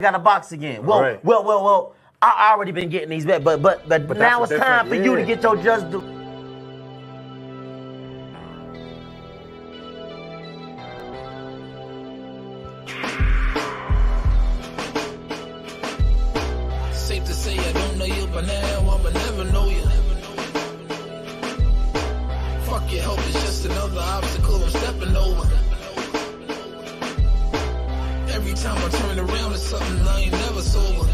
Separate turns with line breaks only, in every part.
got to box again. Well. I already been getting these back, but now it's time for you to get your just due.
Safe to say I don't know you, but now I'ma never know you. Fuck your hope, it's just another obstacle I'm stepping over. Every time I turn around, it's something I ain't never sober.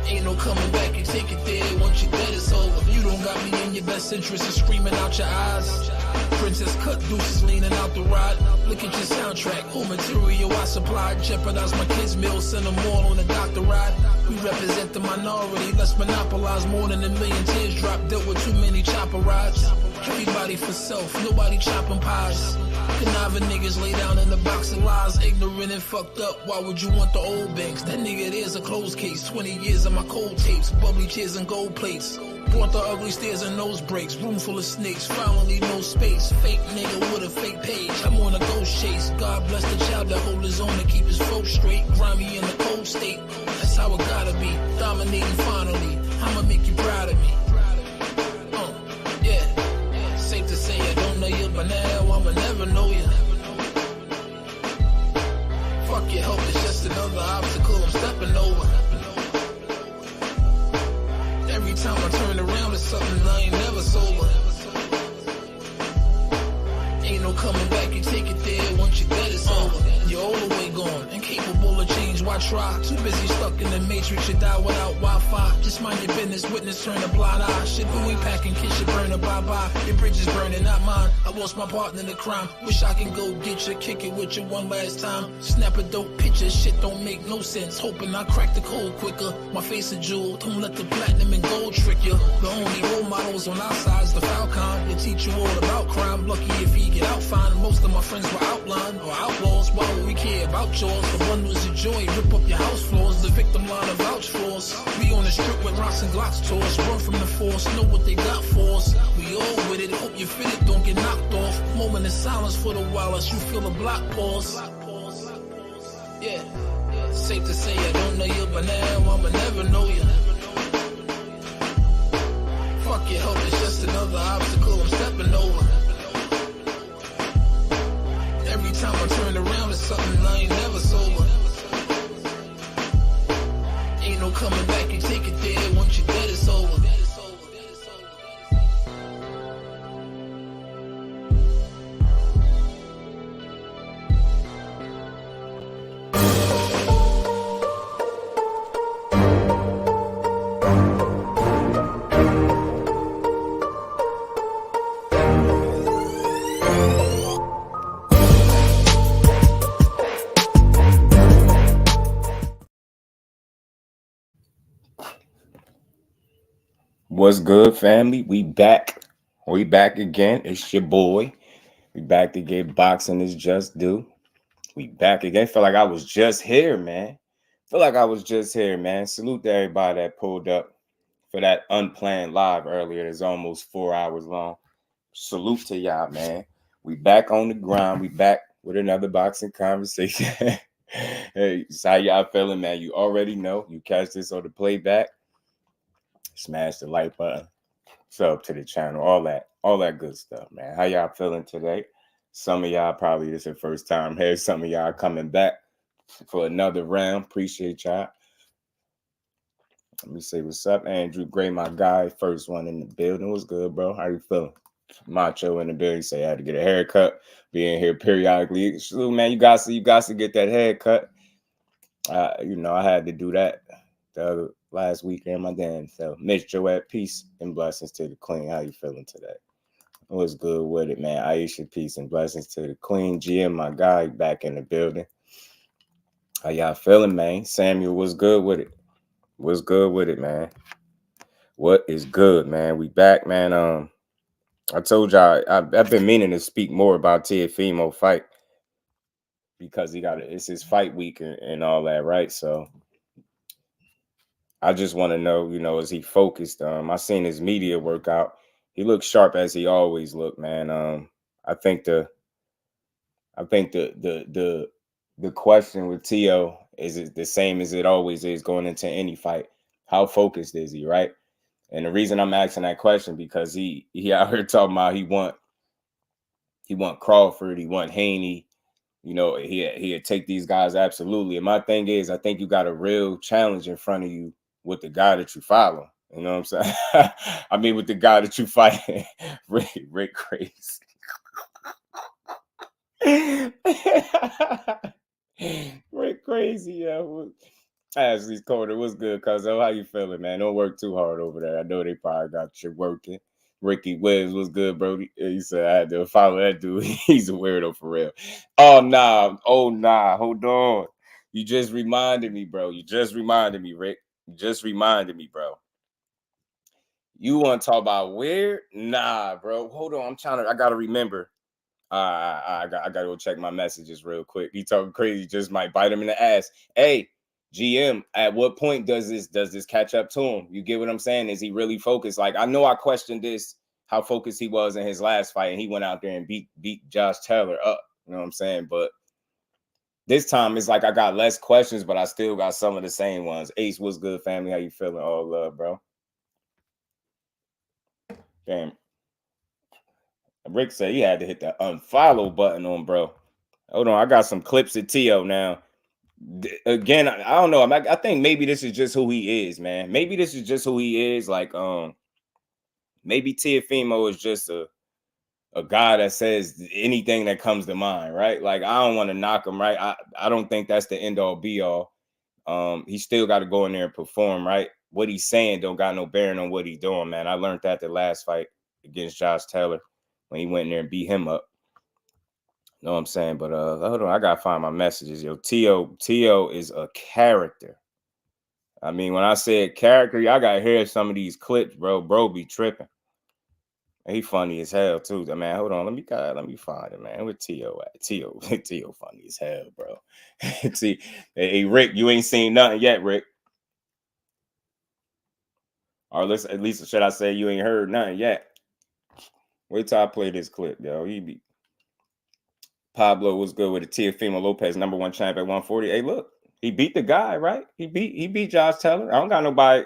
Ain't no coming back, you take it there, once you're dead it's over. You don't got me in your best interest, it's screaming out your eyes. Princess cut deuces leaning out the ride. Look at your soundtrack, whole material I supplied. Jeopardize my kids' meal, send them all on a doctor ride. We represent the minority, let's monopolize more than a million tears drop. Dealt with too many chopper rides. Everybody for self, nobody chopping pies. Conniving niggas lay down in the box of lies. Ignorant and fucked up, why would you want the old banks? That nigga there's a closed case. 20 years of my cold tapes, bubbly chairs and gold plates. Brought the ugly stairs and nose breaks. Room full of snakes, finally no space. Fake nigga with a fake page, I'm on a ghost chase. God bless the child that hold his own and keep his folks straight. Grimy in the cold state, that's how it gotta be. Dominating finally, I'ma make you proud of me. Yeah, safe to say I don't know you, but now I'ma never know you. Fuck your hope, it's just another obstacle I'm stepping over. Every time I turn around, it's something I ain't never sober. Ain't no coming back, you take it there, once you're dead it's over. You're all the way gone, incapable of change, why try? Too busy stuck in the matrix, you die without Wi-Fi. Just mind your business, witness, turn a blind eye. Shit, who we packing, kiss your burner, bye-bye. Your bridge is burning, not mine. I lost my partner in the crime. Wish I can go get you, kick it with you one last time. Snap a dope picture, shit don't make no sense. Hoping I crack the code quicker. My face a jewel, don't let the platinum and gold trick you. The only role models on our side's the Falcon. They teach you all about crime, lucky if he get out fine. Most of my friends were outlined or outlaws. Why would we care about yours? The bundles of joy, rip up your house floors. The victim line of vouch for us. We on the strip with rocks and Glocks tours. Run from the force, know what they got for us. We all with it, hope you fit it, don't get knocked off. Moment of silence for the wildest, you feel a block pause. Yeah, safe to say I don't know you, but now I'ma never know you. Fuck your hope, it's just another obstacle I'm stepping over. Every time I turn around, it's something I ain't never sober. Ain't no coming back, you take it there, once you're dead it's over.
What's good, family? We back. We back again. It's your boy. We back to get boxing is just due. We back again. Feel like I was just here, man. Salute to everybody that pulled up for that unplanned live earlier. It's almost 4 hours long. Salute to y'all, man. We back on the grind. We back with another boxing conversation. Hey, so how y'all feeling, man? You already know. You catch this on the playback. Smash the like button, sub to the channel, all that good stuff, man. How y'all feeling today? Some of y'all probably this is the first time here. Some of y'all coming back for another round. Appreciate y'all. Let me say what's up, Andrew Gray, my guy. First one in the building. What's good, bro? How you feeling? Macho in the building. Say I had to get a haircut. Being here periodically. So, man, you guys to get that haircut. I had to do that the other last weekend, my damn self. Miss Joette, peace and blessings to the queen. How you feeling today? What's good with it, man? Aisha, peace and blessings to the queen. GM, my guy, back in the building. How y'all feeling, man? Samuel, what's good with it? What's good with it, man? What is good, man? We back, man. I told y'all I've been meaning to speak more about Teofimo fight because it's his fight week and all that, right? So I just want to know, is he focused? I seen his media workout. He looks sharp as he always looked, man. I think the the question with Teo is it the same as it always is going into any fight. How focused is he, right? And the reason I'm asking that question because he out here talking about he want Crawford, he want Haney, you know, he'd take these guys absolutely. And my thing is, I think you got a real challenge in front of you with the guy that you follow. You know what I'm saying? I mean, with the guy that you fight, Rick crazy. Rick crazy, yo. Ashley's corner, what's good, cuz? How you feeling, man? Don't work too hard over there. I know they probably got you working. Ricky Wiz, what's good, bro? He said I had to follow that dude. He's a weirdo for real. Oh nah, hold on. You just reminded me, bro. You just reminded me, Rick. You just reminded me, bro. You want to talk about weird? Nah, bro. Hold on. I gotta remember. I gotta go check my messages real quick. He talking crazy, just might bite him in the ass. Hey, GM, at what point does this catch up to him? You get what I'm saying? Is he really focused? Like, I know I questioned this, how focused he was in his last fight, and he went out there and beat Josh Taylor up. You know what I'm saying? But this time it's like I got less questions, but I still got some of the same ones. Ace, what's good, family? How you feeling? All love, bro. Damn. Rick said he had to hit the unfollow button on bro. Hold on, I got some clips of Teo now. Again, I don't know. I think maybe this is just who he is, man. Maybe this is just who he is. Like, maybe Teofimo is just a guy that says anything that comes to mind, right? Like, I don't want to knock him, right? I don't think that's the end all be all. He still got to go in there and perform, right? What he's saying don't got no bearing on what he's doing, man. I learned that the last fight against Josh Taylor when he went in there and beat him up. You know what I'm saying? But hold on, I gotta find my messages. Yo, Teo is a character. I mean, when I said character, y'all gotta hear some of these clips, bro. Bro be tripping. He funny as hell too. Man, hold on, let me find it, man. Where Teo at? Teo funny as hell, bro. See, hey Rick, you ain't seen nothing yet, Rick. Or at least should I say you ain't heard nothing yet? Wait till I play this clip, yo. Pablo was good with the Teofimo Lopez #1 champ at 140. Hey, look, he beat the guy, right? He beat Josh Taylor. I don't got nobody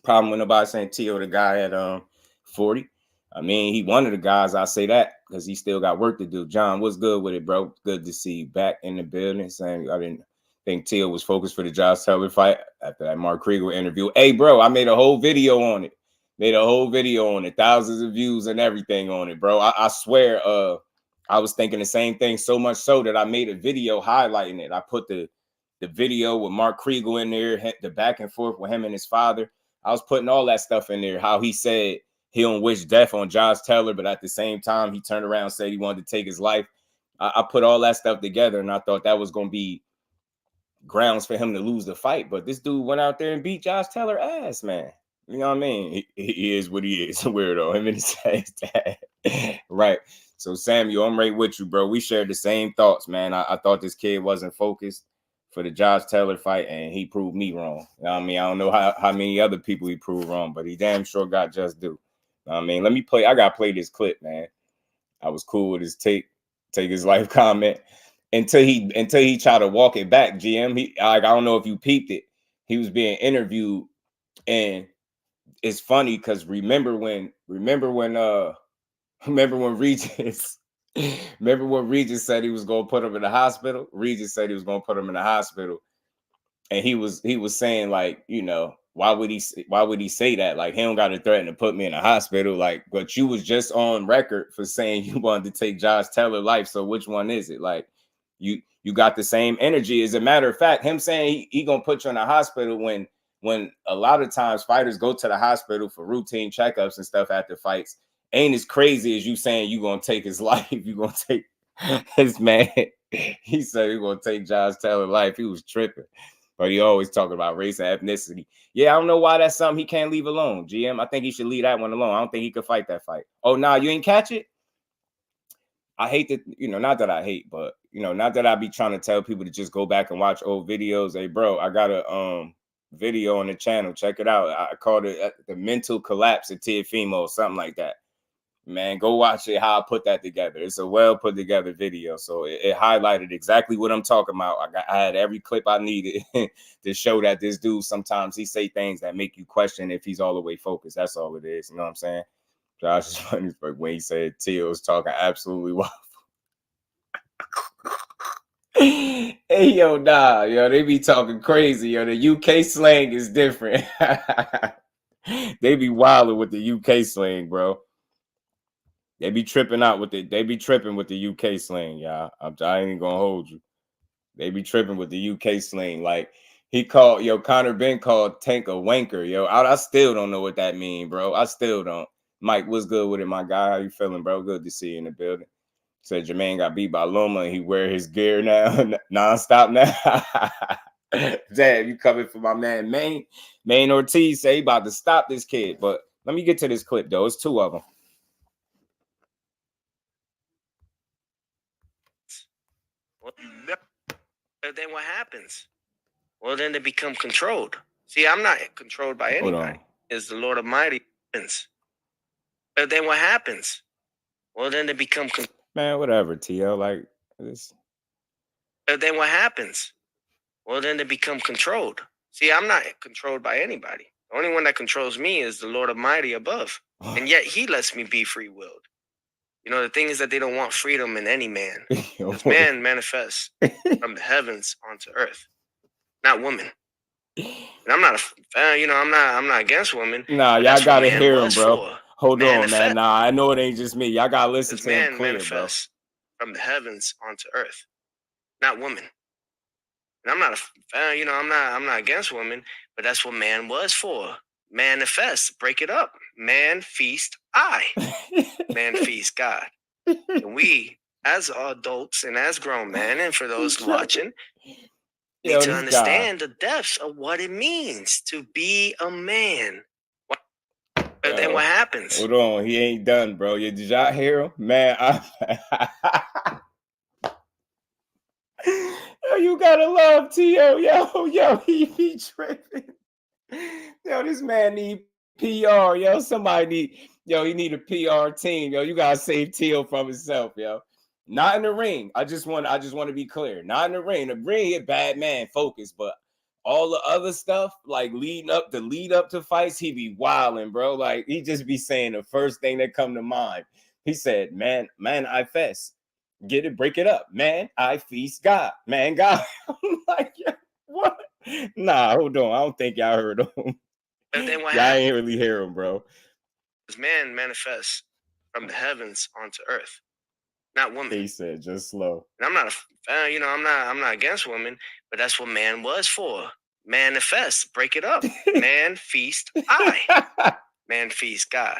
problem with nobody saying Teo the guy at 40. I mean, he one of the guys. I say that because he still got work to do. John, what's good with it, bro? Good to see you back in the building. Saying I didn't think Teo was focused for the Josh Taylor fight after that Mark Krieger interview. Hey, bro, I made a whole video on it. Thousands of views and everything on it, bro. I swear, I was thinking the same thing, so much so that I made a video highlighting it. I put the video with Mark Krieger in there, the back and forth with him and his father. I was putting all that stuff in there, how he said he don't wish death on Josh Taylor, but at the same time, he turned around and said he wanted to take his life. I put all that stuff together, and I thought that was going to be grounds for him to lose the fight. But this dude went out there and beat Josh Taylor ass, man. You know what I mean? He is what he is, a weirdo. Him and his dad. Right. So, Samuel, I'm right with you, bro. We shared the same thoughts, man. I thought this kid wasn't focused for the Josh Taylor fight, and he proved me wrong. You know what I mean? I don't know how many other people he proved wrong, but he damn sure got just due. You know what I mean? Let me play. I got to play this clip, man. I was cool with his take his life comment until he tried to walk it back, GM. I don't know if you peeped it. He was being interviewed, and it's funny because remember when Regis said he was going to put him in the hospital? Regis said he was going to put him in the hospital. And he was saying, like, you know, why would he say that? Like, he don't got to threaten to put me in a hospital. Like, but you was just on record for saying you wanted to take Josh Taylor's life. So which one is it? Like, you got the same energy. As a matter of fact, him saying he going to put you in the hospital when a lot of times fighters go to the hospital for routine checkups and stuff after fights ain't as crazy as you saying you gonna take his life. You gonna take his man. He said he gonna take Josh Taylor's life. He was tripping, but he always talking about race and ethnicity. Yeah, I don't know why that's something he can't leave alone. GM, I think he should leave that one alone. I don't think he could fight that fight. Oh, nah, you ain't catch it. I hate that, you know, not that I hate, but you know, not that I be trying to tell people to just go back and watch old videos. Hey, bro, I got a video on the channel. Check it out. I called it the mental collapse of Teofimo or something like that. Man, go watch it, how I put that together. It's a well put together video. So it highlighted exactly what I'm talking about. I had every clip I needed to show that this dude, sometimes he say things that make you question if he's all the way focused. That's all it is. You know what I'm saying? Josh is funny when he said Teo's talking absolutely wild. Hey, yo, nah, yo, they be talking crazy. Yo, the UK slang is different. They be wilding with the UK slang, bro. They be tripping out with it. They be tripping with the UK slang, y'all. I ain't gonna hold you. They be tripping with the UK slang. Like Conor Benn called Tank a wanker, yo. I still don't know what that mean, bro. I still don't. Mike, what's good with it, my guy? How you feeling, bro? Good to see you in the building. Said Jamaine got beat by Loma and he wear his gear now, nonstop now. Damn, you coming for my man, Jamaine Ortiz say he about to stop this kid. But let me get to this clip, though. It's two of them.
Well, then what happens? Well, then they become controlled. See, I'm not controlled by anybody. It's the Lord Almighty. But then what happens? Well, then they become
man, whatever, T.O. Like this.
But then what happens? Well, then they become controlled. See, I'm not controlled by anybody. The only one that controls me is the Lord Almighty above. And yet he lets me be free-willed. You know, the thing is that they don't want freedom in any man. Because man manifests from the heavens onto earth, not woman. And I'm not I'm not against women.
Nah, y'all gotta hear him, bro. Hold on, man. Nah, I know it ain't just me. Y'all gotta listen to him clear, bro.
From the heavens onto earth, not woman. And I'm not I'm not against women, but that's what man was for. Manifest, break it up. Man feast I. Man feast God. And we, as adults and as grown men, and for those watching, need to understand the depths of what it means to be a man. But then what happens?
Hold on, he ain't done, bro. Did y'all hear him? Man, yo, you gotta love T.O. Yo, he tripping. Yo, this man need PR. Yo, he need a PR team. Yo, you gotta save T.O. from himself, yo. Not in the ring. I just want to be clear. Not in the ring. The ring, a bad man focus, but all the other stuff, like lead up to fights, he be wilding, bro. Like he just be saying the first thing that come to mind. He said, man, I fest. Get it, break it up. Man, I feast God. Man, God. I'm like, yeah, what? Nah, hold on. I don't think y'all heard him.
But then what
y'all ain't really hear him, bro.
Because man manifests from the heavens onto earth, not woman.
He said, just slow.
And I'm not I'm not against women, but that's what man was for. Manifest, break it up. Man feast I. Man feast God.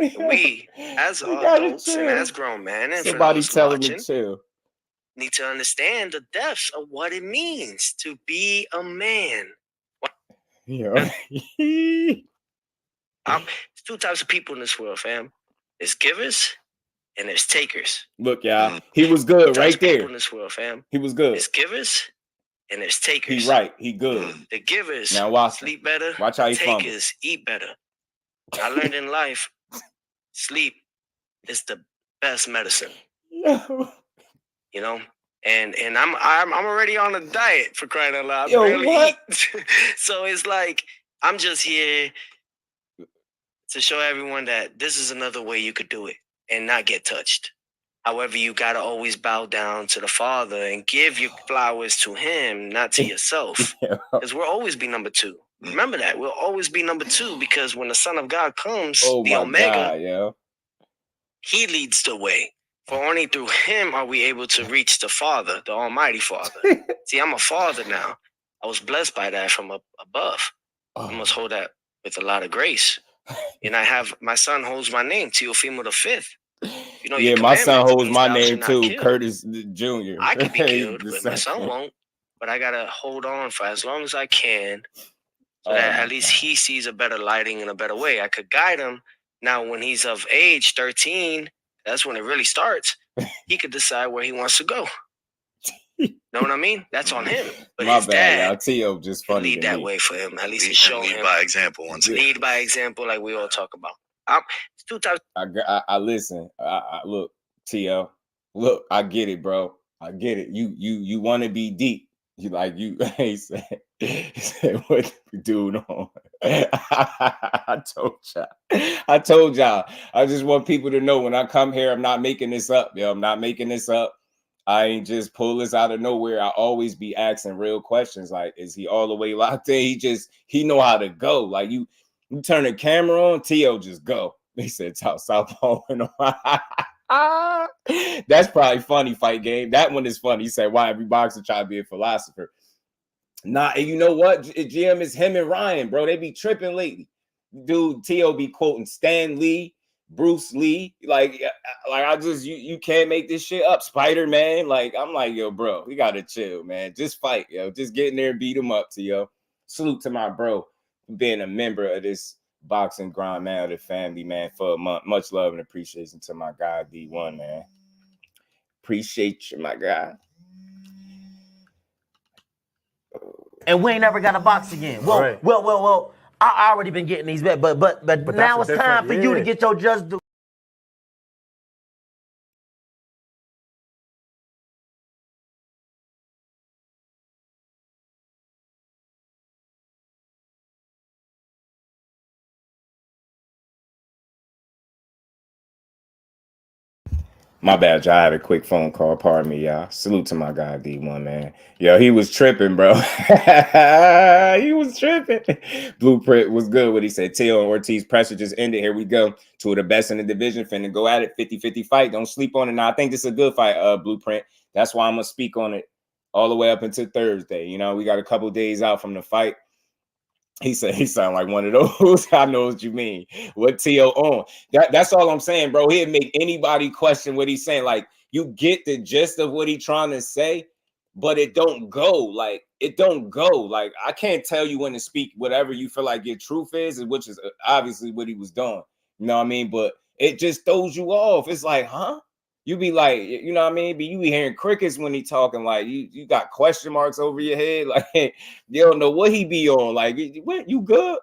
And we, as adults and as grown men, and
somebody
for those
watching,
me too, need to understand the depths of what it means to be a man.
Yeah.
There's two types of people in this world, fam. There's givers and there's takers.
Look, y'all, he was good right there.
People in this world, fam.
He was good.
There's givers and there's takers.
He right. He good.
The givers
now watch
sleep better.
Watch how he
takers eat better. I learned in life, sleep is the best medicine.
Yo.
You know, and I'm already on a diet, for crying out loud.
Yo, what?
So it's like I'm just here to show everyone that this is another way you could do it and not get touched. However, you gotta always bow down to the Father and give your flowers to Him, not to yourself, because we'll always be number two. Remember that. We'll always be number two, because when the Son of God comes, the Omega,
God,
He leads the way. For only through Him are we able to reach the Father, the Almighty Father. See, I'm a father now. I was blessed by that from above. I must hold that with a lot of grace. And I have, my son holds my name, Teofimo the 5th. You know,
my son holds my name too, Curtis Jr.
I could be killed, but my son won't. But I gotta hold on for as long as I can, so that at least he sees a better lighting and a better way. I could guide him. Now, when he's of age, 13, that's when it really starts. He could decide where he wants to go. Know what I mean? That's on him. But
my
his
bad,
dad,
T.O. just funny
lead that way for him. At least he's showing him.
Lead by example.
Lead by example, like we all talk about. It's two types.
I listen. Look, TL. Look, I get it, bro. I get it. You want to be deep. You like you. He said what dude on? I told y'all. I just want people to know when I come here, I'm not making this up. Yo, I'm not making this up. I ain't just pull this out of nowhere. I always be asking real questions. Like, is he all the way locked in? He know how to go. Like you turn the camera on, T.O. just go. They said Southpaw went on. That's probably funny, fight game. That one is funny. He said, why every boxer try to be a philosopher? Nah, and you know what? GM is him and Ryan, bro. They be tripping lately. Dude, T.O. be quoting Stan Lee, Bruce Lee. Like I just, you can't make this shit up. Spider-Man. Like, I'm like, yo, bro, we gotta chill, man. Just fight, yo. Just get in there and beat him up, T.O. Salute to my bro for being a member of this boxing grind, man, of the family, man, for a month. Much love and appreciation to my guy, D1, man. Appreciate you, my guy.
And we ain't never got a box again. Well, right. well. I already been getting these bets, but now it's time for you to get your just do.
My bad, y'all. I had a quick phone call. Pardon me, y'all. Salute to my guy, D1, man. Yo, he was tripping, bro. He was tripping. Blueprint was good what he said. Teo and Ortiz pressure just ended. Here we go. Two of the best in the division. Finna go at it. 50-50 fight. Don't sleep on it. Now, I think this is a good fight, Blueprint. That's why I'm going to speak on it all the way up until Thursday. You know, we got a couple days out from the fight. He said he sound like one of those. I know what you mean. What T.O. on? That's all I'm saying, bro. He'd make anybody question what he's saying. Like, you get the gist of what he's trying to say, but it don't go. Like, it don't go. Like, I can't tell you when to speak whatever you feel like your truth is, which is obviously what he was doing. You know what I mean? But it just throws you off. It's like, huh? You be like, you know what I mean? But you be hearing crickets when he talking, like you got question marks over your head. Like, you don't know what he be on. Like, what, you good?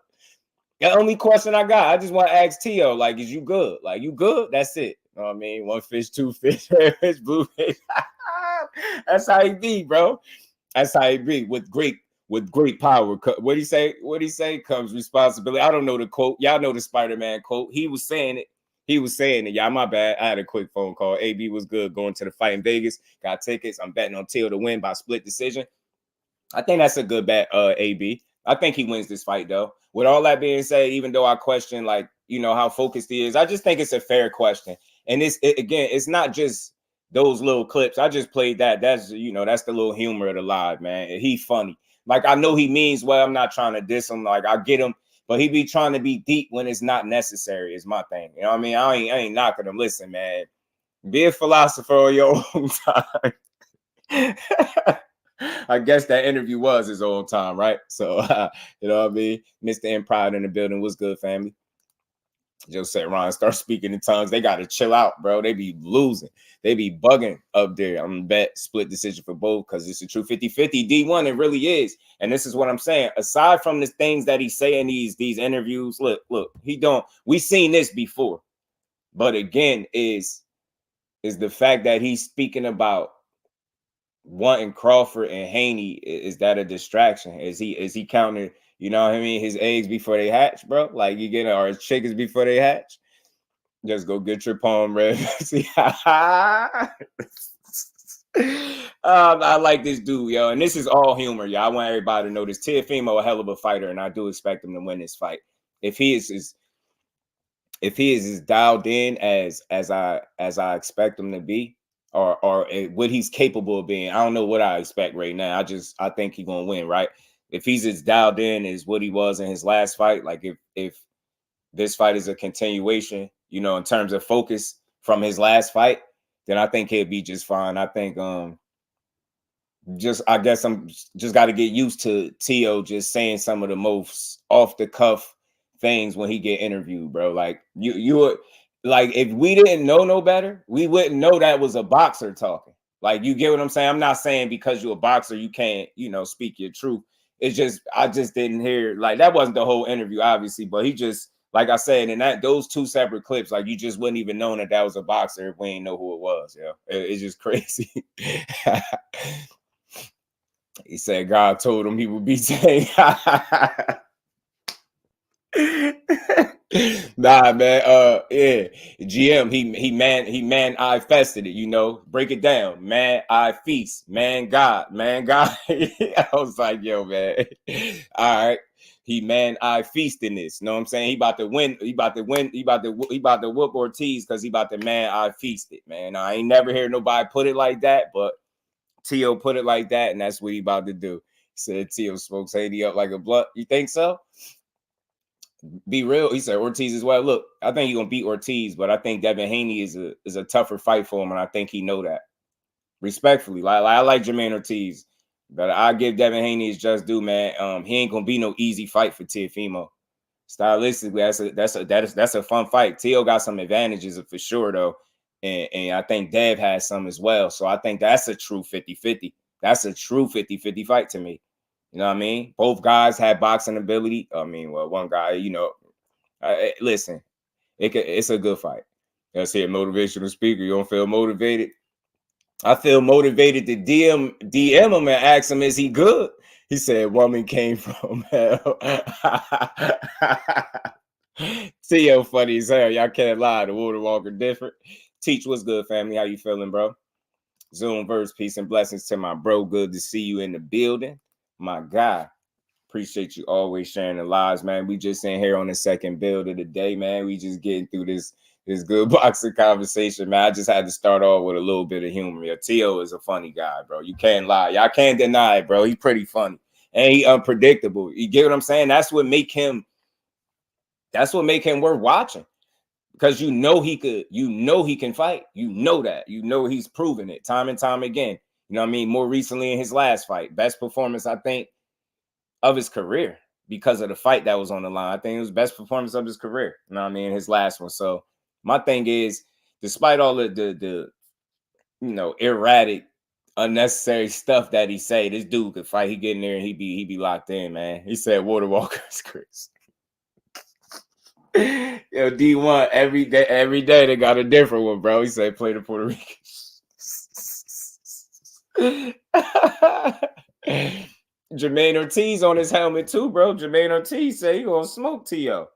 The only question I got, I just want to ask T.O., like, is you good? Like, you good? That's it. You know what I mean? One fish, two fish, fish, blue fish. That's how he be, bro. That's how he be with great power. What he say comes responsibility. I don't know the quote. Y'all know the Spider-Man quote. He was saying it. Y'all, my bad. I had a quick phone call. AB was good going to the fight in Vegas. Got tickets. I'm betting on Teal to win by split decision. I think that's a good bet, AB. I think he wins this fight, though. With all that being said, even though I question, like, you know, how focused he is, I just think it's a fair question. And again, it's not just those little clips. I just played that. That's, you know, that's the little humor of the live, man. He funny. Like, I know he means well. I'm not trying to diss him. Like, I get him. But he be trying to be deep when it's not necessary is my thing. You know what I mean? I ain't knocking him. Listen, man, be a philosopher on your own time. I guess that interview was his own time, right? So, you know what I mean? Mr. Empire in the building. What's good, family? Just said, Ron, start speaking in tongues. They got to chill out, bro. They be losing. They be bugging up there. I'm going to bet split decision for both because it's a true 50-50. D1, it really is. And this is what I'm saying. Aside from the things that he's saying, these interviews, look, we've seen this before. But again, is the fact that he's speaking about wanting Crawford and Haney, is that a distraction? Is he counting, you know what I mean, his eggs before they hatch, bro? Like, you get, or his chickens before they hatch? Just go get your palm read. See, I like this dude, yo, and this is all humor, yo. I want everybody to know this. Teofimo a hell of a fighter, and I do expect him to win this fight. If he is as dialed in as I expect him to be, or what he's capable of being, I don't know what I expect right now. I think he's gonna win, right? If he's as dialed in as what he was in his last fight, like if this fight is a continuation, you know, in terms of focus from his last fight, then I think he'll be just fine. I think I guess I'm just got to get used to T.O. just saying some of the most off the cuff things when he get interviewed, bro. Like you would, like, if we didn't know no better, we wouldn't know that was a boxer talking. Like, you get what I'm saying? I'm not saying because you're a boxer you can't, you know, speak your truth. It's just I just didn't hear, like, that wasn't the whole interview, obviously, but he just like I said, and those 2 separate clips, like you just wouldn't even know that was a boxer if we ain't know who it was. Yeah, it's just crazy. He said God told him he would be saying. Nah, man. Yeah. GM, he man, I fested it, you know. Break it down. Man, I feast. Man, God. I was like, yo, man. All right. I feast in this. You know what I'm saying? He about to win. He about to whoop Ortiz because he about to I feast it, man. I ain't never heard nobody put it like that, but Teo put it like that, and that's what he about to do. He said Teo smokes Haney up like a blunt. You think so? Be real. He said Ortiz as well. Look, I think he's gonna beat Ortiz, but I think Devin Haney is a tougher fight for him, and I think he know that. Respectfully, I like Jamaine Ortiz, but I give Devin Haney his just due, man. He ain't gonna be no easy fight for Teofimo. Stylistically, that's a fun fight. Teo got some advantages for sure though, and I think Dev has some as well. So I think that's a true 50-50. That's a true 50-50 fight to me. You know what I mean? Both guys had boxing ability. I mean, well, one guy, you know, listen, it's a good fight. That's it, motivational speaker. You don't feel motivated? I feel motivated to DM him and ask him, is he good? He said, woman came from hell. Teo funny as hell. Y'all can't lie. The water walker different. Teach, what's good, family? How you feeling, bro? Zoom verse, peace and blessings to my bro. Good to see you in the building. My guy, appreciate you always sharing the lives, man. We just in here on the second build of the day, man. We just getting through this good boxing conversation, man. I just had to start off with a little bit of humor. Yeah, Teo is a funny guy, bro. You can't lie. Y'all can't deny it, bro. He's pretty funny. And he unpredictable. You get what I'm saying? That's what make him worth watching. Because you know he can fight. You know that. You know he's proven it time and time again. You know what I mean? More recently in his last fight. Best performance, I think, of his career because of the fight that was on the line. I think it was best performance of his career. You know what I mean? His last one. So my thing is, despite all of the you know, erratic, unnecessary stuff that he say, this dude could fight. He get in there and he be locked in, man. He said Water Walker's Chris. Yo, D1, every day they got a different one, bro. He said play the Puerto Rican. Jamaine Ortiz on his helmet too, bro. Jamaine Ortiz say he gonna smoke Teo.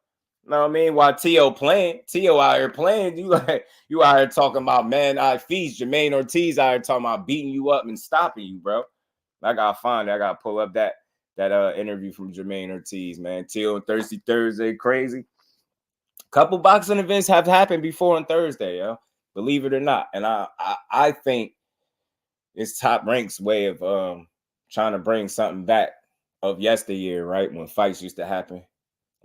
Know what I mean? While Teo out here playing, you out here talking about man, I feast. Jamaine Ortiz out here talking about beating you up and stopping you, bro. I gotta find it. I gotta pull up that interview from Jamaine Ortiz, man. Teo and Thirsty Thursday, crazy. Couple boxing events have happened before on Thursday, yo. Believe it or not. And I think it's Top Rank's way of trying to bring something back of yesteryear, right? When fights used to happen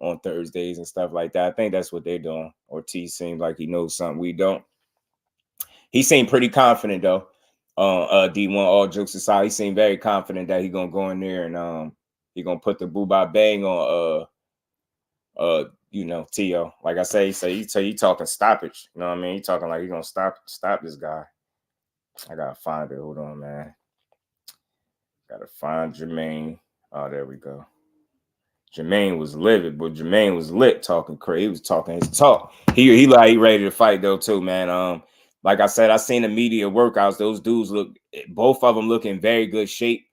on Thursdays and stuff like that. I think that's what they're doing. Ortiz seems like he knows something we don't. He seemed pretty confident though. D1, all jokes aside, he seemed very confident that he's gonna go in there and he's gonna put the boo-bye bang on you know, Teo. Like I say, he talking stoppage. You know what I mean? He talking like he's gonna stop this guy. I gotta find it. Hold on, man. Gotta find Jamaine. Oh, there we go. Jamaine was livid, but Jamaine was lit talking crazy. He was talking his talk. He ready to fight though too, man. Like I said, I seen the media workouts. Those dudes both of them look in very good shape.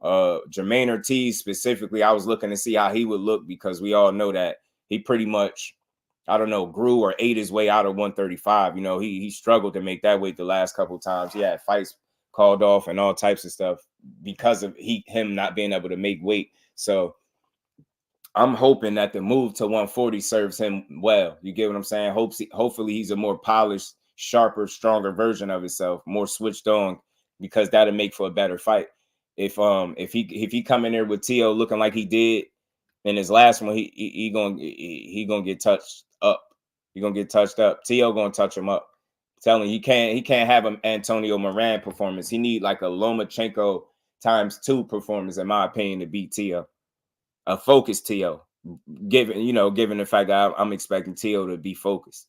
Jamaine Ortiz specifically, I was looking to see how he would look because we all know that he pretty much, I don't know, grew or ate his way out of 135. You know, he struggled to make that weight the last couple of times. He had fights called off and all types of stuff because of him not being able to make weight. So I'm hoping that the move to 140 serves him well. You get what I'm saying? Hopefully he's a more polished, sharper, stronger version of himself, more switched on, because that'll make for a better fight. If he come in there with Teo looking like he did in his last one, he gonna get touched up. He gonna get touched up. Teo gonna touch him up. I'm telling you, he can't have an Antonio Moran performance. He need like a Lomachenko ×2 performance, in my opinion, to beat Teo. A focused Teo, given the fact that I'm expecting Teo to be focused.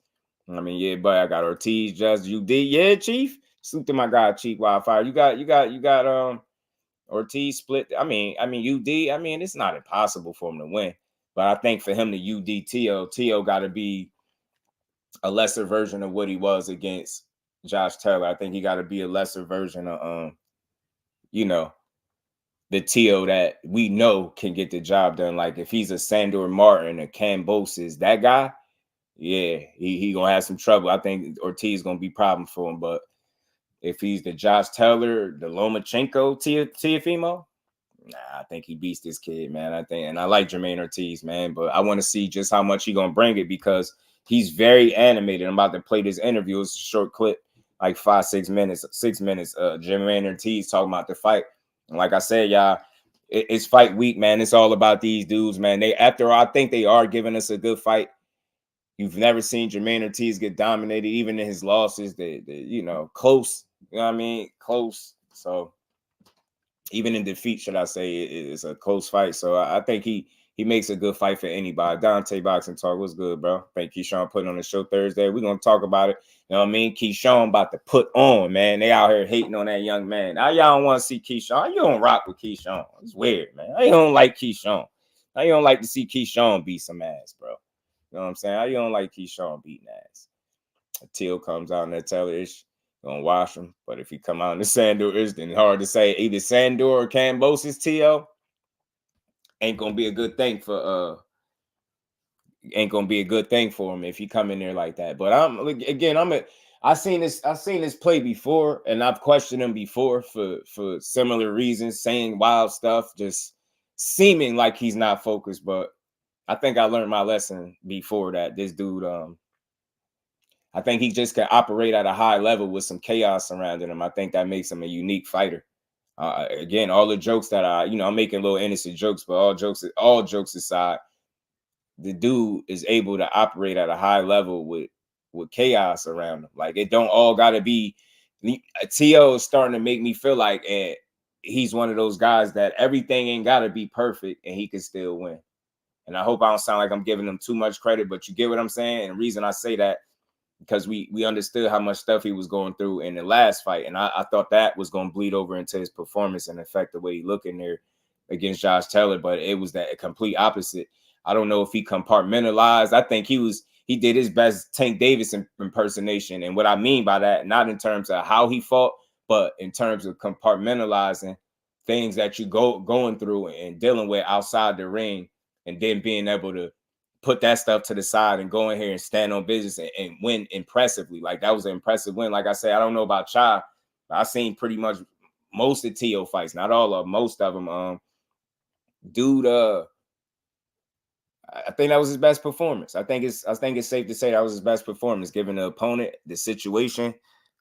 I mean, yeah, but I got Ortiz, just UD, yeah, Chief. Salute to my guy, Chief Wildfire. You got Ortiz split. I mean, UD. I mean, it's not impossible for him to win. But I think for him to UD Teo got to be a lesser version of what he was against Josh Taylor. I think he got to be a lesser version of, you know, the Teo that we know can get the job done. Like if he's a Sandor Martin, a Kambosos, that guy, yeah, he gonna have some trouble. I think Ortiz gonna be a problem for him. But if he's the Josh Taylor, the Lomachenko Teofimo, nah, I think he beats this kid, man. And I like Jamaine Ortiz, man. But I want to see just how much he gonna bring it because he's very animated. I'm about to play this interview. It's a short clip, like 6 minutes. Jamaine Ortiz talking about the fight. And like I said, y'all, it's fight week, man. It's all about these dudes, man. I think they are giving us a good fight. You've never seen Jamaine Ortiz get dominated, even in his losses. You know, close. You know what I mean? Close. So even in defeat, should I say, it's a close fight. So I think he makes a good fight for anybody. Dante Boxing Talk, what's good, bro? Thank Keyshawn putting on the show Thursday. We're going to talk about it. You know what I mean? Keyshawn about to put on, man. They out here hating on that young man. Now y'all don't want to see Keyshawn. You don't rock with Keyshawn. It's weird, man. I don't like Keyshawn. I don't like to see Keyshawn beat some ass, bro. You know what I'm saying? I don't like Keyshawn beating ass. Until comes out in that Taylor-ish, gonna wash him. But if he come out in the Sandor-ish, then hard to say either Sandor or Kambosos Teo ain't gonna be a good thing for him if he come in there like that. But I seen this play before, and I've questioned him before for similar reasons, saying wild stuff, just seeming like he's not focused. But I think I learned my lesson before that. This dude, I think he just can operate at a high level with some chaos surrounding him. I think that makes him a unique fighter. Again, all the jokes that I'm making little innocent jokes, but all jokes aside, the dude is able to operate at a high level with chaos around him. Like it don't all gotta be. Teo is starting to make me feel like he's one of those guys that everything ain't gotta be perfect and he can still win. And I hope I don't sound like I'm giving him too much credit, but you get what I'm saying. And the reason I say that, because we understood how much stuff he was going through in the last fight. And I thought that was going to bleed over into his performance and affect the way he looked in there against Josh Taylor. But it was that complete opposite. I don't know if he compartmentalized. I think he did his best Tank Davis impersonation. And what I mean by that, not in terms of how he fought, but in terms of compartmentalizing things that you going through and dealing with outside the ring, and then being able to put that stuff to the side and go in here and stand on business and win impressively. Like that was an impressive win. Like I said, I don't know about Cha. I've seen pretty much most of Teo fights, not all of them, most of them. Dude, I think that was his best performance. I think it's safe to say that was his best performance, given the opponent, the situation,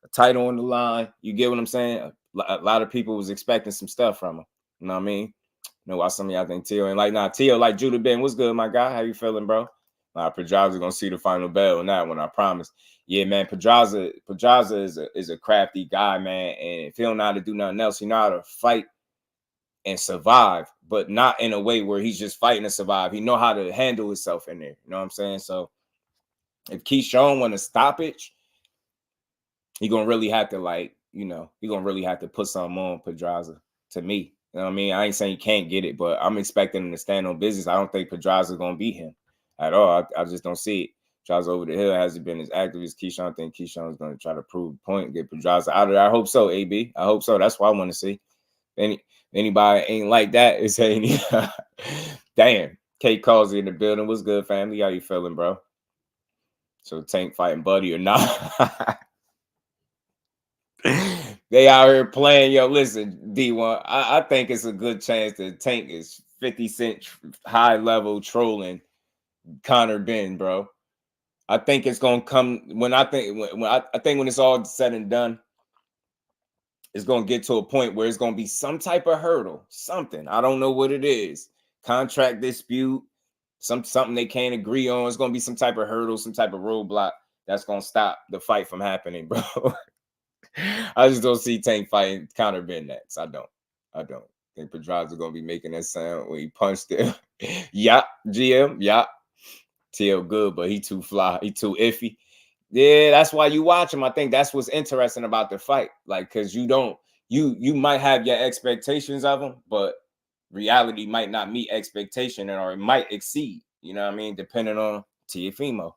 a title on the line. You get what I'm saying? A lot of people was expecting some stuff from him. You know what I mean? You know why some of y'all think Teo ain't like, Teo like Judah Ben. What's good, my guy? How you feeling, bro? Pedraza gonna see the final bell on that one, I promise. Yeah, man, Pedraza is a crafty guy, man. And if he don't know how to do nothing else, he know how to fight and survive, but not in a way where he's just fighting to survive. He know how to handle himself in there. You know what I'm saying? So if Keyshawn want a stoppage, he gonna really have to he gonna really have to put something on Pedraza, to me. You know what I mean? I ain't saying he can't get it, but I'm expecting him to stand on business. I don't think Pedraza's going to beat him at all. I just don't see it. Pedraza over the hill hasn't been as active as Keyshawn. I think Keyshawn's going to try to prove a point, get Pedraza out of there. I hope so, AB. I hope so. That's what I want to see. Anybody ain't like that is saying, damn. Kate Causey in the building. What's good, family? How you feeling, bro? So Tank fighting Buddy or not? They out here playing. Yo, listen, D1, I think it's a good chance that Tank is 50 Cent high level trolling Conor Benn, bro. I think it's gonna come when I think when it's all said and done, it's gonna get to a point where it's gonna be some type of hurdle, something. I don't know what it is. Contract dispute, something they can't agree on. It's gonna be some type of hurdle, some type of roadblock that's gonna stop the fight from happening, bro. I just don't see Tank fighting Conor Benn next. I don't. I think Pedraza gonna be making that sound when he punched it. Yeah, GM. Yeah, Teo good, but he too fly. He too iffy. Yeah, that's why you watch him. I think that's what's interesting about the fight. Like, cause you might have your expectations of him, but reality might not meet expectation or it might exceed. You know what I mean? Depending on Teofimo.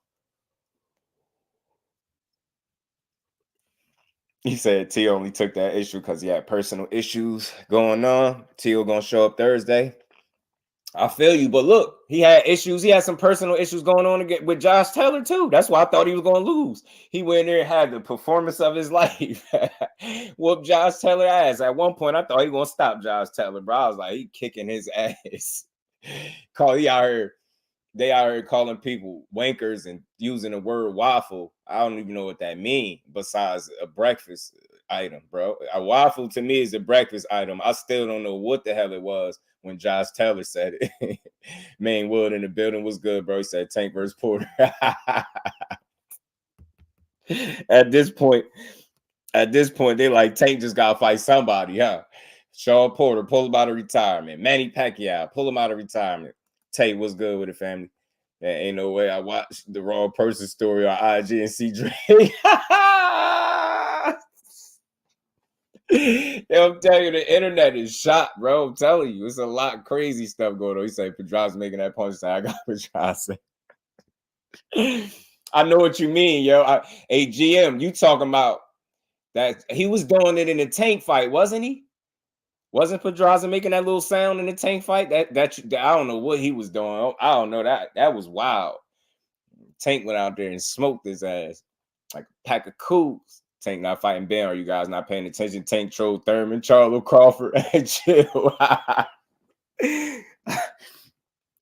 He said T only took that issue because he had personal issues going on. Tio gonna show up Thursday. I feel you, but look, he had issues. He had some personal issues going on again with Josh Taylor too. That's why I thought he was gonna lose. He went in there and had the performance of his life. Whoop Josh Taylor ass. At one point, I thought he was gonna stop Josh Taylor, bro. I was like, he kicking his ass. They out here calling people wankers and using the word waffle. I don't even know what that means besides a breakfast item, bro. A waffle to me is a breakfast item. I still don't know what the hell it was when Josh Taylor said it. Main Wood in the building was good, bro. He said Tank versus Porter. At this point, they like Tank just gotta fight somebody, huh? Sean Porter, pull him out of retirement. Manny Pacquiao, pull him out of retirement. Tate, what's good with the family? There ain't no way I watched the wrong person story on IG and see Drake. I'm telling you, the internet is shot, bro. I'm telling you, it's a lot of crazy stuff going on. He said Pedraza making that punch. I got Pedraza. I know what you mean, yo. GM, you talking about that? He was doing it in the Tank fight, wasn't he? Wasn't Pedraza making that little sound in the Tank fight? That I don't know what he was doing. I don't know that. That was wild. Tank went out there and smoked his ass like a pack of cools. Tank not fighting Ben. Are you guys not paying attention? Tank trolled Thurman, Charlo Crawford, and chill.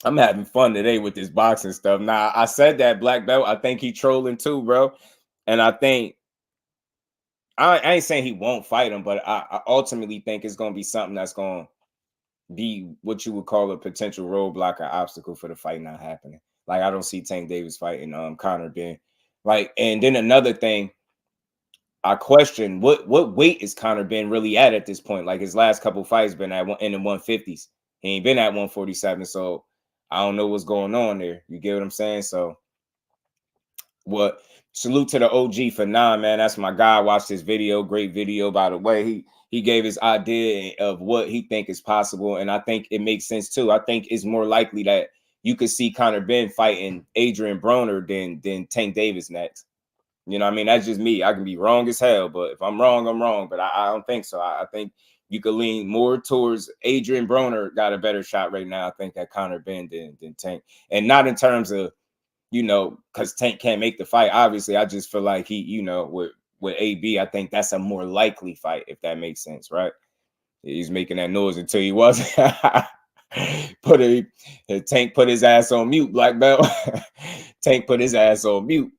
I'm having fun today with this boxing stuff. Now, I said that black belt. I think he trolling too, bro. And I think I ain't saying he won't fight him, but I ultimately think it's going to be something that's going to be what you would call a potential roadblock or obstacle for the fight not happening. Like, I don't see Tank Davis fighting Conor Benn. Like, and then another thing, I question what weight is Conor Benn really at this point? Like, his last couple fights been in the 150s. He ain't been at 147, so I don't know what's going on there. You get what I'm saying? So, salute to the OG for man. That's my guy. Watched this video. Great video, by the way. He gave his idea of what he think is possible, and I think it makes sense too. I think it's more likely that you could see Conor Benn fighting Adrien Broner than Tank Davis next. You know what I mean? That's just me. I can be wrong as hell, but if I'm wrong, I'm wrong. But I don't think so. I think you could lean more towards Adrien Broner got a better shot right now, I think, at Conor Benn than Tank. And not in terms of, you know, because Tank can't make the fight. Obviously, I just feel like he, you know, with AB, I think that's a more likely fight, if that makes sense, right? He's making that noise until he wasn't. Tank put his ass on mute, black belt. Tank put his ass on mute.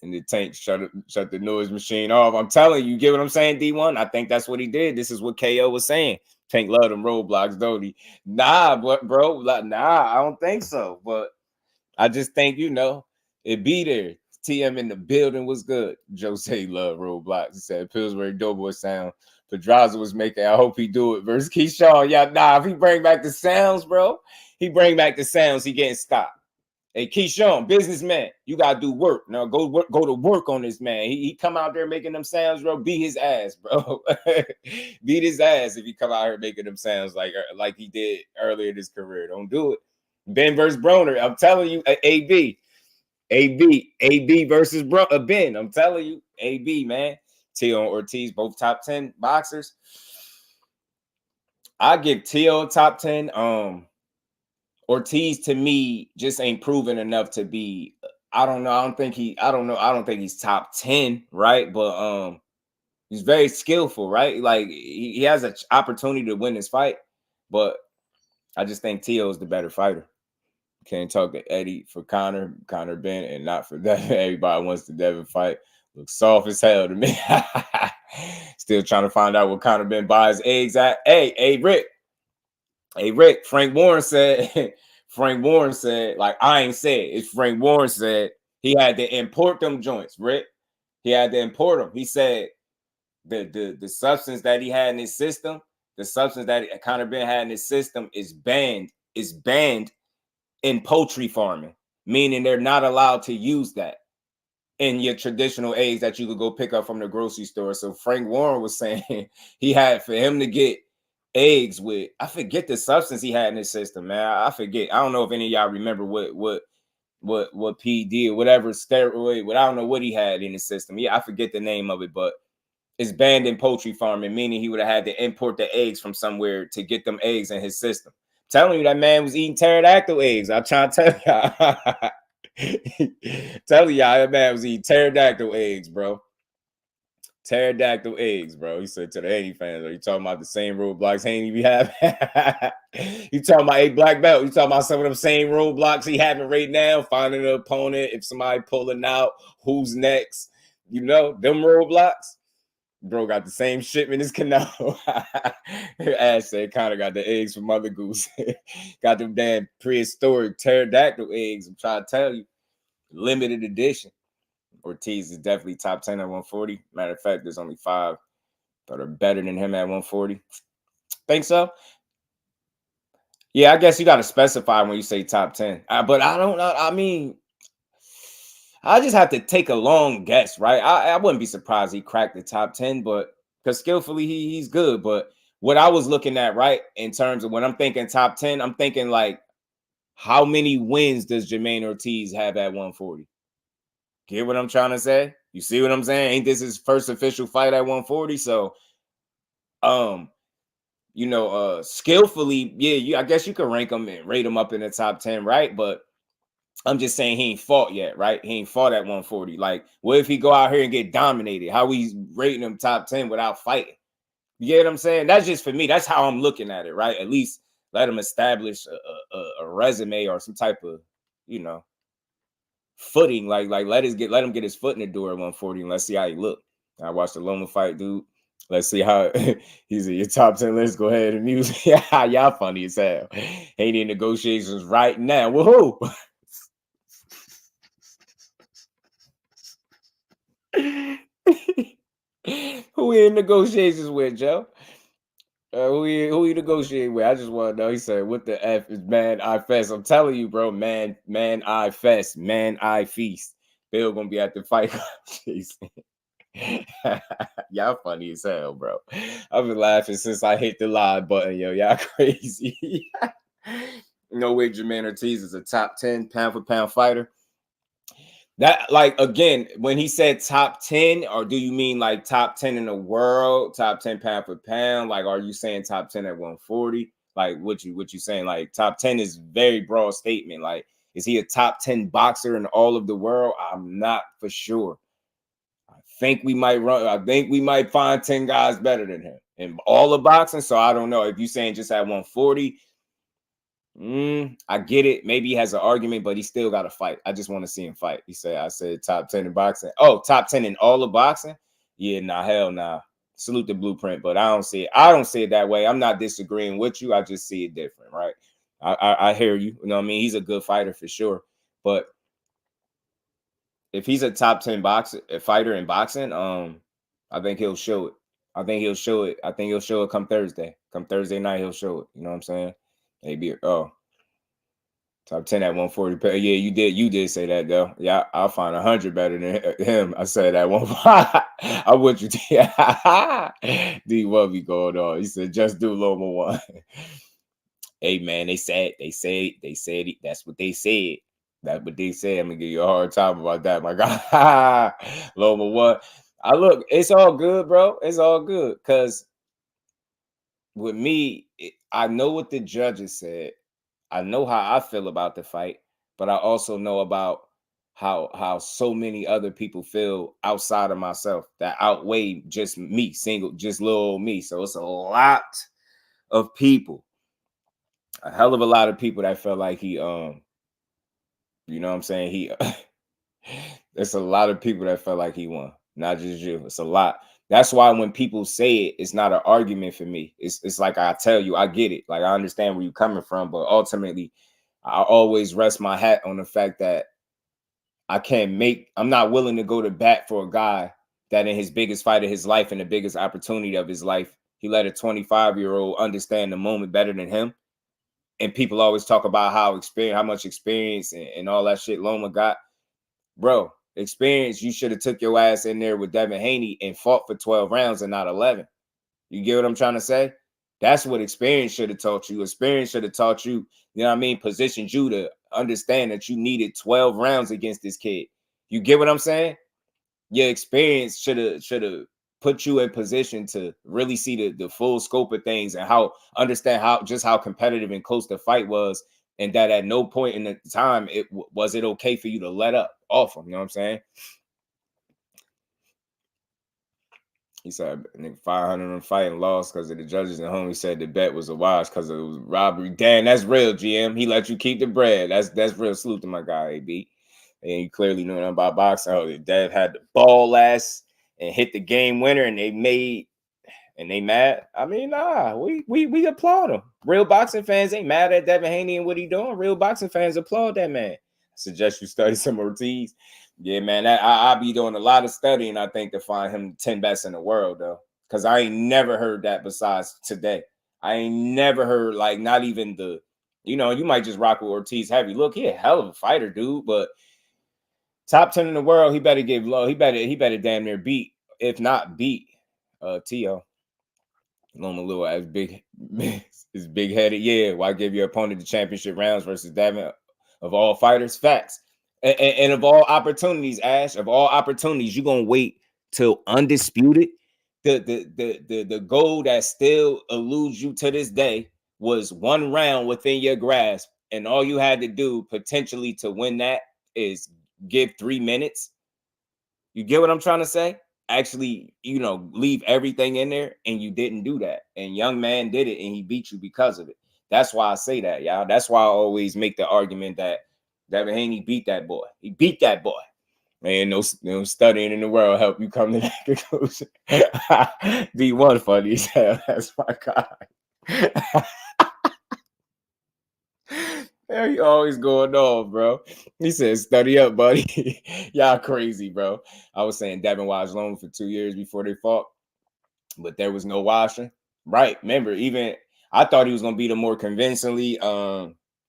And the Tank shut the noise machine off. I'm telling you, get what I'm saying, D1? I think that's what he did. This is what KO was saying. Tank love them roadblocks, don't he? Nah, bro. Nah, I don't think so. But I just think, you know, it be there. TM in the building was good. Jose love roadblocks. He said Pillsbury Doughboy sound. Pedraza was making. I hope he do it versus Keyshawn. Yeah, nah, if he bring back the sounds, bro, he getting stopped. Hey, Keyshawn, businessman, you gotta do work. Now go to work on this man. He come out there making them sounds, bro. Beat his ass, bro. Beat his ass if he come out here making them sounds like he did earlier in his career. Don't do it. Ben versus Broner. I'm telling you, AB versus Ben. I'm telling you, AB, man. Teo and Ortiz, both top 10 boxers. I give Teo top 10. Ortiz to me just ain't proven enough to be. I don't know. I don't think he's top 10, right? But he's very skillful, right? Like he has an opportunity to win this fight, but I just think Teo is the better fighter. Can't talk to Eddie for Conor Benn, and not for that. Everybody wants the Devin fight. Looks soft as hell to me. Still trying to find out what Conor Benn buys eggs at. Hey, Rick. Frank Warren said, like I ain't said, it's Frank Warren said he had to import them joints, Rick. He had to import them. He said the substance that he had in his system, the substance that Conor Benn had in his system is banned in poultry farming, meaning they're not allowed to use that in your traditional eggs that you could go pick up from the grocery store. So Frank Warren was saying he had for him to get eggs with, I forget the substance he had in his system, man. I forget. I don't know if any of y'all remember what P did, whatever steroid, I don't know what he had in his system. Yeah, I forget the name of it, but it's banned in poultry farming, meaning he would have had to import the eggs from somewhere to get them eggs in his system. I'm telling you, that man was eating pterodactyl eggs. I'm trying to tell y'all. Telling y'all, that man was eating pterodactyl eggs, bro. Pterodactyl eggs, bro. He said to the Haney fans, are you talking about the same roadblocks Haney be having? You talking about a black belt? You talking about some of them same roadblocks he having right now? Finding an opponent, if somebody pulling out, who's next? You know, them roadblocks? Bro got the same shipment as Canelo. Ash said Conor got the eggs from Mother Goose. Got them damn prehistoric pterodactyl eggs. I'm trying to tell you. Limited edition. Ortiz is definitely top 10 at 140. Matter of fact, there's only 5 that are better than him at 140. Think so? Yeah, I guess you got to specify when you say top 10. But I don't know. I mean, I just have to take a long guess, right? I wouldn't be surprised he cracked the top 10, but because skillfully he's good. But what I was looking at, right, in terms of when I'm thinking top 10, I'm thinking like, how many wins does Jamaine Ortiz have at 140? Get what I'm trying to say? You see what I'm saying? Ain't this his first official fight at 140? So, you know, skillfully, yeah, I guess you could rank him and rate him up in the top 10, right? But I'm just saying he ain't fought yet, right? He ain't fought at 140. Like, what if he go out here and get dominated? How we rating him top 10 without fighting? You get what I'm saying? That's just for me. That's how I'm looking at it, right? At least let him establish a resume or some type of, you know, footing. Like let him get his foot in the door at 140 and let's see how he look. I watched the Loma fight, dude. Let's see how he's in your top 10 list. Go ahead and mute. Yeah, y'all funny as hell. Ain't in negotiations right now. Woohoo! Who we in negotiations with, Joe? Who we negotiating with? I just want to know. He said, "What the F is man I fest?" I'm telling you, bro. Man I fest. Man I feast. Bill gonna be at the fight. Y'all funny as hell, bro. I've been laughing since I hit the live button, yo. Y'all crazy. No way, Jamaine Ortiz is a top 10 pound for pound fighter. That, like, again, when he said top 10, or do you mean like top 10 in the world, top 10 pound for pound? Like, are you saying top 10 at 140? Like, what you saying? Like, top 10 is very broad statement. Like, is he a top 10 boxer in all of the world? I'm not for sure. I think we might find 10 guys better than him in all of boxing. So I don't know. If you're saying just at 140, I get it. Maybe he has an argument, but he still got to fight. I just want to see him fight. I said top 10 in boxing. Oh, top 10 in all of boxing? Yeah, nah, hell nah. Salute the blueprint, but I don't see it that way. I'm not disagreeing with you. I just see it different, right? I hear you. You know what I mean? He's a good fighter for sure. But if he's a top 10 fighter in boxing, I think he'll show it. I think he'll show it come Thursday. Come Thursday night, he'll show it. You know what I'm saying? Maybe top 10 at 140. Yeah, you did say that though. Yeah, I'll find 100 better than him. I said that one. I want you to. D, what be going on? He said, just do Loma 1. Hey man, they said that's what they said. That's what they said. I'm gonna give you a hard time about that, my God. Loma 1. Look, it's all good, bro. It's all good. Cause with me, I know what the judges said. I know how I feel about the fight, but I also know about how so many other people feel outside of myself that outweigh just me, just little old me. So it's a lot of people, a hell of a lot of people that felt like he, you know what I'm saying? There's a lot of people that felt like he won, not just you. It's a lot. That's why when people say it, it's not an argument for me. It's like I tell you, I get it. Like I understand where you're coming from, but ultimately, I always rest my hat on the fact that I'm not willing to go to bat for a guy that in his biggest fight of his life and the biggest opportunity of his life, he let a 25-year-old understand the moment better than him. And people always talk about how much experience and all that shit Loma got. Bro, experience, you should have took your ass in there with Devin Haney and fought for 12 rounds and not 11. You get what I'm trying to say? That's what experience should have taught you. Experience should have taught you, you know what I mean, positioned you to understand that you needed 12 rounds against this kid. You get what I'm saying? Your experience should have put you in position to really see the full scope of things and understand how competitive and close the fight was, and that at no point in the time was it okay for you to let up off him. You know what I'm saying? He said 500 on the fight and lost because of the judges at home. He said the bet was a wash because it was robbery. Damn, that's real, GM. He let you keep the bread. That's real. Salute to my guy, AB. And you clearly knew nothing about boxing. Oh, Dev had the ball last and hit the game winner, and they mad. I mean, nah, we applaud him. Real boxing fans ain't mad at Devin Haney and what he doing. Real boxing fans applaud that man. I suggest you study some Ortiz. Yeah, man, I be doing a lot of studying, I think, to find him 10 best in the world, though. Because I ain't never heard that besides today. I ain't never heard, like, not even the, you know, you might just rock with Ortiz heavy. Look, he a hell of a fighter, dude, but top 10 in the world, he better give low. He better damn near beat, if not beat, Tio. Loma little as big is big-headed. Yeah, why give your opponent the championship rounds versus Devin of all fighters? Facts. And of all opportunities, Ash, of all opportunities, you're gonna wait till undisputed. The goal that still eludes you to this day was one round within your grasp, and all you had to do potentially to win that is give 3 minutes. You get what I'm trying to say? Actually, you know, leave everything in there, and you didn't do that. And young man did it, and he beat you because of it. That's why I say that, y'all. That's why I always make the argument that Devin Haney beat that boy. He beat that boy. Man, no studying in the world help you come to that conclusion. D1 funny as hell. That's my guy. Yeah, he always going off, bro. He said, study up, buddy. Y'all crazy, bro. I was saying Devin watched Loma for 2 years before they fought, but there was no washing. Right. Remember, even I thought he was going to beat him more convincingly.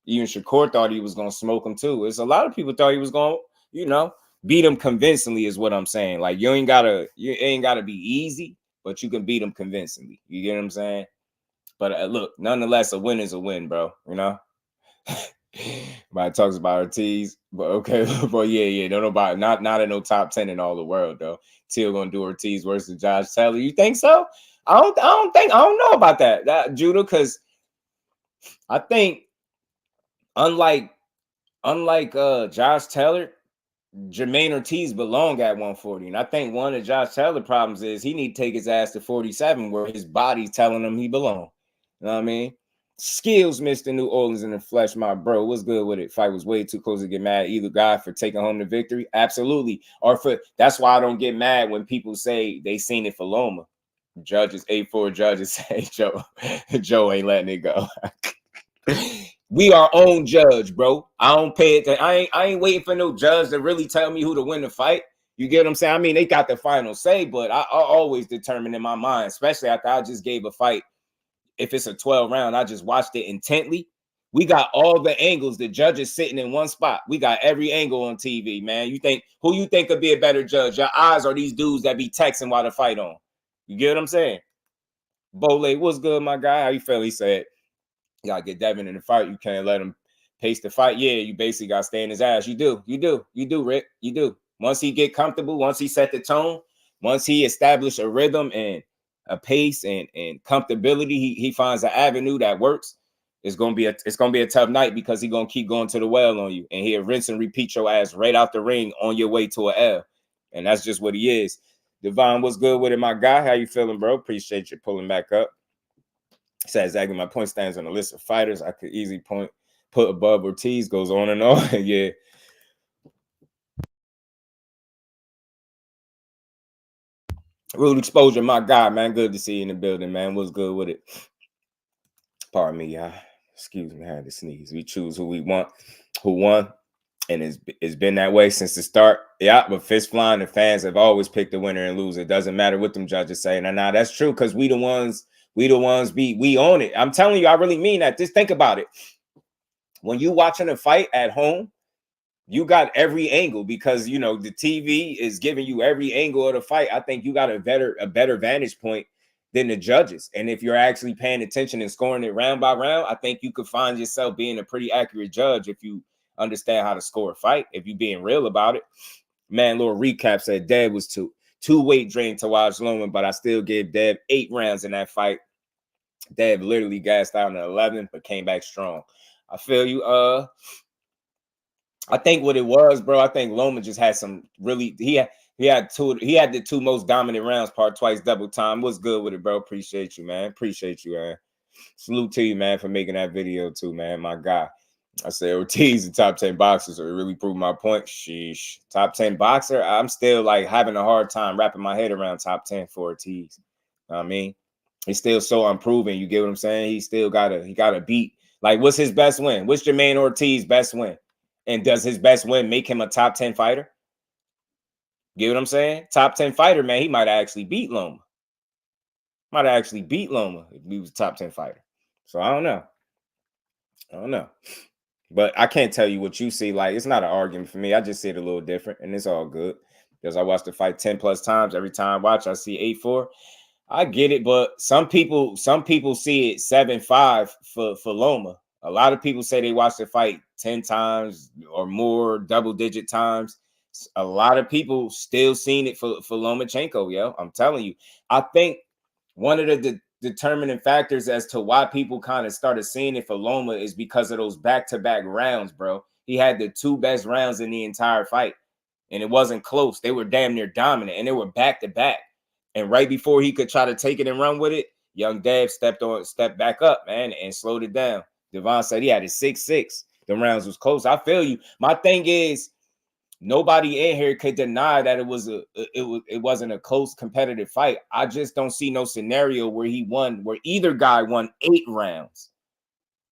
Even Shakur thought he was going to smoke him too. It's a lot of people thought he was going to, you know, beat him convincingly is what I'm saying. Like, you ain't got to be easy, but you can beat him convincingly. You get what I'm saying? But look, nonetheless, a win is a win, bro. You know? Everybody talks about Ortiz, but okay, but yeah, don't know about not in no top 10 in all the world though. Teal gonna do Ortiz versus Josh Taylor. You think so? I don't know about that Judah, because I think unlike Josh Taylor, Jamaine Ortiz belong at 140, and I think one of Josh Taylor's problems is he need to take his ass to 47, where his body's telling him he belong. You know what I mean? Skills missed in New Orleans in the flesh, my bro. What's good with it? Fight was way too close to get mad at either guy for taking home the victory. Absolutely. That's why I don't get mad when people say they seen it for Loma. Judges, 8-4 judges say Joe ain't letting it go. We our own judge, bro. I don't pay it. I ain't waiting for no judge to really tell me who to win the fight. You get what I'm saying? I mean, they got the final say, but I always determine in my mind, especially after I just gave a fight. If it's a 12 round, I just watched it intently. We got all the angles. The judge is sitting in one spot. We got every angle on TV, man. Who you think could be a better judge? Your eyes are these dudes that be texting while the fight on. You get what I'm saying? Bole, what's good, my guy? How you feel? He said, you gotta get Devin in the fight. You can't let him pace the fight. Yeah, you basically gotta stay in his ass. You do, Rick. You do. Once he get comfortable, once he set the tone, once he establish a rhythm and a pace and comfortability, he finds an avenue that works. It's gonna be a tough night because he's gonna keep going to the well on you, and he'll rinse and repeat your ass right out the ring on your way to a L. And that's just what he is. Devon, what's good with it, my guy? How you feeling, bro? Appreciate you pulling back up. Said exactly my point stands on the list of fighters I could easily put above Ortiz. Goes on and on. Yeah. Rude exposure, my guy, man. Good to see you in the building, man. What's good with it? Pardon me, y'all. Excuse me, I had to sneeze. We choose who we want, who won, and it's been that way since the start. Yeah, but fist flying, the fans have always picked the winner and loser. It doesn't matter what them judges say. Now that's true because we own it. I'm telling you, I really mean that. Just think about it. When you watching a fight at home, you got every angle because, you know, the TV is giving you every angle of the fight. I think you got a better vantage point than the judges. And if you're actually paying attention and scoring it round by round, I think you could find yourself being a pretty accurate judge if you understand how to score a fight, if you being real about it. Man, little recap said Dev was two weight drain to watch Loma, but I still gave Dev 8 rounds in that fight. Dev literally gassed out in the 11th, but came back strong. I feel you. I think what it was, bro, I think Loma just had some really, he had the 2 most dominant rounds, part twice, double time. Was good with it, bro. Appreciate you, man. Appreciate you, man. Salute to you, man, for making that video too, man. My guy. I said Ortiz, the top 10 boxer, so it really proved my point. Sheesh. Top 10 boxer, I'm still like having a hard time wrapping my head around top 10 for Ortiz. You know what I mean? He's still so unproven. You get what I'm saying? He still gotta beat. Like, what's his best win? What's Jamaine Ortiz best win? And does his best win make him a top 10 fighter? Get what I'm saying? Top 10 fighter, man. He might actually beat Loma. Might actually beat Loma if he was a top 10 fighter. So I don't know. But I can't tell you what you see. Like, it's not an argument for me. I just see it a little different, and it's all good. Because I watched the fight 10 plus times. Every time I watch, I see 8-4. I get it, but some people see it 7-5 for Loma. A lot of people say they watched the fight 10 times or more, double-digit times. A lot of people still seen it for Lomachenko, yo. I'm telling you. I think one of the determining factors as to why people kind of started seeing it for Loma is because of those back-to-back rounds, bro. He had the 2 best rounds in the entire fight, and it wasn't close. They were damn near dominant, and they were back-to-back. And right before he could try to take it and run with it, young Dev stepped back up, man, and slowed it down. Devin said he had a 6-6. The rounds was close. I feel you. My thing is, nobody in here could deny that it wasn't a close competitive fight. I just don't see no scenario where either guy won 8 rounds,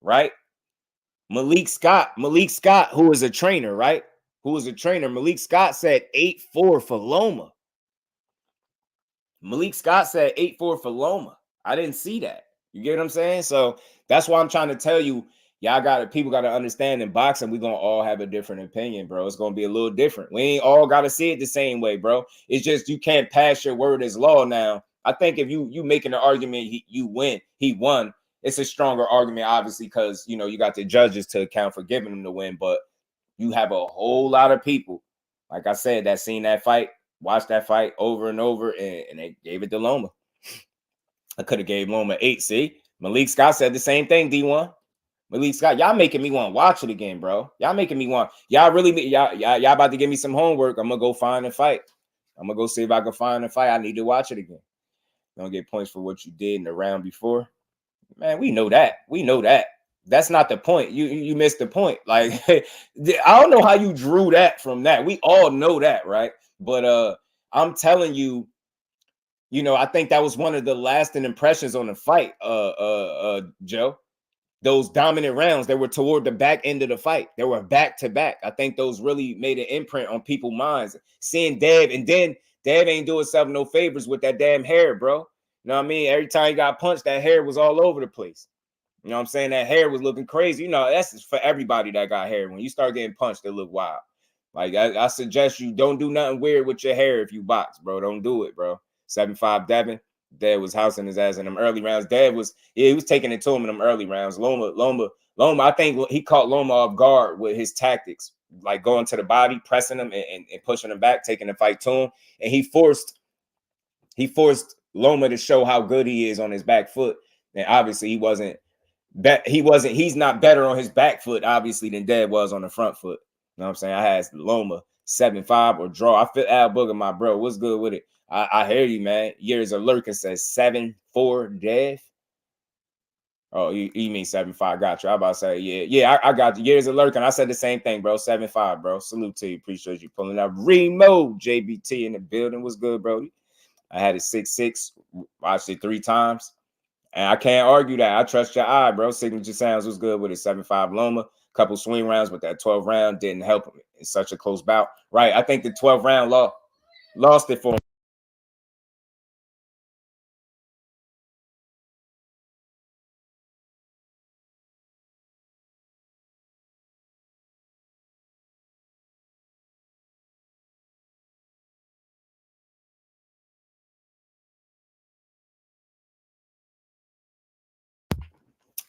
right? Malik Scott, who is a trainer, right? Malik Scott said 8-4 for Loma. Malik Scott said 8-4 for Loma. I didn't see that. You get what I'm saying? So that's why I'm trying to tell you, people got to understand in boxing, we're going to all have a different opinion, bro. It's going to be a little different. We ain't all got to see it the same way, bro. It's just you can't pass your word as law now. I think if you making an argument, he won. It's a stronger argument, obviously, because, you know, you got the judges to account for giving him the win. But you have a whole lot of people, like I said, that seen that fight, watched that fight over and over, and they gave it to Loma. I could have gave Loma 8. See, Malik Scott said the same thing. D1, Malik Scott, y'all making me want to watch it again, bro. Y'all making me want. Y'all about to give me some homework. I'm gonna go find a fight. I'm gonna go see if I can find a fight. I need to watch it again. Don't get points for what you did in the round before. Man, we know that. That's not the point. You missed the point. Like, I don't know how you drew that from that. We all know that, right? But I'm telling you, you know, I think that was one of the lasting impressions on the fight, Joe. Those dominant rounds that were toward the back end of the fight. They were back to back. I think those really made an imprint on people's minds. Seeing Dev, and then Dev ain't doing himself no favors with that damn hair, bro. You know what I mean? Every time he got punched, that hair was all over the place. You know what I'm saying? That hair was looking crazy. You know, that's for everybody that got hair. When you start getting punched, it look wild. Like, I suggest you don't do nothing weird with your hair if you box, bro. Don't do it, bro. 7-5 Devin. Dev was housing his ass in them early rounds. He was taking it to him in them early rounds. Loma, I think he caught Loma off guard with his tactics, like going to the body, pressing him and pushing him back, taking the fight to him. And he forced Loma to show how good he is on his back foot. And obviously he's not better on his back foot, obviously, than Dev was on the front foot. You know what I'm saying? I had Loma 7-5 or draw. I feel Al Booger, my bro. What's good with it? I hear you, man. Years of lurking says 7-4 Dev. Oh, you mean 7-5? Got you. I about to say, yeah. I got you. Years of lurking. I said the same thing, bro. 7-5, bro. Salute to you. Appreciate you pulling up. Remo JBT in the building. What's good, bro? I had it 6-6. Watched it 3 times. And I can't argue that. I trust your eye, bro. Signature Sounds was good with it. 7-5 Loma. Couple swing rounds, but that 12th round didn't help him in such a close bout. Right. I think the 12th round lost it for him.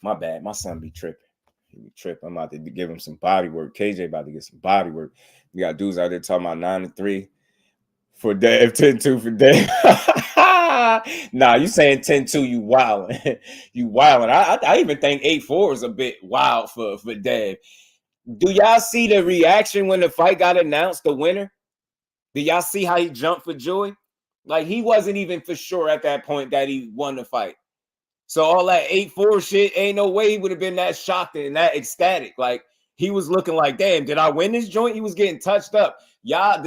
My bad. My son be tripping. He be tripping. I'm about to give him some body work. KJ about to get some body work. We got dudes out there talking about 9-3 for Dev, 10-2 for Dev. Nah, you saying 10-2, you wildin'. You wildin'. I even think 8-4 is a bit wild for Dev. Do y'all see the reaction when the fight got announced, the winner? Do y'all see how he jumped for joy? Like, he wasn't even for sure at that point that he won the fight. So all that 8-4 shit, ain't no way he would have been that shocked and that ecstatic. Like, he was looking like, damn, did I win this joint? He was getting touched up. Y'all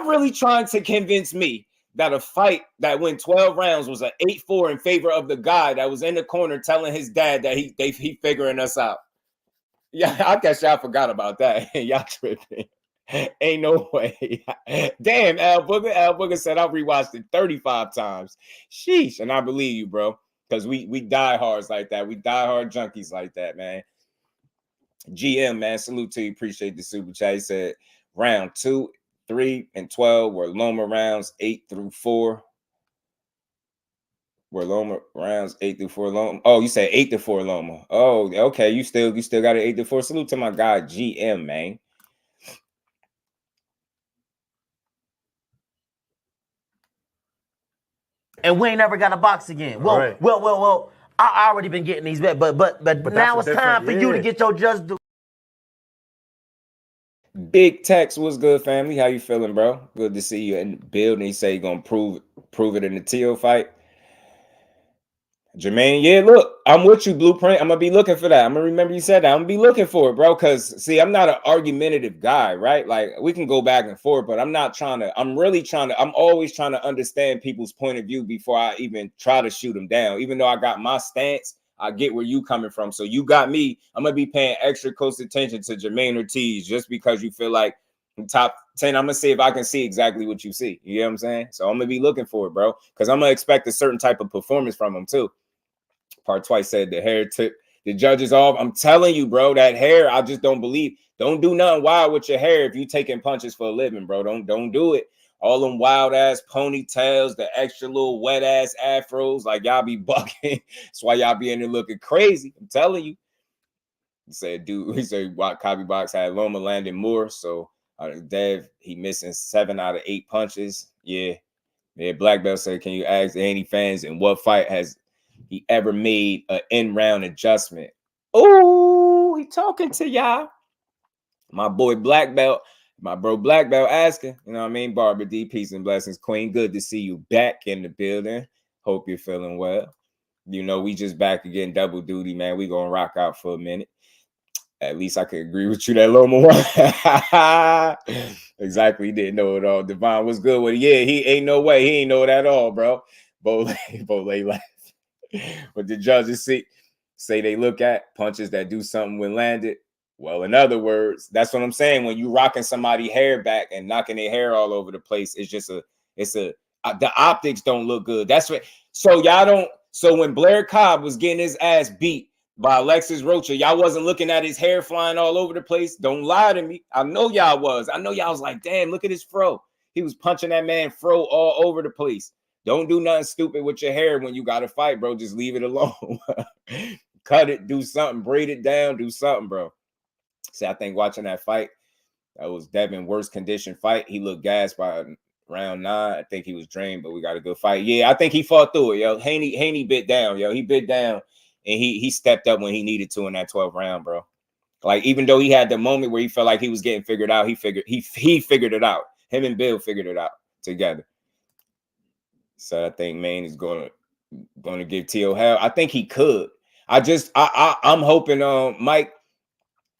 really trying to convince me that a fight that went 12 rounds was an 8-4 in favor of the guy that was in the corner telling his dad that he figuring us out. Yeah, I guess y'all forgot about that. Y'all tripping. Ain't no way. Damn, Al Booger said I rewatched it 35 times. Sheesh. And I believe you, bro. Because we die hards like that. We die hard junkies like that, man. GM, man. Salute to you. Appreciate the super chat. He said round 2, 3, and 12 were Loma rounds 8-4. Were Loma rounds 8-4 Loma. Oh, you said 8-4 Loma. Oh, okay. You still got it 8-4. Salute to my guy GM, man.
And we ain't never got a box again. Well, I already been getting these bets, but now it's time for you to get your just do.
Big Tex, what's good, family? How you feeling, bro? Good to see you in the building. He say you gonna prove it in the Teo fight. Jamaine, yeah, look, I'm with you, Blueprint. I'm gonna be looking for that. I'm gonna remember you said that. I'm gonna be looking for it, bro. Cause see, I'm not an argumentative guy, right? Like, we can go back and forth, but I'm always trying to understand people's point of view before I even try to shoot them down. Even though I got my stance, I get where you coming from. So you got me. I'm gonna be paying extra close attention to Jamaine Ortiz just because you feel like top 10. I'm gonna see if I can see exactly what you see. You know what I'm saying? So I'm gonna be looking for it, bro. Cause I'm gonna expect a certain type of performance from him too. Part twice said the hair took the judges off. I'm telling you, bro, that hair, I just don't believe. Don't do nothing wild with your hair if you taking punches for a living, bro. Don't do it. All them wild ass ponytails, the extra little wet ass afros, like y'all be bucking. That's why y'all be in there looking crazy. I'm telling you. He said Copy Box had Loma landing more. So Dev, he missing 7 out of 8 punches. Yeah. Black Belt said, can you ask the Haney fans in what fight has he ever made an in-round adjustment? Oh, he talking to y'all. My boy Black Belt, my bro Black Belt asking, you know what I mean? Barbara D, peace and blessings, queen. Good to see you back in the building. Hope you're feeling well. You know, we just back again, double duty, man. We gonna rock out for a minute. At least I could agree with you that Loma one. Exactly, he didn't know it all. Devin was good with it. Yeah, he ain't no way. He ain't know it at all, bro. Bolay laughed. But the judges say they look at punches that do something when landed. Well, in other words, that's what I'm saying. When you rocking somebody's hair back and knocking their hair all over the place, the optics don't look good. That's what. So y'all don't. So when Blair Cobb was getting his ass beat by Alexis Rocha, y'all wasn't looking at his hair flying all over the place. Don't lie to me. I know y'all was. I know y'all was like, damn, look at his fro. He was punching that man fro all over the place. Don't do nothing stupid with your hair when you got to fight, bro. Just leave it alone. Cut it, do something, braid it down, do something, bro. See, I think watching that fight, that was Devin worst condition fight. He looked gassed by round 9. I think he was drained, but we got a good fight. Yeah, I think he fought through it, yo. Haney bit down, yo. He bit down, and he stepped up when he needed to in that 12th round, bro. Like, even though he had the moment where he felt like he was getting figured out, he figured it out. Him and Bill figured it out together. So I think Maine is going to give Teo hell. I think he could. I'm hoping Mike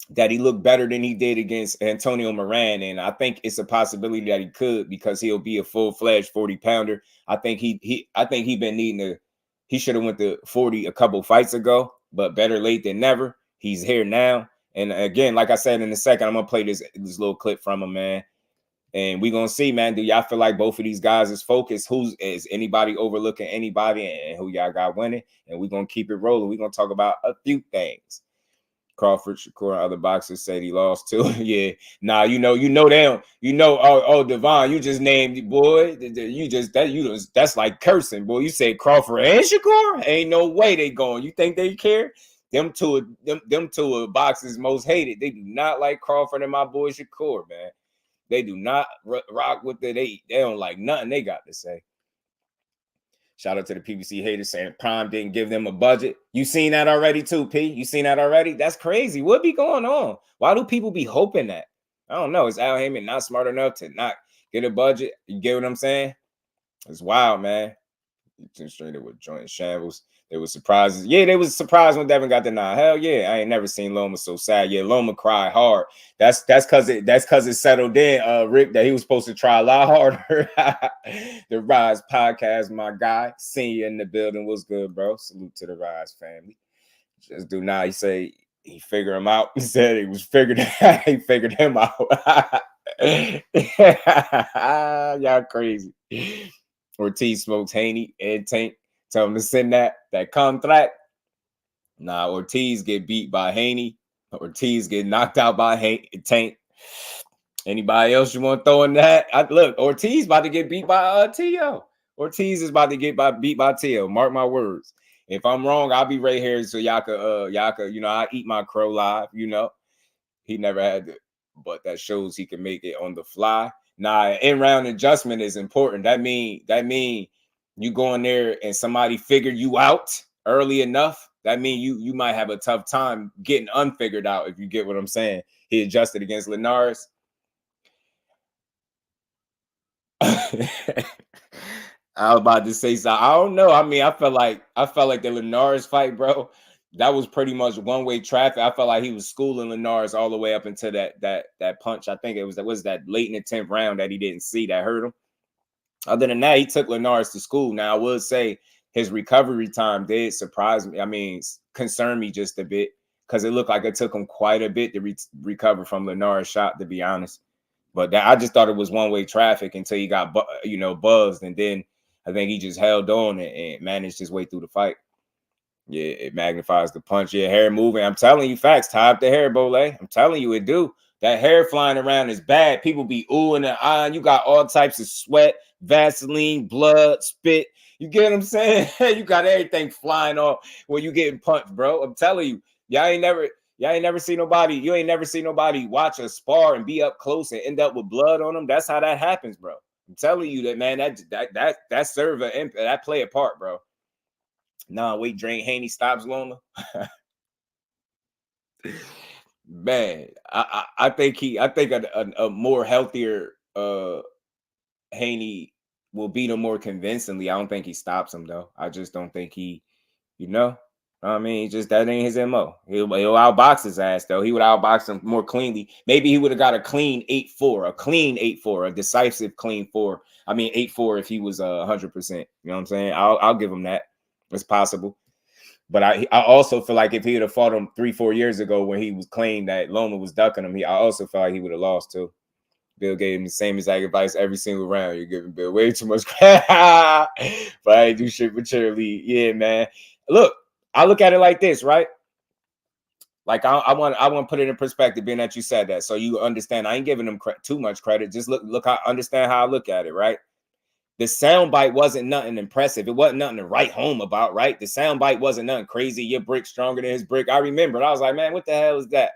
that he looked better than he did against Antonio Moran, and I think it's a possibility that he could because he'll be a full-fledged 40-pounder. I think he been needing to. He should have went to 40 a couple fights ago, but better late than never. He's here now, and again, like I said in a second, I'm gonna play this little clip from him, man. And we're going to see, man, do y'all feel like both of these guys is focused? Is anybody overlooking anybody and who y'all got winning? And we're going to keep it rolling. We're going to talk about a few things. Crawford, Shakur, other boxers said he lost too. Yeah, nah, you know them. Devin, you just named boy. That's like cursing, boy. You say Crawford and Shakur, ain't no way they going. You think they care? Them two are boxers most hated. They do not like Crawford and my boy Shakur, man. They do not rock with it. They don't like nothing they got to say. Shout out to the PBC haters saying Prime didn't give them a budget. You seen that already too, P? You seen that already? That's crazy. What be going on? Why do people be hoping that? I don't know. Is Al Heyman not smart enough to not get a budget? You get what I'm saying? It's wild, man. Straight with joint shambles. They were surprised. Yeah, they was surprised when Devin got the nod. Hell yeah, I ain't never seen Loma so sad. Yeah, Loma cried hard. That's because it settled in, Rick, that he was supposed to try a lot harder. The Rise podcast, my guy, senior in the building. What's good, bro? Salute to the Rise family. Just do not. He say he figured him out. He said he was figured. He figured him out. Y'all crazy. Ortiz smokes Haney and Tank. Tell him to send that contract. Nah, Ortiz get beat by Haney. Ortiz get knocked out by Tank. Anybody else you want to throw in that? Look, Ortiz about to get beat by Teo. Ortiz is about to get beat by Teo. Mark my words. If I'm wrong, I'll be right here so y'all could, I eat my crow live. He never had to, but that shows he can make it on the fly. Nah, in-round adjustment is important. That mean you go in there and somebody figured you out early enough. That mean you might have a tough time getting unfigured out, if you get what I'm saying. He adjusted against Linares. I was about to say something. I don't know. I mean, I felt like the Linares fight, bro. That was pretty much one-way traffic. I felt like he was schooling Linares all the way up into that punch. I think it was that late in the 10th round that he didn't see that hurt him. Other than that, he took Linares to school. Now, I would say his recovery time did surprise me. I mean, concern me just a bit because it looked like it took him quite a bit to recover from Linares' shot, to be honest. But I just thought it was one-way traffic until he got, buzzed. And then I think he just held on and managed his way through the fight. Yeah, it magnifies the punch. Yeah, hair moving. I'm telling you facts. Tie up the hair, Bole. I'm telling you it do. That hair flying around is bad. People be oohing and eyeing. You got all types of sweat, Vaseline, blood, spit. You get what I'm saying? You got everything flying off when you getting punched, bro. I'm telling you. Y'all ain't never seen nobody. You ain't never seen nobody watch a spar and be up close and end up with blood on them. That's how that happens, bro. I'm telling you that, man. That serve that play a part, bro. Nah, wait, Drake Haney stops Loma. Man, I think a more healthier Haney will beat him more convincingly. I don't think he stops him though. I just don't think he, I mean, just that ain't his MO. He'll outbox his ass though. He would outbox him more cleanly. Maybe he would have got a clean 8-4, a decisive clean 4. I mean 8-4 if he was 100%. You know what I'm saying? I'll give him that. It's possible. But I also feel like if he would have fought him 3-4 years ago when he was claimed that Loma was ducking him, I also feel like he would have lost too. Bill gave him the same exact advice every single round. You're giving Bill way too much credit. But I ain't do shit for cheerlead. Yeah, man. Look, I look at it like this, right? Like I want to put it in perspective, being that you said that, so you understand. I ain't giving them too much credit. Just look. I understand how I look at it, right? The soundbite wasn't nothing impressive. It wasn't nothing to write home about, right? The soundbite wasn't nothing crazy. Your brick stronger than his brick. I remember. I was like, man, what the hell is that?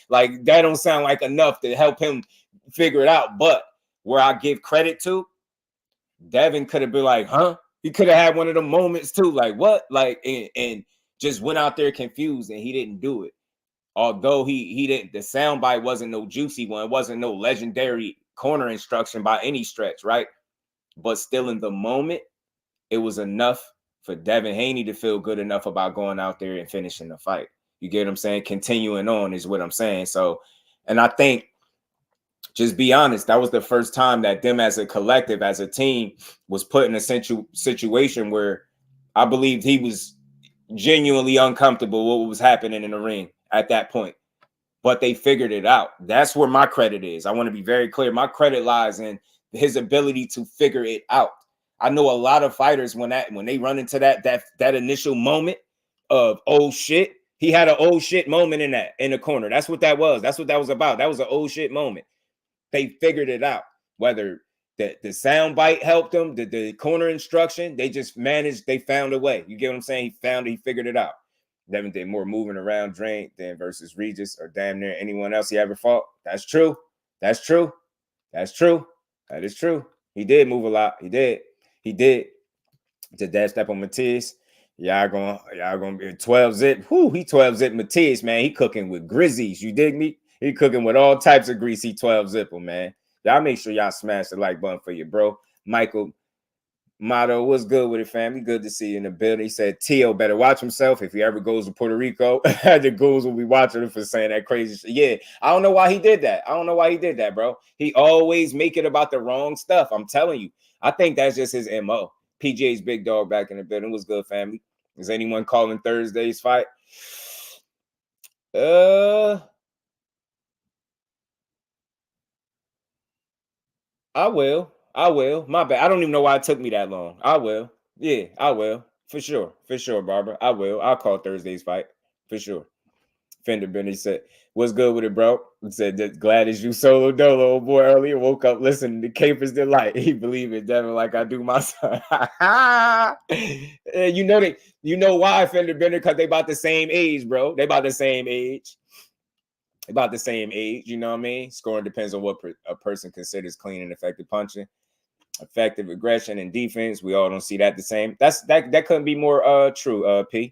Like, that don't sound like enough to help him figure it out. But where I give credit to, Devin could have been like, huh? He could have had one of them moments too. Like, what? Like, and just went out there confused and he didn't do it. Although he didn't, the soundbite wasn't no juicy one. It wasn't no legendary corner instruction by any stretch, right? But still in the moment, it was enough for Devin Haney to feel good enough about going out there and finishing the fight. You get what I'm saying? Continuing on is what I'm saying. So, and I think, just be honest, that was the first time that them as a collective, as a team, was put in a situation where I believed he was genuinely uncomfortable with what was happening in the ring at that point. But they figured it out. That's where my credit is. I want to be very clear. My credit lies in his ability to figure it out. I know a lot of fighters when they run into that initial moment of, oh shit, He had an old shit moment in the corner. That's what that was. That's what that was about. That was an old shit moment. They figured it out. Whether the sound bite helped them, the corner instruction, they just managed. They found a way. You get what I'm saying? He figured it out. Devin did more moving around Adrien than versus Regis or damn near anyone else he ever fought. That's true. That's true. That's true. That is true. He did move a lot. He did. To dash step on Matiz. Y'all gonna be 12 zip. Whoo, he 12 zip Matiz, man. He cooking with grizzies. You dig me? He cooking with all types of greasy 12 zipper, man. Y'all make sure y'all smash the like button for your bro. Michael Motto, what's good with it, family? Good to see you in the building. He said, Tio better watch himself if he ever goes to Puerto Rico. The ghouls will be watching him for saying that crazy shit. Yeah, I don't know why he did that. Bro. He always make it about the wrong stuff. I'm telling you. I think that's just his MO. PGA's big dog back in the building. What's good, family? Is anyone calling Thursday's fight? I will. My bad. I don't even know why it took me that long. I will. Yeah, I will. For sure, Barbara. I will. I'll call Thursday's fight. For sure. Fender Benny said, what's good with it, bro? He said, glad as you solo dolo, old boy, earlier. Woke up listening to Capers Delight. He believe in Devin like I do my son. You know why, Fender Bender? Because they about the same age, bro. They about the same age. You know what I mean? Scoring depends on what a person considers clean and effective punching. Effective aggression and defense. We all don't see that the same. That couldn't be more true, P. You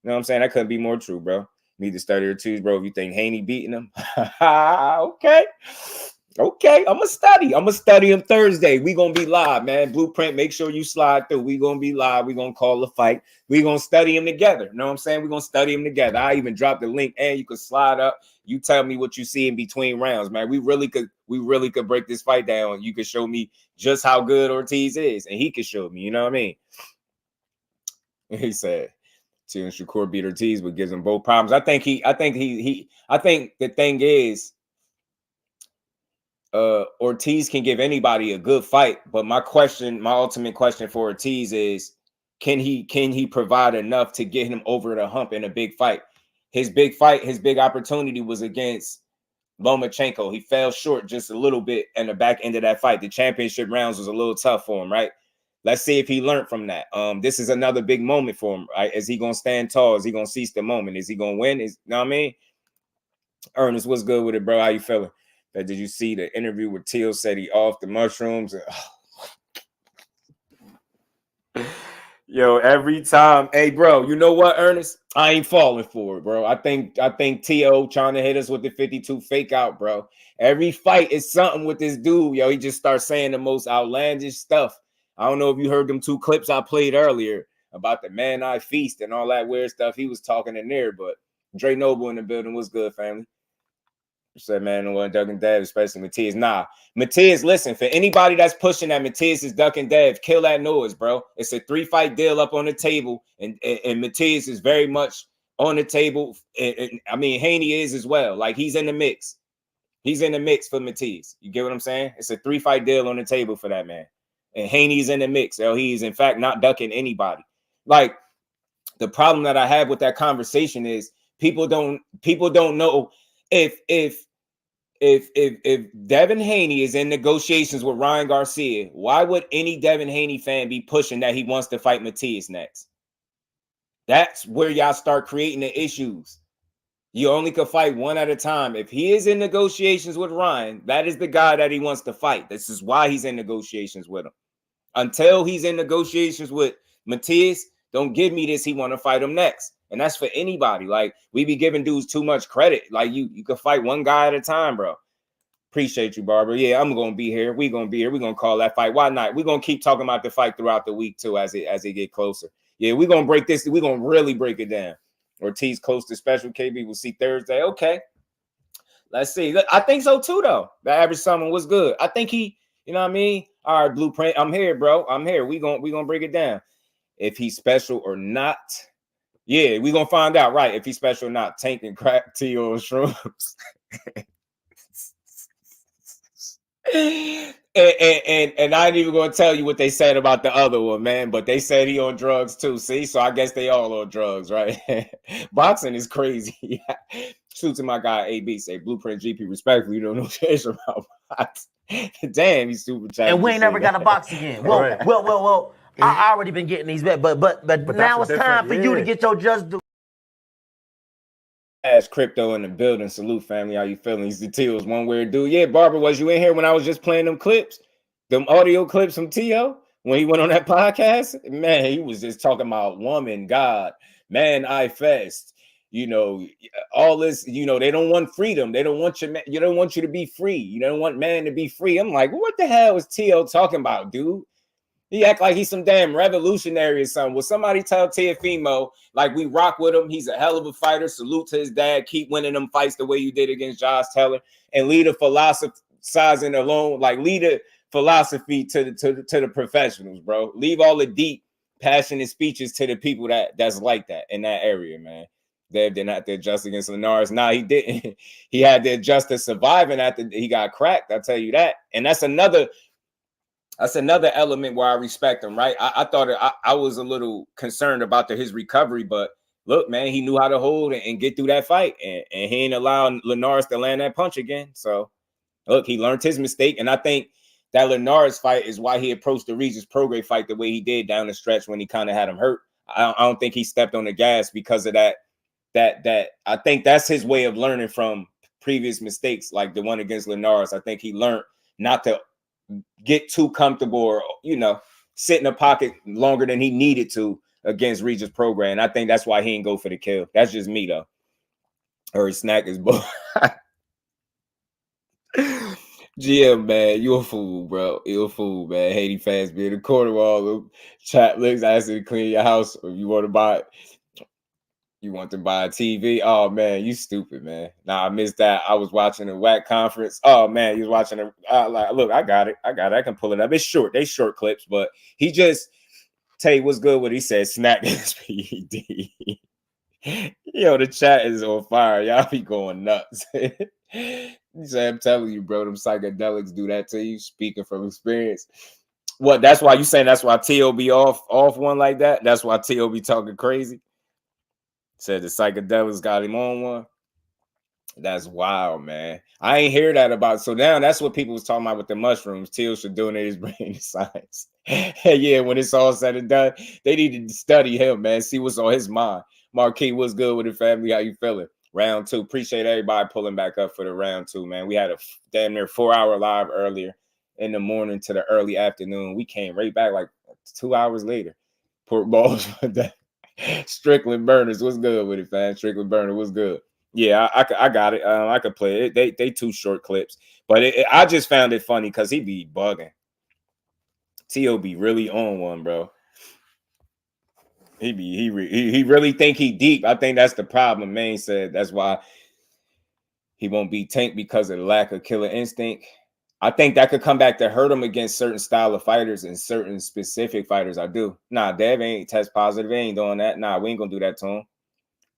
know what I'm saying? That couldn't be more true, bro. Need to study or twos, bro. If you think Haney beating him, okay. I'm gonna study him Thursday. We gonna be live, man. Blueprint, make sure you slide through. We gonna be live. We gonna call the fight. We gonna study him together. You know what I'm saying? We gonna study him together. I even dropped the link, and you can slide up. You tell me what you see in between rounds, man. We really could break this fight down. You could show me just how good Ortiz is, and he could show me. You know what I mean? He said, T and Shakur beat Ortiz, but gives them both problems. I think the thing is, Ortiz can give anybody a good fight, but my ultimate question for Ortiz is, can he provide enough to get him over the hump in a big fight? His big opportunity was against Lomachenko. He fell short just a little bit in the back end of that fight. The championship rounds was a little tough for him, right? Let's see if he learned from that. This is another big moment for him, right? Is he gonna stand tall? Is he gonna seize the moment? Is he gonna win? You know what I mean? Ernest, what's good with it, bro? How you feeling? Did you see the interview where Teal said he off the mushrooms? Yo, every time, hey, bro, you know what, Ernest? I ain't falling for it, bro. I think T.O. trying to hit us with the 52 fake out, bro. Every fight is something with this dude, yo. He just starts saying the most outlandish stuff. I don't know if you heard them 2 clips I played earlier about the man I feast and all that weird stuff he was talking in there, but Dre Noble in the building. What's good, family? Said, man, no one ducking Dev, especially Matiz. Nah, Matiz, listen, for anybody that's pushing that Matiz is ducking Dev, kill that noise, bro. It's a 3-fight deal up on the table, and Matiz is very much on the table. And I mean, Haney is as well. Like, he's in the mix. He's in the mix for Matiz. You get what I'm saying? It's a 3-fight deal on the table for that man. And Haney's in the mix. He's, in fact, not ducking anybody. Like, the problem that I have with that conversation is people don't know if Devin Haney is in negotiations with Ryan Garcia, why would any Devin Haney fan be pushing that he wants to fight Matiz next? That's where y'all start creating the issues. You only could fight one at a time. If he is in negotiations with Ryan, that is the guy that he wants to fight. This is why he's in negotiations with him. Until he's in negotiations with Matiz, don't give me this. He want to fight him next. And that's for anybody. Like, we be giving dudes too much credit. Like, you can fight one guy at a time, bro. Appreciate you, Barbara. Yeah, I'm going to be here. We're going to be here. We're going to call that fight. Why not? We're going to keep talking about the fight throughout the week, too, as it get closer. Yeah, we're going to break this. We're going to really break it down. Ortiz close to special. KB, we'll see Thursday. Okay. Let's see. Look, I think so, too, though. The average summon was good. I think he, you know what I mean? All right, Blueprint. I'm here, bro. I'm here. We're gonna break it down. If he's special or not. Yeah, we're going to find out, right, if he's special or not. Tank and crack T.O. shrooms. And I ain't even gonna tell you what they said about the other one, man. But they said he on drugs too. See, so I guess they all on drugs, right? Boxing is crazy. Shoot to my guy AB, say Blueprint GP, respectfully, you don't know shit about boxing. Damn, he's super chatty.
And we ain't never got to box again. Well. I already been getting these bets, but now it's time for you to get your just due.
Ash Crypto in the building. Salute, family. How you feeling? He's the Teals, one weird dude. Yeah, Barbara, was you in here when I was just playing them clips? Them audio clips from Teo when he went on that podcast? Man, he was just talking about woman, God, man, I fest. You know, all this, you know, they don't want freedom. They don't want you, you don't want you to be free. You don't want man to be free. I'm like, what the hell is Teo talking about, dude? He act like he's some damn revolutionary or something. Will somebody tell Teofimo, like, we rock with him? He's a hell of a fighter. Salute to his dad. Keep winning them fights the way you did against Josh Taylor. And lead a philosophizing alone. Like, lead a philosophy to the professionals, bro. Leave all the deep, passionate speeches to the people that's like that in that area, man. Dev didn't have to adjust against Linares. Nah, he didn't. He had to adjust to surviving after he got cracked. I'll tell you that. And that's another element where I respect him, right? I thought I was a little concerned about his recovery, but look, man, he knew how to hold and get through that fight, and he ain't allowed Linares to land that punch again. So, look, he learned his mistake, and I think that Linares fight is why he approached the Regis Prograis fight the way he did down the stretch when he kind of had him hurt. I don't think he stepped on the gas because of that. I think that's his way of learning from previous mistakes, like the one against Linares. I think he learned not to get too comfortable or, you know, sit in the pocket longer than he needed to against Regis Prograis. And I think that's why he didn't go for the kill. That's just me, though. Or he snack his boy. GM, man, you a fool, bro. You a fool, man. Haiti fans be in the corner with all the chat links. I asked you to clean your house if you want to buy it. You want to buy a TV? Oh, man, you stupid, man. Nah, I missed that. I was watching a WAC conference. Oh, man, you was watching a look, I got it. I can pull it up. It's short. They short clips, but he just tell you what's good what he said. Snack his PED. Yo, the chat is on fire. Y'all be going nuts. He said, I'm telling you, bro, them psychedelics do that to you. Speaking from experience. What? That's why you saying that's why T.O. be off one like that? That's why T.O. be talking crazy? Said the psychedelics got him on one. That's wild, man. I ain't hear that about. So now that's what people was talking about with the mushrooms. Teal should donate his brain to science. Yeah, when it's all said and done, they need to study him, man. See what's on his mind. Marquis, what's good with the family? How you feeling? Round two. Appreciate everybody pulling back up for the round two, man. We had a damn near 4-hour live earlier in the morning to the early afternoon. We came right back like 2 hours later. Port balls for that. Strickland Burners, what's good with it, fam? Strickland Burner, what's good? Yeah, I got it. I could play it. They two short clips, but I just found it funny because he be bugging. T.O. be really on one, bro. He really think he deep. I think that's the problem. Man said that's why he won't be tanked because of the lack of killer instinct. I think that could come back to hurt him against certain style of fighters and certain specific fighters. I do. Nah, Dev ain't test positive. He ain't doing that. Nah, we ain't gonna do that to him.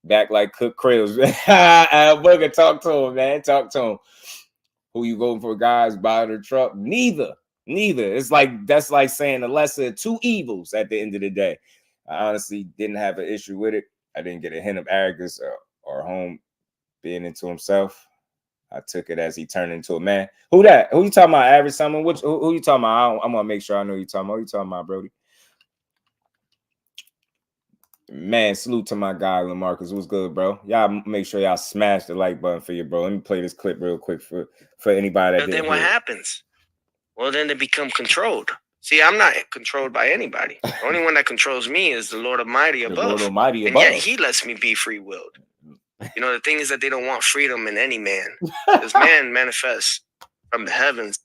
Back like Cook Krills. Booger, talk to him, man. Talk to him. Who you voting for, guys? Buy the truck? Neither. It's like that's like saying the lesser of two evils at the end of the day. I honestly didn't have an issue with it. I didn't get a hint of arrogance or home being into himself. I took it as he turned into a man. Who that? Who you talking about, Average Summon? Who you talking about? I'm going to make sure I know who you talking about. Who you talking about, Brody? Man, salute to my guy, LaMarcus. What's good, bro? Y'all make sure y'all smash the like button for you, bro. Let me play this clip real quick for anybody that didn't
then what happens? Well, then they become controlled. See, I'm not controlled by anybody. The only one that controls me is the Lord Almighty above.
Lord Almighty
and
above.
Yet he lets me be free-willed. You know, the thing is that they don't want freedom in any man. Because man manifests from the heavens.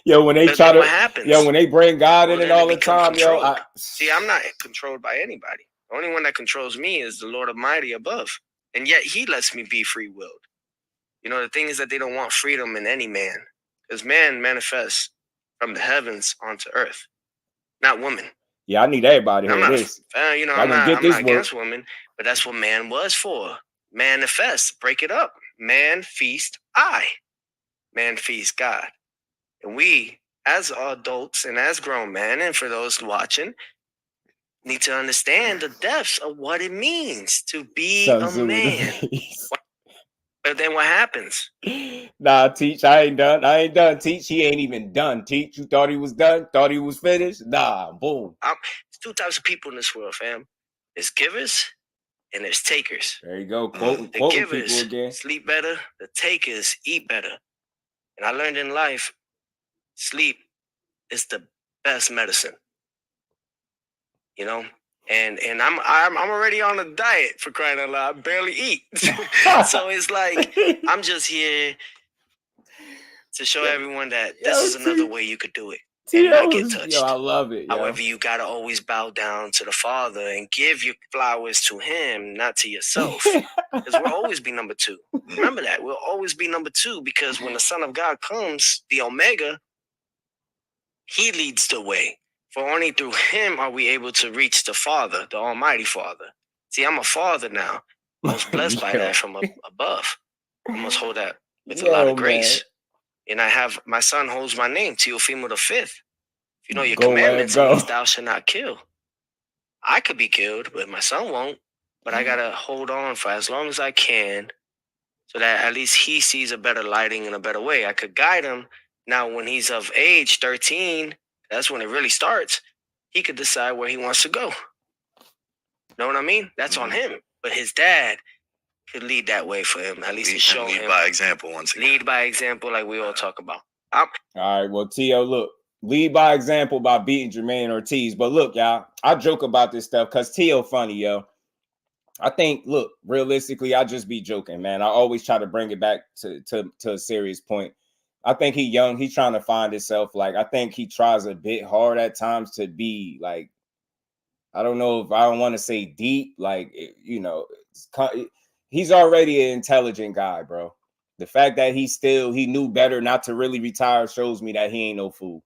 Yo, when they try to,
what happens?
Yo, when they bring God in it all the time,
controlled. See, I'm not controlled by anybody. The only one that controls me is the Lord Almighty above. And yet he lets me be free-willed. You know, the thing is that they don't want freedom in any man. Because man manifests from the heavens onto earth, not woman.
Yeah, I need everybody to hear this.
You know, I'm not against women, but that's what man was for. Manifest, break it up. Man feast I. Man feast God. And we as adults and as grown men, and for those watching, need to understand the depths of what it means to be a man. But then what happens?
Nah, Teach, I ain't done. Teach, he ain't even done. Teach, you thought he was done? Thought he was finished? Nah, boom.
There's two types of people in this world, fam. There's givers and there's takers.
There you go. Quoting
givers
people again.
Sleep better. The takers eat better. And I learned in life, sleep is the best medicine. You know? And I'm already on a diet, for crying out loud. I barely eat. So it's like I'm just here to show everyone that this is another way you could do it and not get touched.
Yo, I love it. Yo.
However, you gotta always bow down to the Father and give your flowers to Him, not to yourself. Because we'll always be number two. Remember that. We'll always be number two, because when the Son of God comes, the Omega, He leads the way. For only through Him are we able to reach the Father, the Almighty Father. See, I'm a father now. I was blessed by that from above. I must hold that with a lot of grace. Man. And I have, my son holds my name, Teofimo the Fifth. If you know your commandments, it means thou shalt not kill. I could be killed, but my son won't. But I got to hold on for as long as I can, so that at least he sees a better lighting and a better way. I could guide him. Now, when he's of age, 13, that's when it really starts. He could decide where he wants to go. Know what I mean? That's on him. But his dad could lead that way for him. At least to show him.
Lead by example once again.
Lead by example, like we all talk about.
All right, well, Tio, look. Lead by example by beating Jamaine Ortiz. But look, y'all, I joke about this stuff because Tio funny, yo. I think, look, realistically, I just be joking, man. I always try to bring it back to a serious point. I think he's young. He's trying to find himself. Like, I think he tries a bit hard at times to be, like, I don't know if I don't want to say deep. Like, you know, he's already an intelligent guy, bro. The fact that he knew better not to really retire shows me that he ain't no fool.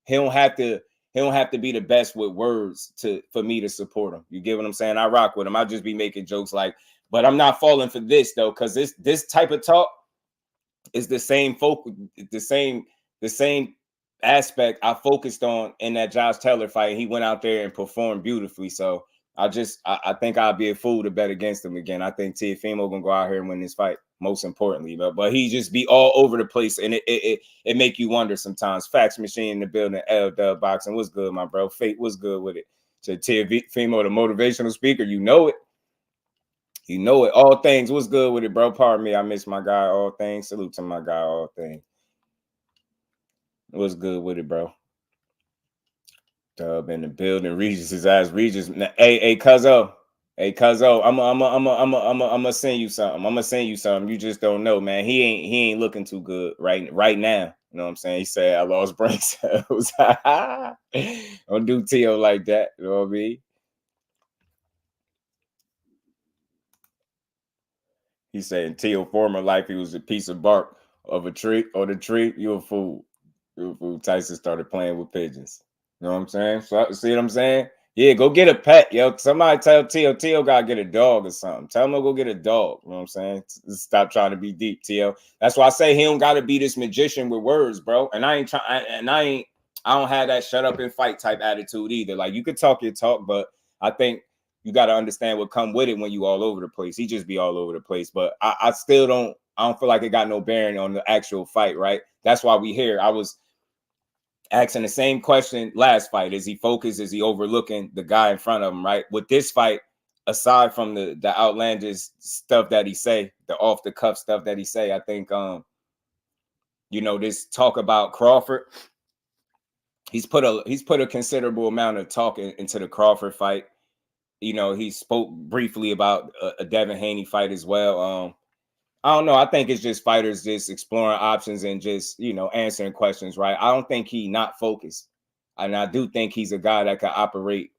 He don't have to be the best with words for me to support him. You get what I'm saying? I rock with him. I just be making jokes like, but I'm not falling for this though, because this type of talk is the same the same aspect I focused on in that Josh Taylor fight. He went out there and performed beautifully. So I think I'll be a fool to bet against him again. I think Teofimo gonna go out here and win this fight. Most importantly, but he just be all over the place, and it make you wonder sometimes. Fax machine in the building, LetsBuild. What's good, my bro? Fate, what's good with it? To Teofimo, the motivational speaker, you know it. You know it. All things, what's good with it, bro? Pardon me, I miss my guy. All things, salute to my guy. All things. What's good with it, bro? Dub in the building. Regis' ass. Regis. Hey, Cuzzo. Hey, Cuzzo, I'm gonna send you something. I'm gonna send you something. You just don't know, man. He ain't looking too good right now. You know what I'm saying? He said I lost brain cells. Don't do Tio like that. You know what I mean? He said in Tio's former life he was a piece of bark of a tree or the tree. You a fool. You a fool. Tyson started playing with pigeons. You know what I'm saying? So, see what I'm saying? Yeah, go get a pet, yo. Somebody tell Tio gotta get a dog or something. Tell him to go get a dog. You know what I'm saying? Stop trying to be deep, Tio. That's why I say he don't gotta be this magician with words, bro. And I don't have that shut up and fight type attitude either. Like, you could talk your talk, but I think you gotta understand what come with it when you all over the place. He just be all over the place. But I still don't feel like it got no bearing on the actual fight, right? That's why we here. I was asking the same question last fight. Is he focused? Is he overlooking the guy in front of him, right? With this fight, aside from the outlandish stuff that he say, the off-the-cuff stuff that he say, I think, this talk about Crawford, he's put a considerable amount of talk into the Crawford fight. You know, he spoke briefly about a Devin Haney fight as well. I don't know. I think it's just fighters just exploring options and just, answering questions, right? I don't think he not focused. And I do think he's a guy that can operate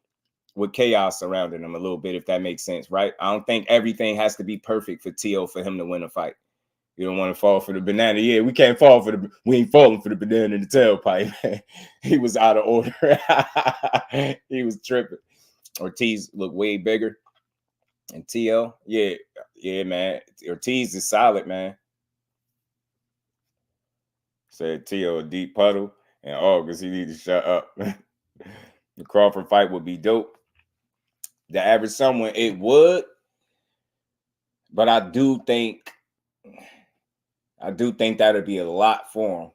with chaos surrounding him a little bit, if that makes sense, right? I don't think everything has to be perfect for Tio for him to win a fight. You don't want to fall for the banana. Yeah, we can't fall we ain't falling for the banana in the tailpipe. He was out of order. He was tripping. Ortiz looked way bigger. And Tio, yeah, man. Ortiz is solid, man. Said Tio, a deep puddle. in August. He need to shut up. The Crawford fight would be dope. The average someone, it would. But I do think that would be a lot for him.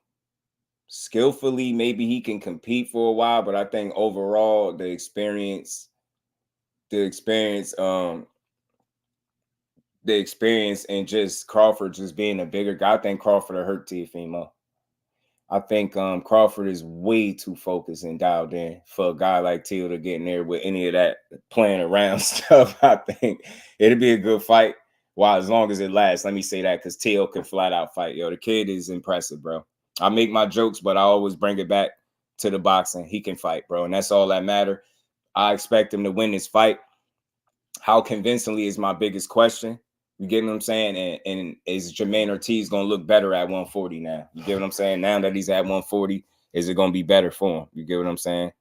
Skillfully, maybe he can compete for a while, but I think overall the experience and just Crawford just being a bigger guy. I think Crawford will hurt Teofimo. I think Crawford is way too focused and dialed in for a guy like Teo to get in there with any of that playing around stuff. I think it'll be a good fight. Well, as long as it lasts, let me say that, because Teo can flat out fight. Yo, the kid is impressive, bro. I make my jokes, but I always bring it back to the boxing. He can fight, bro, and that's all that matters. I expect him to win this fight. How convincingly is my biggest question. You get what I'm saying? And is Jamaine Ortiz going to look better at 140 now? You get what I'm saying? Now that he's at 140, is it going to be better for him? You get what I'm saying?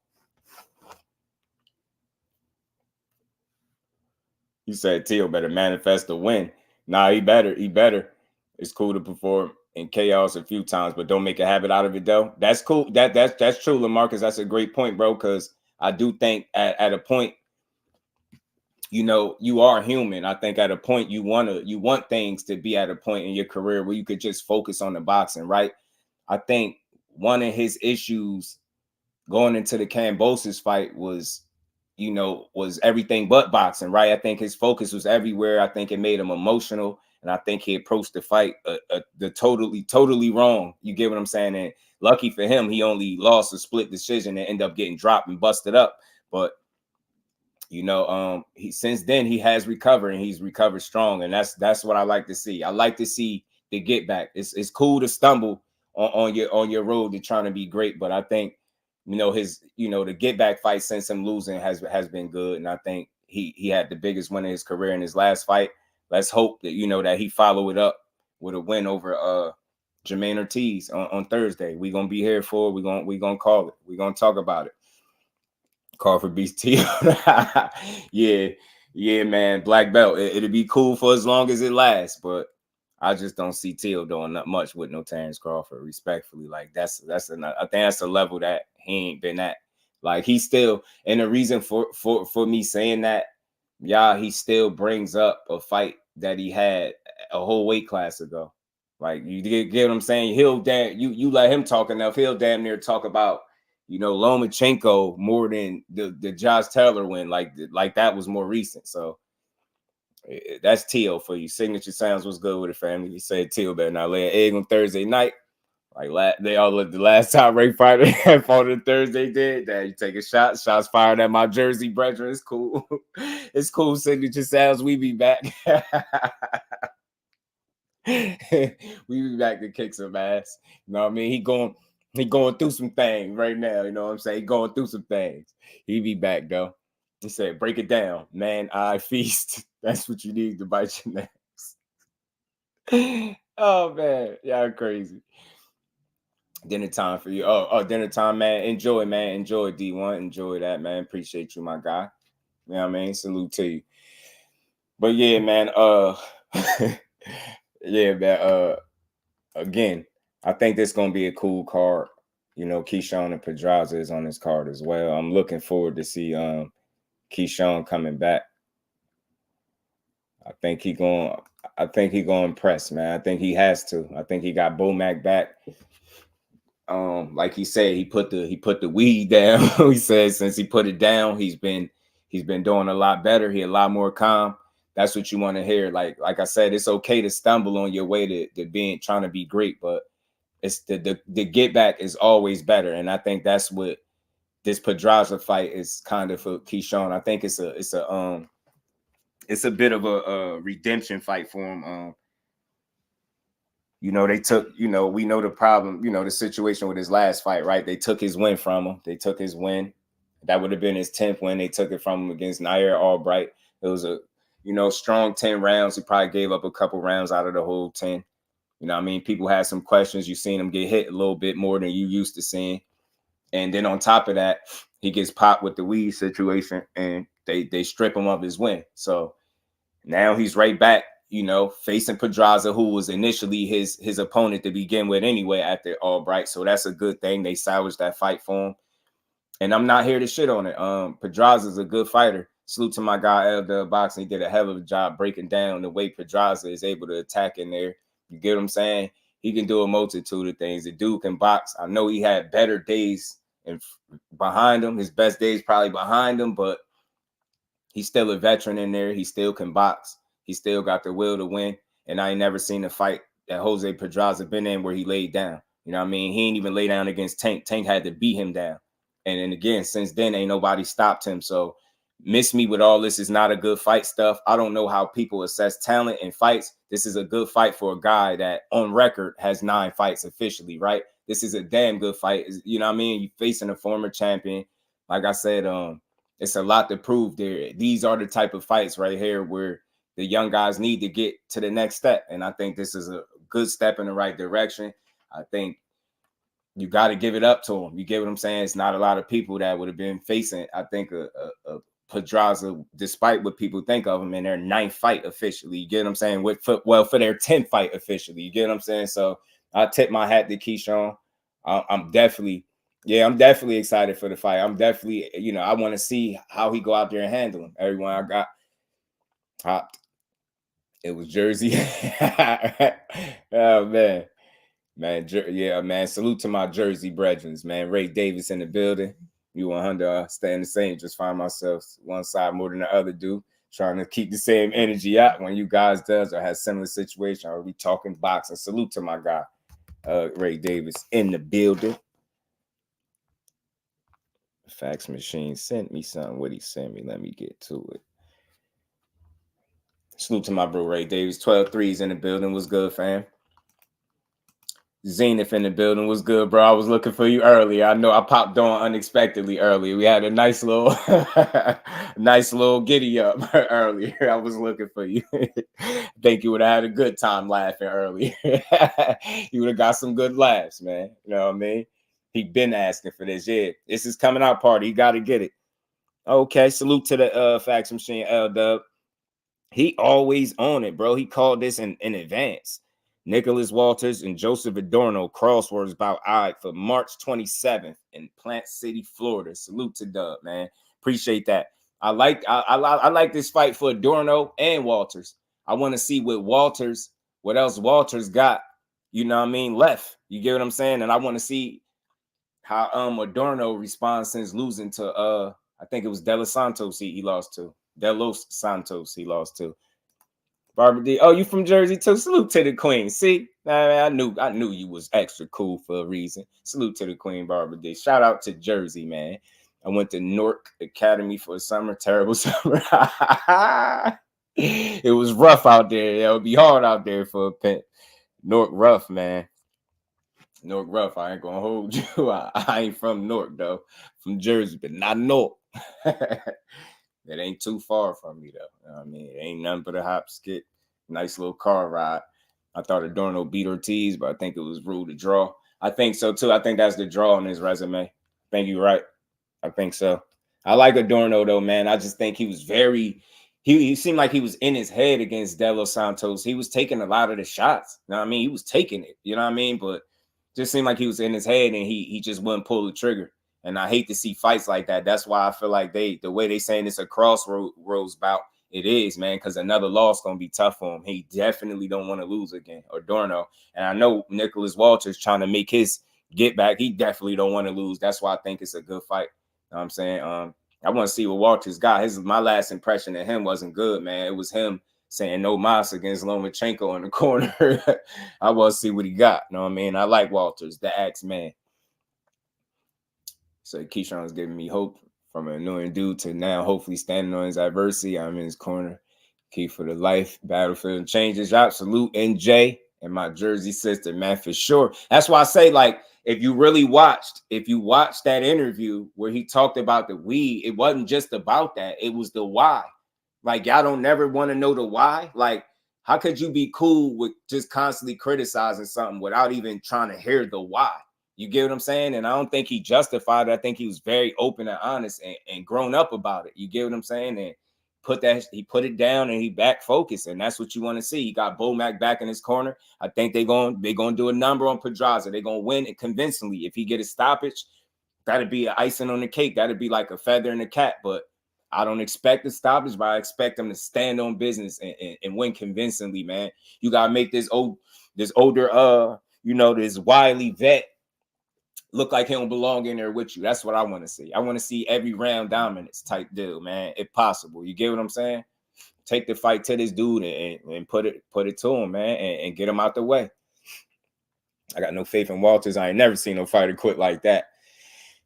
You said Teo better manifest the win. Nah, he better. It's cool to perform in chaos a few times, but don't make a habit out of it, though. That's cool. That's true, LaMarcus. That's a great point, bro, because I do think at a point, you know, you are human. I think at a point you want things to be at a point in your career where you could just focus on the boxing, right? I think one of his issues going into the Kambosos fight was everything but boxing, right? I think his focus was everywhere. I think it made him emotional, and I think he approached the fight the totally wrong. You get what I'm saying? And lucky for him, he only lost a split decision and ended up getting dropped and busted up. But you know, since then he has recovered, and he's recovered strong, and that's what I like to see. I like to see the get back. It's cool to stumble on your road to trying to be great, but I think the get back fight since him losing has been good, and I think he had the biggest win of his career in his last fight. Let's hope that that he follow it up with a win over Jamaine Ortiz on Thursday. We're gonna be here for it. We're gonna call it. We're gonna talk about it. Crawford beats Teo. yeah, man. Black belt. It'll be cool for as long as it lasts, but I just don't see Teo doing that much with no Terence Crawford. Respectfully, like I think that's a level that he ain't been at. Like he's still, and the reason for me saying that, he still brings up a fight that he had a whole weight class ago. Like you get what I'm saying? He'll you let him talk enough, he'll damn near talk about Lomachenko more than the Josh Taylor win. Like that was more recent. So that's Teo for you. Signature Sounds was good with the family. You said Teo better not lay an egg on Thursday night. Like they all looked the last time Ray fighter fought on Thursday did. That you take a shot. Shots fired at my Jersey brethren. It's cool. It's cool. Signature Sounds. We be back. We be back to kick some ass. You know what I mean? He going through some things right now. You know what I'm saying? He going through some things. He be back though. He said, break it down. Man, I feast. That's what you need to bite your nails. Oh, man. Y'all crazy. Dinner time for you. Oh, dinner time, man. Enjoy, man. Enjoy, D1. Enjoy that, man. Appreciate you, my guy. You know what I mean? Salute to you. But yeah, man. Yeah, man. Again, I think this is going to be a cool card. Keyshawn and Pedraza is on this card as well. I'm looking forward to see Keyshawn coming back. I think he gonna impress, man. I think he has to. I think he got Bomac back. Like he said, he put the weed down. He said since he put it down, he's been doing a lot better. He a lot more calm. That's what you want to hear. Like I said, it's okay to stumble on your way to trying to be great, but it's the get back is always better. And I think that's what this Pedraza fight is kind of for Keyshawn. I think it's a bit of a redemption fight for him. They took, we know the problem, the situation with his last fight, right? They took his win from him. They took his win. That would have been his 10th win. They took it from him against Nair Albright. It was a, strong 10 rounds. He probably gave up a couple rounds out of the whole 10. I mean, people had some questions. You've seen him get hit a little bit more than you used to seeing. And then on top of that, he gets popped with the weed situation and they strip him of his win. So now he's right back you know, facing Pedraza, who was initially his opponent to begin with anyway after Albright. So that's a good thing. They salvaged that fight for him. And I'm not here to shit on it. Pedraza's a good fighter. Salute to my guy, LetsBuild. He did a hell of a job breaking down the way Pedraza is able to attack in there. You get what I'm saying? He can do a multitude of things. The dude can box. I know he had better days behind him. His best days probably behind him, but he's still a veteran in there. He still can box. He still got the will to win. And I ain't never seen a fight that Jose Pedraza been in where he laid down. You know what I mean? He ain't even lay down against Tank. Tank had to beat him down. And again, since then, ain't nobody stopped him. So miss me with all this is not a good fight stuff. I don't know how people assess talent in fights. This is a good fight for a guy that on record has 9 fights officially, right? This is a damn good fight. You know what I mean? You're facing a former champion. Like I said, it's a lot to prove there. These are the type of fights right here where the young guys need to get to the next step. And I think this is a good step in the right direction. I think you got to give it up to him. You get what I'm saying? It's not a lot of people that would have been facing, I think, a Pedraza, despite what people think of him in their 9th fight officially. You get what I'm saying? For their 10th fight officially. You get what I'm saying? So I tip my hat to Keyshawn. I'm definitely excited for the fight. I'm definitely, you know, I want to see how he go out there and handle him. Everyone I got hopped. It was Jersey. Oh, man. Man, yeah, man. Salute to my Jersey brethren, man. Ray Davis in the building. You 100 staying the same. Just find myself one side more than the other do. Trying to keep the same energy out when you guys does or has similar situation. Or we talking boxing. Salute to my guy, Ray Davis in the building. The fax machine sent me something. What he sent me? Let me get to it. Salute to my bro Ray Davis. 12 threes in the building. What's good, fam? Zenith in the building. Was good, bro. I was looking for you earlier. I know I popped on unexpectedly earlier. We had a nice little giddy up earlier. I was looking for you. Think you would have had a good time laughing earlier. You would have got some good laughs, man. You know what I mean? He been asking for this. Yeah, this is coming out party. You got to get it. Okay, salute to the fax machine, L-Dub. He always on it, bro. He called this in advance. Nicholas Walters and Joseph Adorno crosswords bout for March 27th in Plant City, Florida. Salute to Dub, man. Appreciate that. I like this fight for Adorno and Walters. I want to see what else Walters got, you know what I mean, left. You get what I'm saying? And I want to see how Adorno responds since losing to I think it was De Los Santos he lost to. Barbara D. Oh, you from Jersey too? Salute to the queen. See, I knew you was extra cool for a reason. Salute to the queen, Barbara D. Shout out to Jersey, man. I went to Newark Academy for a summer. Terrible summer. It was rough out there. It would be hard out there for a pimp. Newark rough, man. Newark rough. I ain't gonna hold you. I ain't from Newark though. From Jersey, but not Newark. It ain't too far from me, though. You know what I mean? It ain't nothing but a hop, skip, nice little car ride. I thought Adorno beat Ortiz, but I think it was ruled a draw. I think so, too. I think that's the draw on his resume. I think you're right. I think so. I like Adorno, though, man. I just think he was he seemed like he was in his head against De Los Santos. He was taking a lot of the shots. You know what I mean? He was taking it. You know what I mean? But just seemed like he was in his head, and he just wouldn't pull the trigger. And I hate to see fights like that. That's why I feel like the way they saying it's a crossroads bout, it is, man, because another loss going to be tough for him. He definitely don't want to lose again, Adorno. And I know Nicholas Walters trying to make his get back. He definitely don't want to lose. That's why I think it's a good fight. You know what I'm saying? I want to see what Walters got. My last impression of him wasn't good, man. It was him saying no mas against Lomachenko in the corner. I want to see what he got. You know what I mean? I like Walters, the axe man. So Keyshawn is giving me hope from an annoying dude to now hopefully standing on his adversity. I'm in his corner. Key for the life. Battlefield and changes. Absolute NJ and my Jersey sister, man, for sure. That's why I say, like, if you watched that interview where he talked about the weed, it wasn't just about that. It was the why. Like, y'all don't never want to know the why. Like, how could you be cool with just constantly criticizing something without even trying to hear the why? You get what I'm saying? And I don't think he justified it. I think he was very open and honest and grown up about it. You get what I'm saying? And put it down and he back focused, and that's what you want to see. He got Bomac back in his corner. I think they're gonna do a number on Pedraza. They're gonna win it convincingly. If he get a stoppage, that'd be an icing on the cake. That'd be like a feather in the cap. But I don't expect a stoppage, but I expect him to stand on business and win convincingly, man. You gotta make this older, this wily vet look like he don't belong in there with you. That's what I want to see. I want to see every round dominance type deal, man, if possible. You get what I'm saying? Take the fight to this dude and put it to him, man, and get him out the way. I got no faith in Walters. I ain't never seen no fighter quit like that.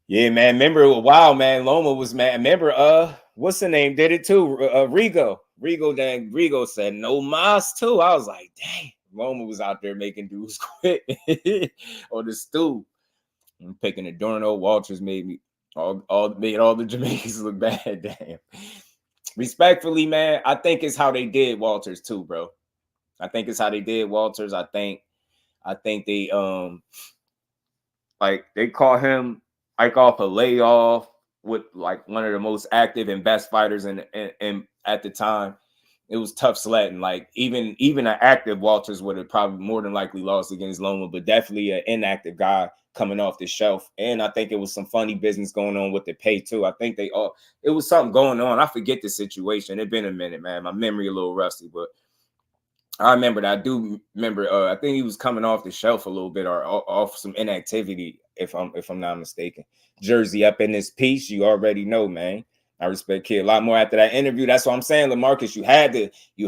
Yeah, man. Remember a while, man. Loma was mad. Remember, what's the name? Did it too. Rigo said no mas too. I was like, dang, Loma was out there making dudes quit on the stool. I'm picking Adorno. Walters made all the Jamaicans look bad. Damn. Respectfully, man, I think it's how they did Walters too, bro. I think it's how they did Walters. I think they they caught him like off a layoff with like one of the most active and best fighters and at the time. It was tough sledding. Like even an active Walters would have probably more than likely lost against Loma, but definitely an inactive guy coming off the shelf. And I think it was some funny business going on with the pay too. I think it was something going on. I forget the situation. It's been a minute, man. My memory a little rusty, but I remember that. I do remember. I think he was coming off the shelf a little bit or off some inactivity, if I'm not mistaken. Jersey up in this piece, you already know, man. I respect Kid a lot more after that interview. That's what I'm saying, LaMarcus. You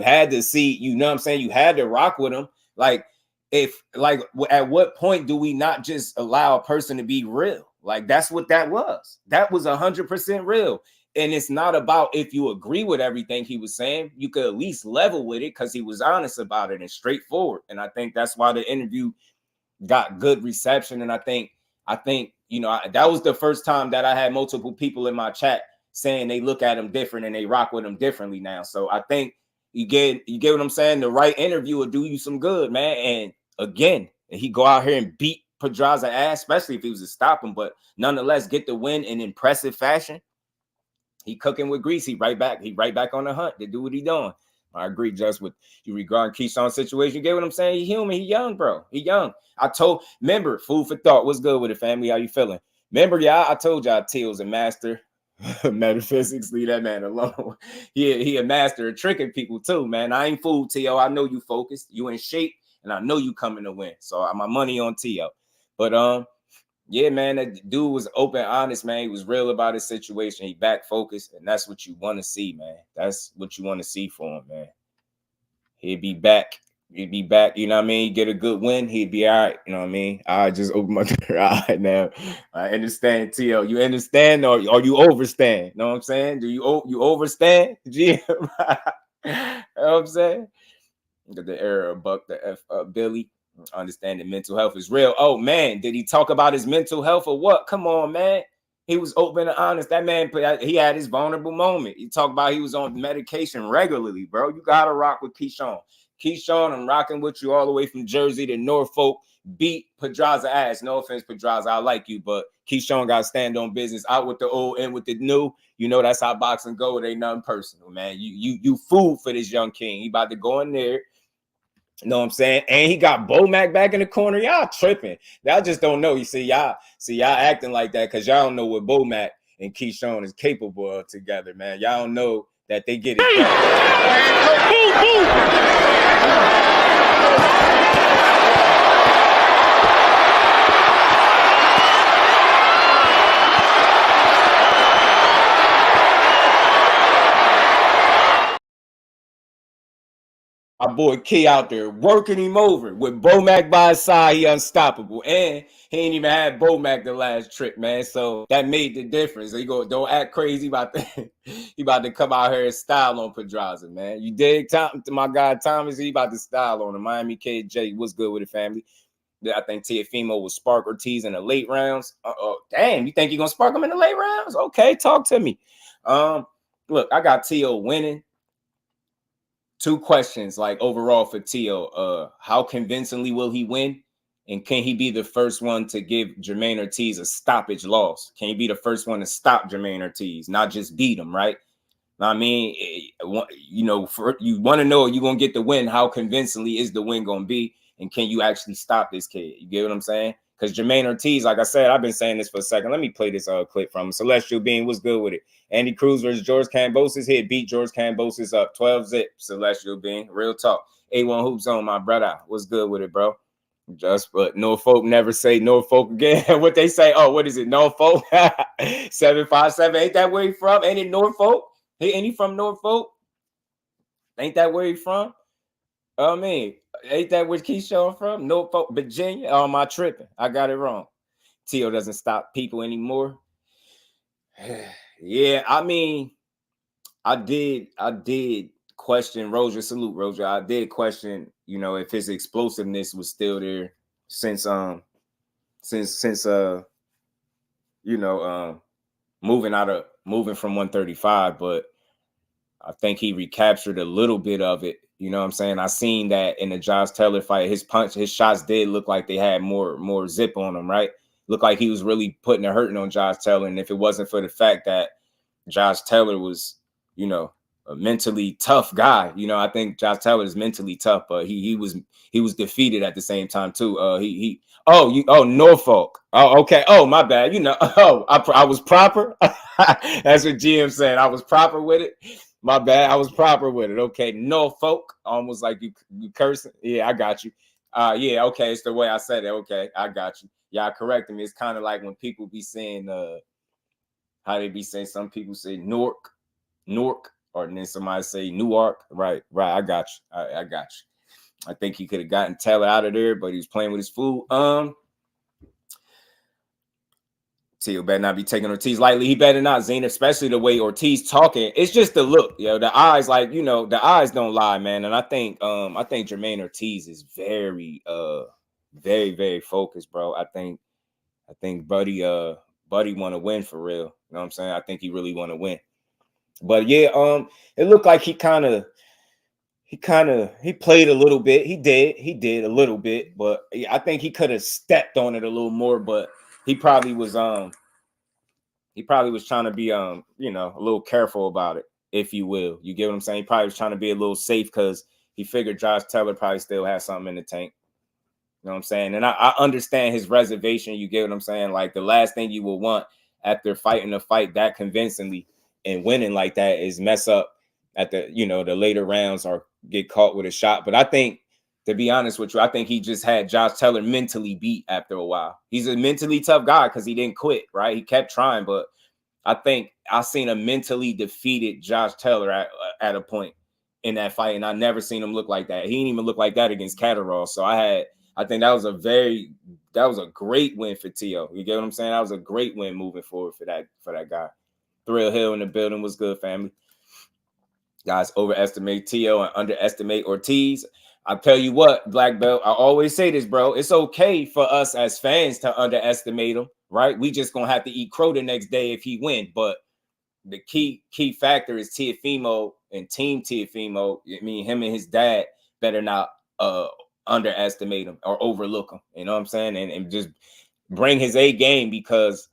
had to see, you know what I'm saying? You had to rock with him. At what point do we not just allow a person to be real? Like, that's what that was. That was 100% real. And it's not about if you agree with everything he was saying. You could at least level with it because he was honest about it and straightforward. And I think that's why the interview got good reception. And I think that was the first time that I had multiple people in my chat saying they look at him different and they rock with him differently now. So I think you get what I'm saying? The right interview will do you some good, man. And again, he go out here and beat Pedraza ass, especially if he was to stop him, but nonetheless get the win in impressive fashion. He cooking with grease. He right back on the hunt to do what he doing. I agree just with you regarding Keyshawn's situation. You get what I'm saying? He human. He young, bro. He young. Remember, food for thought. What's good with it, family? How you feeling? Remember, y'all, I told y'all Teal's a master. Metaphysics, leave that man alone. He a master of tricking people too, man. I ain't fooled, Teo. I know you focused. You in shape, and I know you coming to win. So my money on Teo. But yeah, man, that dude was open, honest, man. He was real about his situation. He back focused, and that's what you want to see, man. That's what you want to see for him, man. He'd be back. You know what I mean? You get a good win, he'd be all right. You know what I mean? I just open my door. All right, now. I understand, T.O. You understand or you overstand? You know what I'm saying? Do you overstand? GM? You know what I'm saying? Got the error of Buck, the F Billy. Understanding mental health is real. Oh, man, did he talk about his mental health or what? Come on, man. He was open and honest. That man, he had his vulnerable moment. He talked about he was on medication regularly, bro. You got to rock with Keyshawn. Keyshawn, I'm rocking with you all the way from Jersey to Norfolk. Beat Pedraza ass. No offense, Pedraza. I like you, but Keyshawn got to stand on business. Out with the old, in with the new. You know that's how boxing go. It ain't nothing personal, man. You fool for this young king. He about to go in there. You know what I'm saying? And he got Bomac back in the corner. Y'all tripping. Y'all just don't know. You see, y'all acting like that because y'all don't know what Bomac and Keyshawn is capable of together, man. Y'all don't know that they get it My boy Key out there working him over with Bomac by his side. He unstoppable. And he ain't even had Bomac the last trip, man. So that made the difference. So don't act crazy about that. He about to come out here and style on Pedraza, man. You dig? My guy Thomas, he about to style on him. Miami KJ, what's good with the family? I think Teofimo will spark Ortiz in the late rounds. Damn, you think you're going to spark him in the late rounds? Okay, talk to me. Look, I got Teo winning. 2 questions, like overall for Teo. How convincingly will he win? And can he be the first one to give Jamaine Ortiz a stoppage loss? Can he be the first one to stop Jamaine Ortiz, not just beat him, right? I mean, you know, you want to know, you're going to get the win. How convincingly is the win going to be? And can you actually stop this kid? You get what I'm saying? Because Jamaine Ortiz, like I said, I've been saying this for a second. Let me play this clip from him. Celestial Being was good with it. Andy Cruz versus George Kambosos. He beat George Kambosos up 12-zip. Celestial Being, real talk. A1 Hoop Zone, my brother. What's good with it, bro? But Norfolk never say Norfolk again. What they say? Oh, what is it? Norfolk 757. Ain't that where he from? Ain't it Norfolk? Ain't he from Norfolk? Ain't that where he from? I mean, ain't that where Keyshawn from? Norfolk, Virginia? Oh, am I tripping? I got it wrong. Tio doesn't stop people anymore. Yeah, I mean, I did question Roger. Salute, Roger. I did question, you know, if his explosiveness was still there since you know, moving from 135, but I think he recaptured a little bit of it. You know what I'm saying? I seen that in the Josh Taylor fight. His shots did look like they had more zip on them, right? Looked like he was really putting a hurting on Josh Taylor. And if it wasn't for the fact that Josh Taylor was, you know, a mentally tough guy, you know, I think Josh Taylor is mentally tough, but he was defeated at the same time too. Norfolk. Oh, okay. Oh, my bad. You know, I was proper. That's what GM said. I was proper with it. My bad. I was proper with it. Okay. Norfolk. Almost like you cursing. Yeah, I got you. Yeah, okay. It's the way I said it. Okay, I got you. Y'all correcting me. It's kind of like when people be saying how they be saying, some people say Newark, or then somebody say Newark. Right. I got you. I got you. I think he could have gotten Taylor out of there, but he was playing with his food. Tio better not be taking Ortiz lightly. He better not, Zane, especially the way Ortiz talking. It's just the look, yo. The eyes, like, you know, the eyes don't lie, man. And I think Jamaine Ortiz is very, very, very focused, bro. I think Buddy want to win for real. You know what I'm saying? I think he really want to win. But yeah, it looked like he played a little bit. He did a little bit, but I think he could have stepped on it a little more, but he probably was trying to be you know, a little careful about it, if you will. You get what I'm saying? He probably was trying to be a little safe because he figured Josh Taylor probably still has something in the tank. You know what I'm saying? And I understand his reservation. You get what I'm saying? Like, the last thing you will want after fighting a fight that convincingly and winning like that is mess up at the, you know, the later rounds or get caught with a shot. But I think, to be honest with you, I think he just had Josh Taylor mentally beat after a while. He's a mentally tough guy because he didn't quit, right? He kept trying, but I think I seen a mentally defeated Josh Taylor at a point in that fight, and I never seen him look like that. He didn't even look like that against Catterall. So I think that was a great win for Tio. You get what I'm saying? That was a great win moving forward for that guy. Thrill Hill in the building. Was good, family. Guys, overestimate Tio and underestimate Ortiz. I tell you what, Black Belt, I always say this, bro. It's okay for us as fans to underestimate him, right? We just gonna have to eat crow the next day if he win. But the key factor is Teofimo and Team Teofimo. I mean, him and his dad better not underestimate him or overlook him. You know what I'm saying? And just bring his A game, because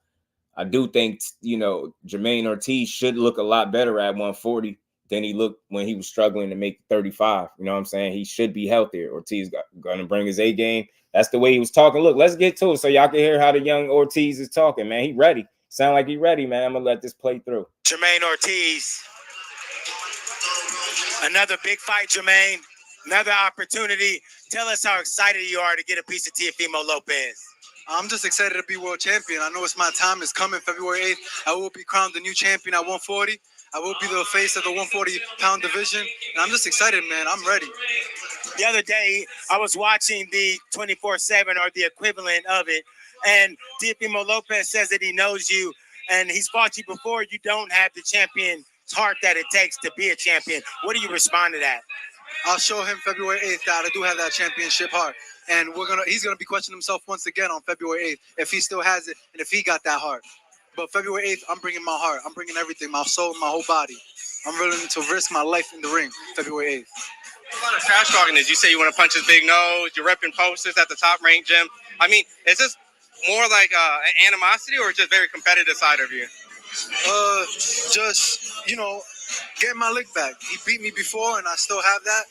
I do think, you know, Jamaine Ortiz should look a lot better at 140 than he looked when he was struggling to make 35. You know what I'm saying? He should be healthier. Ortiz going to bring his A game. That's the way he was talking. Look, let's get to it so y'all can hear how the young Ortiz is talking, man. He ready. Sound like he ready, man. I'm going to let this play through.
Jamaine Ortiz. Another big fight, Jamaine. Another opportunity. Tell us how excited you are to get a piece of Teofimo Lopez.
I'm just excited to be world champion. I know it's my time. It's coming February 8th. I will be crowned the new champion at 140. I will be the face of the 140-pound division. And I'm just excited, man. I'm ready.
The other day, I was watching the 24/7 or the equivalent of it, and Teofimo Lopez says that he knows you and he's fought you before. You don't have the champion's heart that it takes to be a champion. What do you respond to that?
I'll show him February 8th that I do have that championship heart. And he's gonna be questioning himself once again on February 8th if he still has it and if he got that heart. But February 8th, I'm bringing my heart. I'm bringing everything, my soul, my whole body. I'm willing to risk my life in the ring February 8th.
A lot of trash talking is you say you want to punch his big nose, you're repping posters at the top rank gym. I mean, is this more like an animosity or just very competitive side of you?
Just, you know, getting my lick back. He beat me before, and I still have that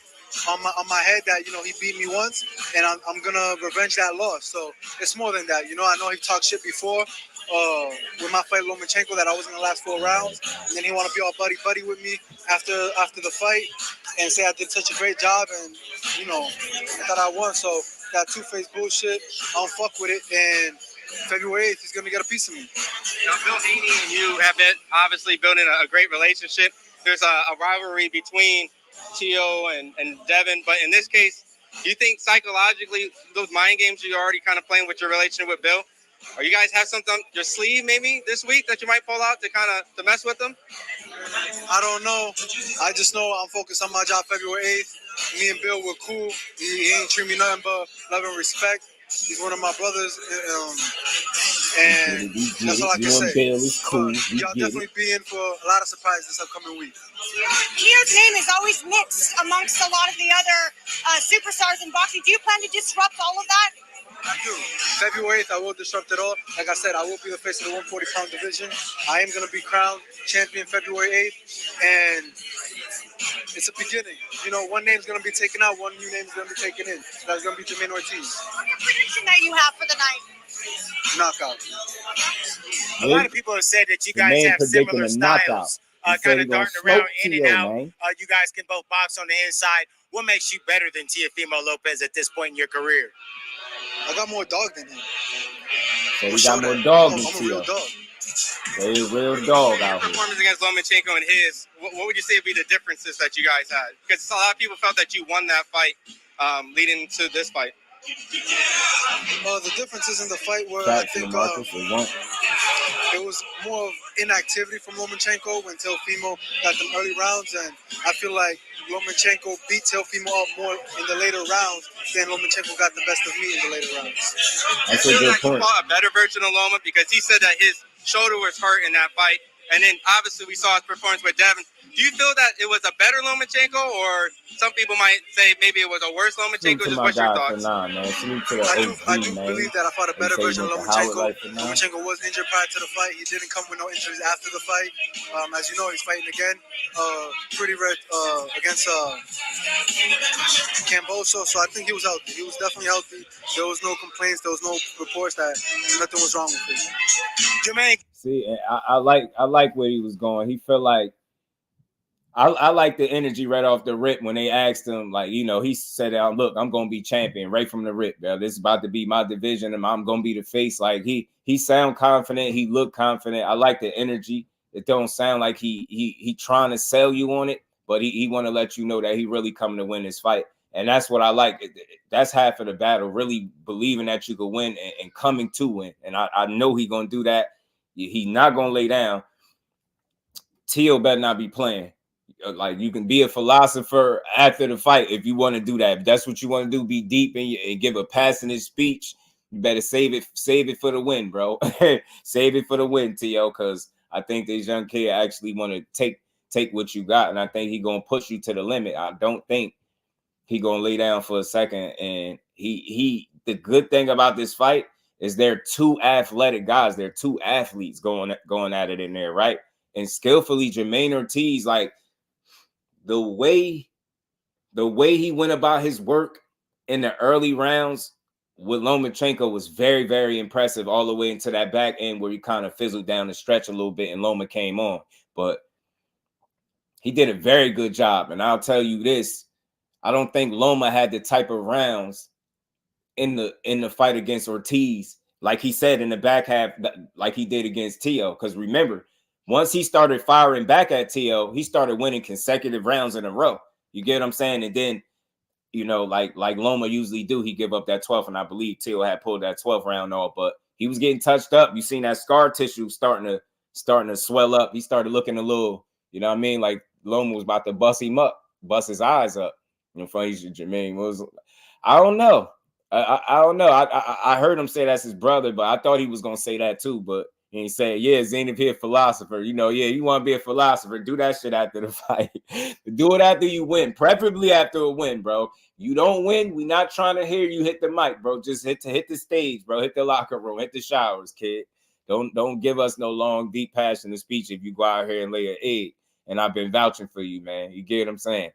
on my head that, you know, he beat me once, and I'm gonna revenge that loss. So it's more than that. You know, I know he talked shit before with my fight Lomachenko that I wasn't gonna last 4 rounds, and then he want to be all buddy with me after the fight and say I did such a great job, and you know, I thought I won. So that two-faced bullshit, I don't fuck with it. And February 8th, he's gonna get a piece of me.
Now, Bill Haney and you have been obviously building a great relationship. There's a rivalry between Teo and Devin, but in this case, do you think psychologically those mind games you're already kind of playing with your relationship with Bill, or you guys have something up your sleeve maybe this week that you might pull out to mess with them?
I don't know. I just know I'm focused on my job February 8th. Me and Bill were cool. He ain't treat me nothing but love and respect. He's one of my brothers, and that's all I can say.
Bill is cool.
Y'all definitely be in for a lot of surprises this upcoming week.
Teo's name is always mixed amongst a lot of the other superstars in boxing. Do you plan to disrupt all of that?
I do. February 8th, I will disrupt it all. Like I said, I will be the face of the 140-pound division. I am going to be crowned champion February 8th, and it's a beginning. You know, one name's going to be taken out, one new name's going to be taken in. That's going to be Jamaine Ortiz.
What's the prediction that you have for the night?
Knockout.
A lot of people have said that you guys have similar styles, kind of darting around in and out. You guys can both box on the inside. What makes you better than Teofimo Lopez at this point in your career?
I got more dog than him.
So we got more dog than
I'm a real dog.
They're a real dog out here.
Performance against Lomachenko and his, what would you say would be the differences that you guys had? Because a lot of people felt that you won that fight leading to this fight.
The differences in the fight were, I think, it was more of inactivity from Lomachenko when Teofimo got them early rounds, and I feel like Lomachenko beat Teofimo up more in the later rounds than Lomachenko got the best of me in the later rounds.
That's a good point.
You fought a better version of Loma because he said that his shoulder was hurt in that fight, and then obviously we saw his performance with Devin. Do you feel that it was a better Lomachenko, or some people might say maybe it was a worse Lomachenko? Just what's your thoughts?
I do believe that I fought a better version of Lomachenko. Lomachenko was injured prior to the fight. He didn't come with no injuries after the fight. As you know, he's fighting again pretty red against Camboso. So I think he was healthy. He was definitely healthy. There was no complaints. There was no reports that nothing was wrong with him.
Jamaine.
See, I like where he was going. He felt like I like the energy right off the rip when they asked him, like, you know, he said, look, I'm going to be champion right from the rip. Bro. This is about to be my division, and I'm going to be the face. Like, he sound confident. He looked confident. I like the energy. It don't sound like he trying to sell you on it, but he want to let you know that he really coming to win this fight. And that's what I like. That's half of the battle, really believing that you could win and coming to win. And I know he going to do that. He not going to lay down. Teo better not be playing. Like, you can be a philosopher after the fight if you want to do that. If that's what you want to do, be deep and give a passionate speech. You better save it for the win, bro. Save it for the win, Teo, because I think this young kid actually want to take what you got, and I think he gonna push you to the limit. I don't think he gonna lay down for a second. And the good thing about this fight is they're two athletic guys. They're two athletes going at it in there, right? And skillfully, Jamaine Ortiz, like, the way he went about his work in the early rounds with Lomachenko was very, very impressive all the way into that back end where he kind of fizzled down the stretch a little bit and Loma came on. But he did a very good job. And I'll tell you this, I don't think Loma had the type of rounds in the fight against Ortiz, like he said in the back half, like he did against Teo. Because remember, once he started firing back at Teo, he started winning consecutive rounds in a row. You get what I'm saying? And then, you know, like Loma usually do, he give up that 12th, and I believe Teo had pulled that 12th round off, but he was getting touched up. You seen that scar tissue starting to swell up. He started looking a little, you know what I mean? Like Loma was about to bust his eyes up in front of Jamaine. I don't know. I don't know. I heard him say that's his brother, but I thought he was gonna say that too, but and he said, yeah, Zenith here, philosopher. You know, yeah, you want to be a philosopher, do that shit after the fight. Do it after you win, preferably after a win, bro. You don't win, we not trying to hear you hit the mic, bro. Just hit the stage, bro. Hit the locker room, hit the showers, kid. Don't give us no long, deep, passionate speech if you go out here and lay an egg. and I've been vouching for you, man. You get what I'm saying?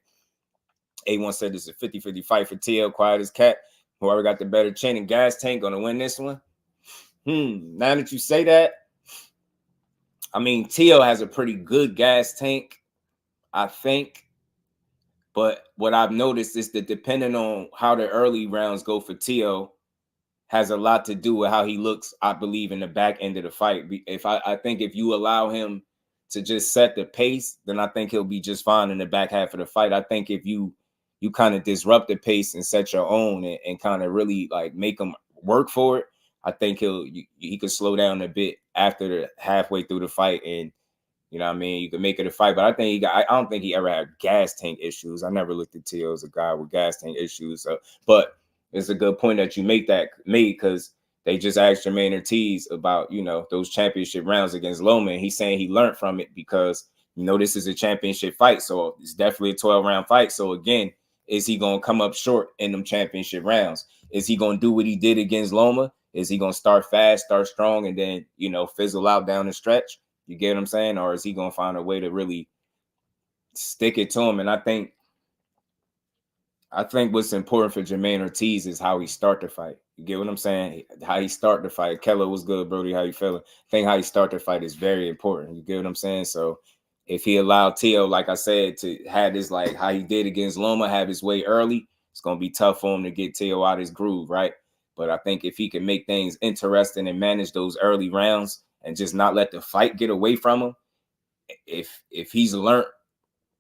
A1 said this is a 50-50 fight for TL, quiet as cat. Whoever got the better chin and gas tank gonna win this one. Now that you say that, I mean, TL has a pretty good gas tank, I think. But what I've noticed is that depending on how the early rounds go for TL has a lot to do with how he looks, I believe, in the back end of the fight. I think if you allow him to just set the pace, then I think he'll be just fine in the back half of the fight. I think if you kind of disrupt the pace and set your own and kind of really like make him work for it, I think he could slow down a bit after the halfway through the fight, and you know what I mean, you can make it a fight. But I don't think he ever had gas tank issues. I never looked at Teo as a guy with gas tank issues. So, but it's a good point that you made because they just asked Jamaine Ortiz about, you know, those championship rounds against Loma, and he's saying he learned from it because, you know, this is a championship fight, so it's definitely a 12-round fight. So again, is he going to come up short in them championship rounds? Is he going to do what he did against Loma? Is he going to start fast, start strong, and then, you know, fizzle out down the stretch? You get what I'm saying? Or is he going to find a way to really stick it to him? And I think what's important for Jamaine Ortiz is how he start the fight. You get what I'm saying? How he start the fight. Keller was good, Brody. How you feeling? I think how he start the fight is very important. You get what I'm saying? So if he allowed Teo, like I said, to have this, like how he did against Loma, have his way early, it's going to be tough for him to get Teo out his groove, right? But I think if he can make things interesting and manage those early rounds and just not let the fight get away from him, if he's learned,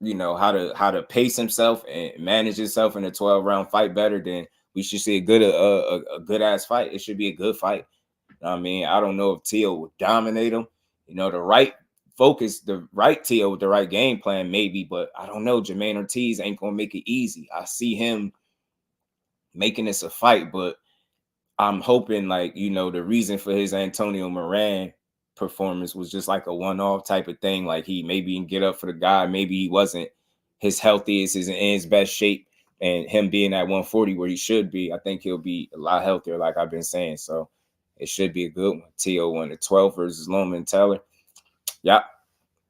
you know, how to pace himself and manage himself in a 12-round fight better, then we should see a good ass fight. It should be a good fight. You know what I mean, I don't know if Teo would dominate him. You know, the right focus, the right Teo with the right game plan, maybe, but I don't know. Jamaine Ortiz ain't gonna make it easy. I see him making this a fight, but I'm hoping, like, you know, the reason for his Antonio Moran performance was just like a one-off type of thing. Like he maybe can get up for the guy. Maybe he wasn't his healthiest, in his best shape, and him being at 140 where he should be, I think he'll be a lot healthier, like I've been saying. So it should be a good one. Teo won the 12 versus Loma and Taylor. Yep.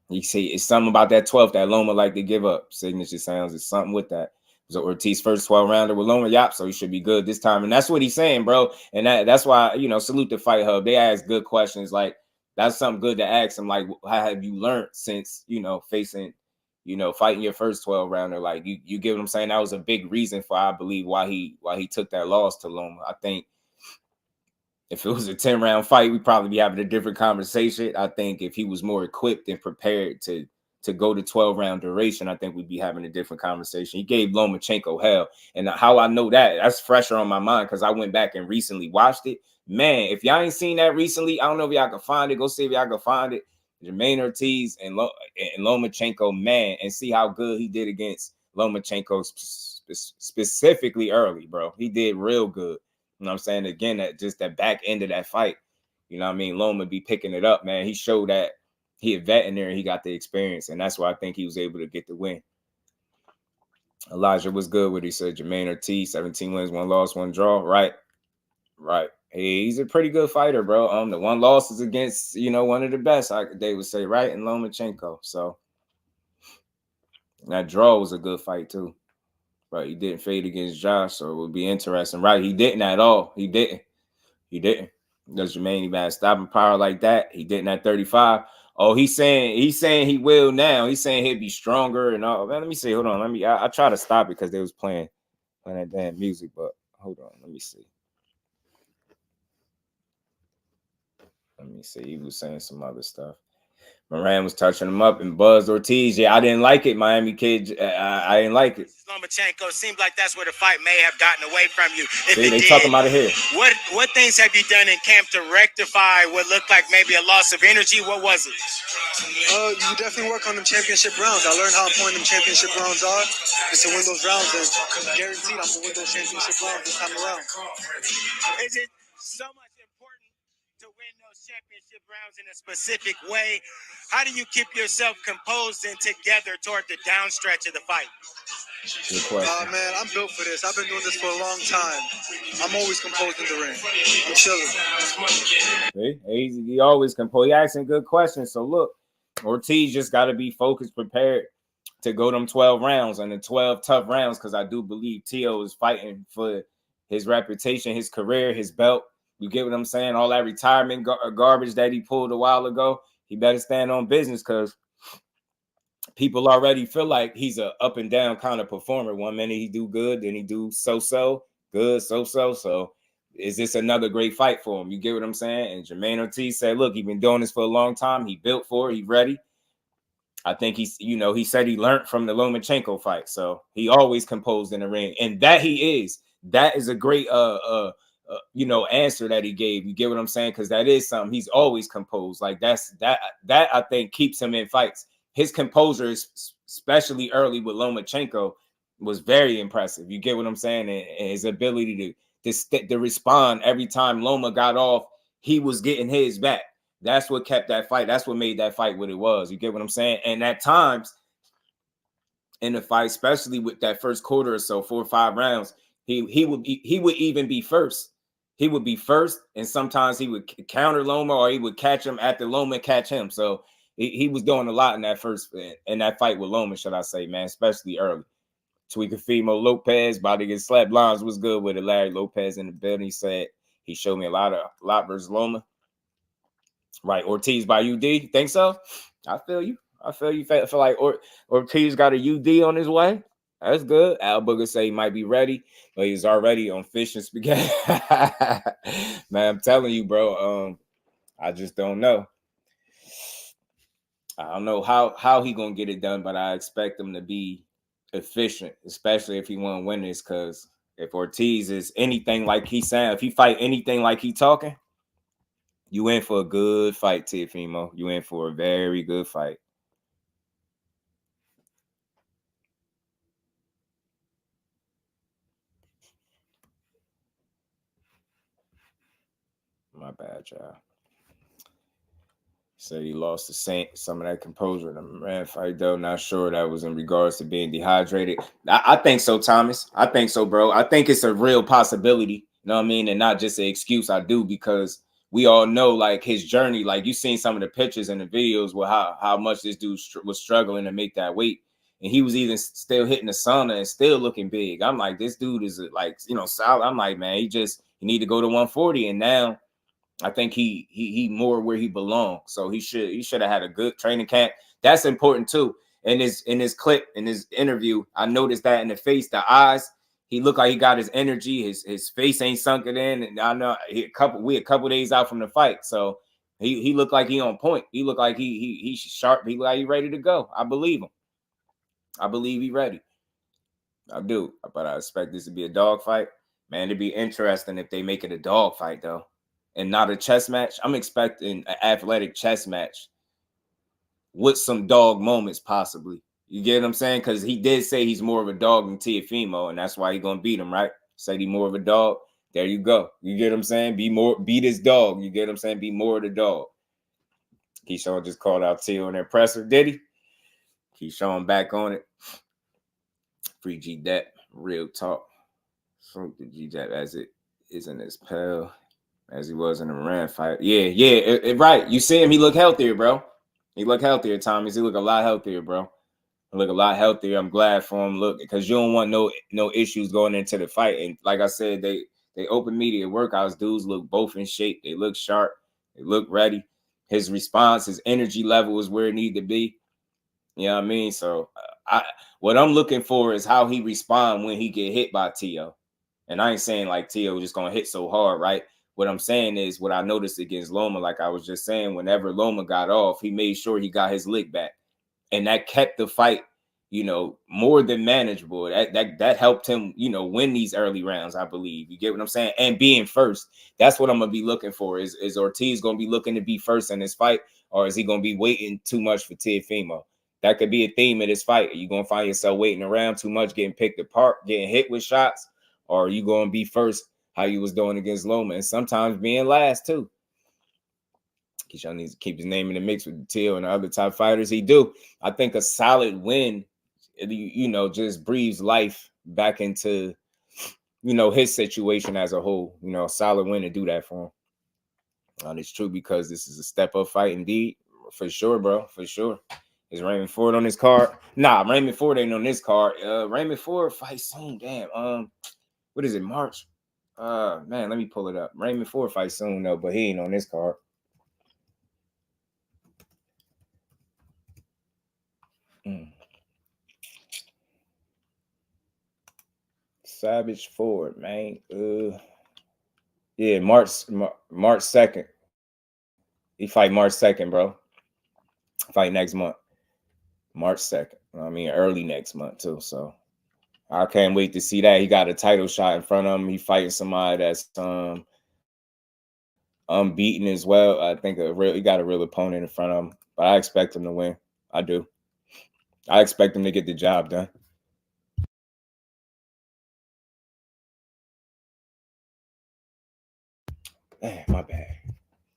You see, it's something about that 12th that Loma like to give up. Signature sounds, it's something with that. So Ortiz first 12-rounder with Loma, so he should be good this time. And that's what he's saying, bro. And that's why, you know, salute the Fight Hub. They ask good questions. Like, that's something good to ask him. Like, how have you learned since, you know, facing, you know, fighting your first 12-rounder? Like, you get what I'm saying? That was a big reason for, I believe, why he took that loss to Loma. I think if it was a 10-round fight, we'd probably be having a different conversation. I think if he was more equipped and prepared to go to 12-round duration, I think we'd be having a different conversation. He gave Lomachenko hell. And how I know that's fresher on my mind because I went back and recently watched it. Man, if y'all ain't seen that recently, I don't know if y'all can find it. Go see if y'all can find it. Jamaine Ortiz and Lomachenko, man, and see how good he did against Lomachenko specifically early, bro. He did real good. You know what I'm saying? Again, that back end of that fight, you know what I mean? Loma be picking it up, man. He showed that he a vet in there and he got the experience, and that's why I think he was able to get the win. Elijah was good what he said. Jamaine Ortiz, 17 wins, 1 loss, 1 draw. Right. Hey, he's a pretty good fighter, bro. The 1 loss is against, you know, one of the best, they would say, right? And Lomachenko. So that draw was a good fight too. But he didn't fade against Josh, so it would be interesting. Right. He didn't at all. He didn't. Does Jermaine even have stopping power like that? He didn't at 35. Oh, he's saying he will now. He's saying he'll be stronger and all. Man, let me see. Hold on. I try to stop it because they was playing that damn music, but hold on. Let me see. He was saying some other stuff. Moran was touching him up and buzzed Ortiz. Yeah, I didn't like it, Miami kid. I didn't like it.
Lomachenko seemed like that's where the fight may have gotten away from you.
See, they talking about it here.
What things have you done in camp to rectify what looked like maybe a loss of energy? What was it?
You definitely work on them championship rounds. I learned how important them championship rounds are. Just to win those rounds, and guaranteed I'm gonna win those championship rounds this time around.
Is it so much important to win those championship rounds in a specific way? How do you keep yourself composed and together toward the downstretch of the fight?
Man, I'm built for this. I've been doing this for a long time. I'm always composed in the ring. I'm chilling.
He always composed. He asking good questions. So look, Ortiz just got to be focused, prepared to go them 12 rounds and the 12 tough rounds, because I do believe Teo is fighting for his reputation, his career, his belt. You get what I'm saying? All that retirement garbage that he pulled a while ago, he better stand on business, because people already feel like he's a up and down kind of performer. One minute he do good, then he do so-so, good, so-so. So is this another great fight for him? You get what I'm saying? And Jamaine Ortiz said, look, he's been doing this for a long time. He built for it. He's ready. I think he's, he said he learned from the Lomachenko fight. So he always composed in the ring. And that is a great, answer that he gave. You get what I'm saying? Because that is something. He's always composed. Like that I think keeps him in fights. His composure, especially early with Lomachenko, was very impressive. You get what I'm saying? And his ability to respond every time Loma got off, he was getting his back. That's what kept that fight. That's what made that fight what it was. You get what I'm saying? And at times in the fight, especially with that first quarter or so, 4 or 5 rounds, he would even be first. He would be first, and sometimes he would counter Loma, or he would catch him after Loma catch him. So he was doing a lot in that fight with Loma, should I say, man, especially early. Teofimo Lopez about to get slapped. Lines was good with it. Larry Lopez in the building. He said he showed me a lot versus Loma. Right, Ortiz by UD. Think so? I feel you. I feel like Ortiz got a UD on his way. That's good. Al Booger say he might be ready, but he's already on fish and spaghetti. Man, I'm telling you, bro. I just don't know. I don't know how he gonna get it done, but I expect him to be efficient, especially if he want to win this. Because if Ortiz is anything like he sound, if he fight anything like he talking, you in for a good fight, Teofimo. You in for a very good fight. My bad, y'all. Said he lost some of that composure in the man fight, though. Not sure that was in regards to being dehydrated. I think so, Thomas. I think so, bro. I think it's a real possibility. You know what I mean? And not just an excuse. I do, because we all know, like, his journey. Like, you seen some of the pictures and the videos with how much this dude was struggling to make that weight. And he was even still hitting the sauna and still looking big. I'm like, this dude is, like, solid. I'm like, man, he need to go to 140. And now I think he more where he belongs. So he should have had a good training camp. That's important too. In his clip, in his interview, I noticed that in the face, the eyes, he looked like he got his energy. His face ain't sunken in. And I know we a couple days out from the fight. So he looked like he on point. He looked like he's sharp. He looked like he ready to go. I believe him. I believe he ready. I do. But I expect this to be a dog fight. Man, it'd be interesting if they make it a dog fight though, and not a chess match. I'm expecting an athletic chess match with some dog moments, possibly. You get what I'm saying? Because he did say he's more of a dog than Teofimo, and that's why he's going to beat him, right? Said he's more of a dog. There you go. You get what I'm saying? Beat his dog. You get what I'm saying? Be more of the dog. Keyshawn just called out Teo in their presser, did he? Keyshawn back on it. Free G-Dep. Real talk. Fruit the G-Dep as it is in his pal. As he was in the Moran fight. Yeah, right. You see him, he look healthier, bro. He look healthier, Tommy. He look a lot healthier, bro. He look a lot healthier. I'm glad for him. Look, because you don't want no issues going into the fight. And like I said, they open media workouts. Dudes look both in shape. They look sharp. They look ready. His response, his energy level is where it need to be. You know what I mean? So what I'm looking for is how he respond when he get hit by Teo. And I ain't saying like Teo just going to hit so hard, right? What I'm saying is what I noticed against Loma, like I was just saying, whenever Loma got off, he made sure he got his lick back. And that kept the fight, more than manageable. That helped him, win these early rounds, I believe. You get what I'm saying? And being first, that's what I'm going to be looking for. Is Ortiz going to be looking to be first in this fight, or is he going to be waiting too much for Teofimo? That could be a theme of this fight. Are you going to find yourself waiting around too much, getting picked apart, getting hit with shots, or are you going to be first how you was doing against Loma, and sometimes being last too? Keyshawn needs to keep his name in the mix with Teo and the other top fighters. He do. I think a solid win, just breathes life back into, his situation as a whole. A solid win to do that for him. And it's true, because this is a step up fight indeed. For sure, bro. For sure. Is Raymond Ford on this card? Nah, Raymond Ford ain't on this card. Raymond Ford fight soon. Damn. What is it? March? Man, let me pull it up. Raymond Ford fight soon though, but he ain't on this card. Savage Ford, man. Yeah, March 2nd. He fight March 2nd, bro. Fight next month. March 2nd. I mean, early next month too. So I can't wait to see that. He got a title shot in front of him. He fighting somebody that's unbeaten as well. I think he got a real opponent in front of him. But I expect him to win. I do. I expect him to get the job done. Man, my bad.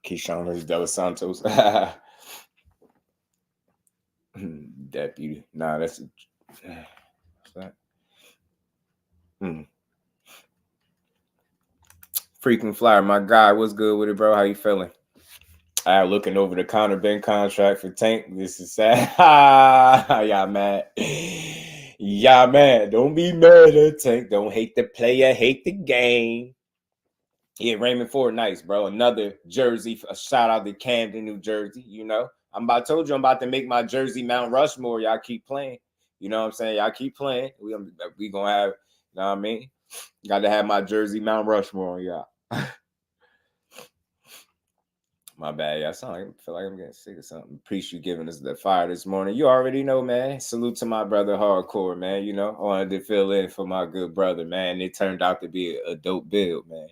Keyshawn versus Dos Santos. Deputy. Nah, that's what's that? Freaking Flyer, my guy. What's good with it, bro? How you feeling? Looking over the Conor Benn contract for Tank. This is sad. Y'all mad. Y'all mad. Don't be mad at Tank. Don't hate the player, hate the game. Yeah, Raymond Ford, nice, bro. Another jersey. A shout out to Camden, New Jersey. You know, I told you I'm about to make my jersey Mount Rushmore. Y'all keep playing. You know what I'm saying? Y'all keep playing. We gonna have, you know what I mean? Got to have my jersey Mount Rushmore, y'all. My bad, y'all. I feel like I'm getting sick or something. Appreciate you giving us the fire this morning. You already know, man. Salute to my brother Hardcore, man. You know, I wanted to fill in for my good brother, man. It turned out to be a dope build, man.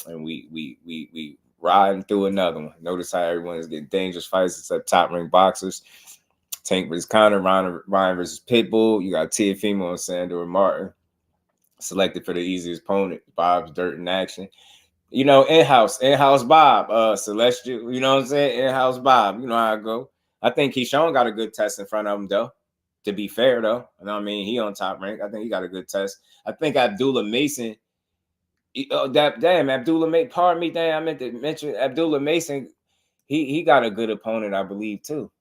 And we riding through another one. Notice how everyone is getting dangerous fights except top ring boxers. Tank versus Conor, Ryan versus Pitbull. You got Teofimo and Sandor Martin selected for the easiest opponent. Bob's Dirt in Action. You know, in-house Bob, Celestial, you know what I'm saying? In-house Bob, you know how I go. I think Keyshawn got a good test in front of him, though. To be fair, though. You know what I mean? He on top rank. I think he got a good test. I think Abdullah Mason, Abdullah Mason, pardon me, I meant to mention Abdullah Mason, he got a good opponent, I believe, too.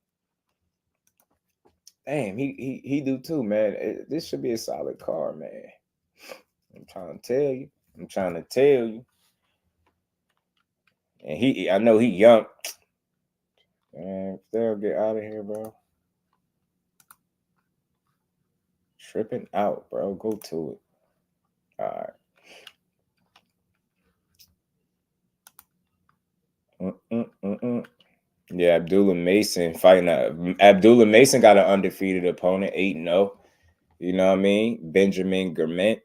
Damn, he do too, man. This should be a solid card, man. I'm trying to tell you. And I know he young. Man, they'll get out of here, bro. Tripping out, bro. Go to it. All right. Yeah, Abdullah Mason fighting. Abdullah Mason got an undefeated opponent, 8-0. You know what I mean? Benjamin Germent.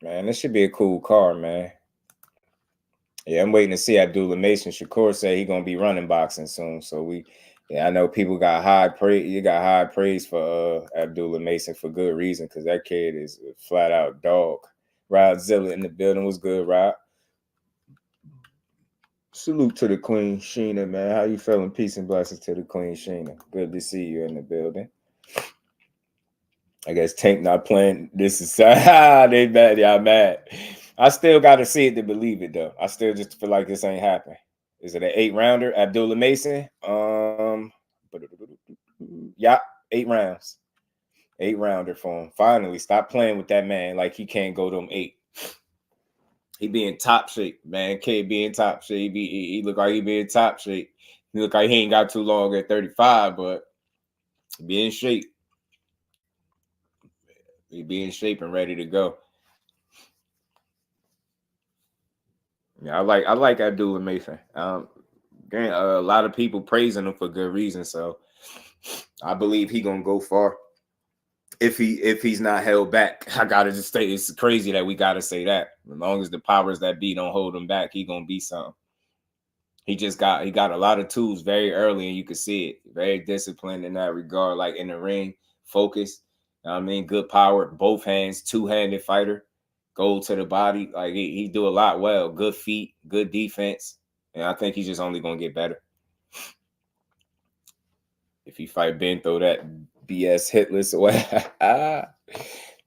Man, this should be a cool card, man. Yeah, I'm waiting to see Abdullah Mason. Shakur said he's gonna be running boxing soon. So I know people got high praise. You got high praise for Abdullah Mason for good reason, because that kid is a flat out dog. Rod Zilla in the building. Was good, Rod. Salute to the Queen Sheena, man. How you feeling? Peace and blessings to the Queen Sheena. Good to see you in the building. I guess Tank not playing. This is they mad. Y'all mad. I still got to see it to believe it, though. I still just feel like this ain't happening. Is it an 8-rounder? Abdullah Mason? Yeah, 8 rounds. 8-rounder for him. Finally, stop playing with that man like he can't go to them 8. He be in top shape, man. K be in top shape. He look like he be in top shape. He look like he ain't got too long at 35, but be in shape. He be in shape and ready to go. Yeah, I like Abdullah Mason. Again, a lot of people praising him for good reason, so I believe he gonna go far. If he's not held back, I gotta just say it's crazy that we gotta say that. As long as the powers that be don't hold him back, he gonna be something. He got a lot of tools very early, and you can see it. Very disciplined in that regard, like in the ring, focused. You know what I mean, good power, both hands, 2-handed fighter. Goal to the body, like he do a lot well. Good feet, good defense, and I think he's just only gonna get better. If he fight Ben, throw that BS hit list away. That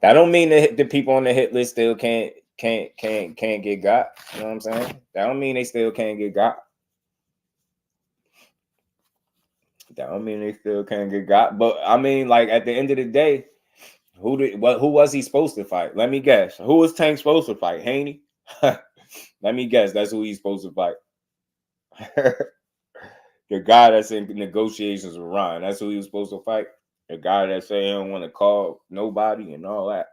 don't mean that the people on the hit list still can't get got. You know what I'm saying? That don't mean they still can't get got. That don't mean they still can't get got. But I mean, like at the end of the day, who was he supposed to fight? Let me guess. Who was Tank supposed to fight? Haney? Let me guess. That's who he's supposed to fight. The guy that's in negotiations with Ryan. That's who he was supposed to fight. The guy that said he don't want to call nobody and all that.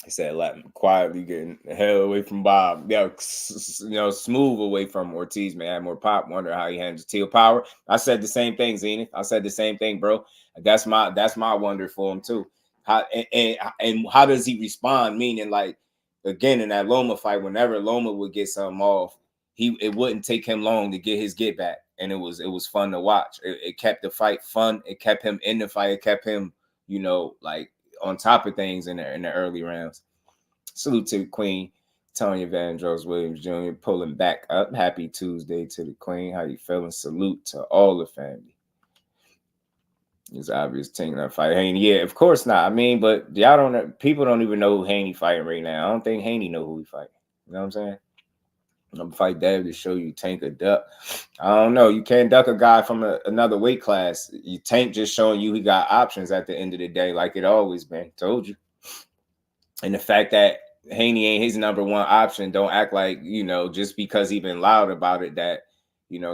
He said, let him quietly getting the hell away from Bob. Yeah, smooth away from Ortiz, man. Had more pop. Wonder how he handles Teal Power. I said the same thing, Zenith. I said the same thing, bro. That's my wonder for him too. How and how does he respond? Meaning, like, again, in that Loma fight, whenever Loma would get something off, it wouldn't take him long to get his get back. And it was fun to watch. It kept the fight fun. It kept him in the fight. It kept him, like, on top of things in the early rounds. Salute to Queen Tonya Vandross Williams Jr. pulling back up. Happy Tuesday to the Queen. How you feeling? Salute to all the family. It's obvious Tank not fight Haney. Yeah, of course not. I mean, but people don't even know who Haney fighting right now. I don't think Haney know who he fighting. You know what I'm saying? I'm gonna fight Dev to show you Tank a duck. I don't know. You can't duck a guy from another weight class. You Tank just showing you he got options at the end of the day, like it always been. Told you. And the fact that Haney ain't his number one option, don't act like, just because he been loud about it, that,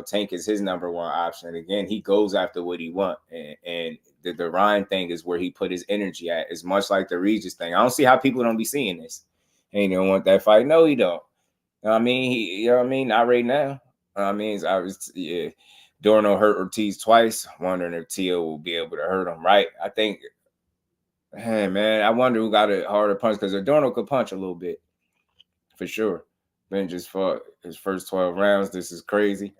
Tank is his number one option. And again, he goes after what he want. And the Ryan thing is where he put his energy at. It's much like the Regis thing. I don't see how people don't be seeing this. Haney don't want that fight. No, he don't. I mean, not right now. Dorno hurt Ortiz twice. Wondering if Tio will be able to hurt him, right? I think, hey, man, I wonder who got a harder punch, because Adorno could punch a little bit, for sure. Ben just fought his first 12 rounds. This is crazy.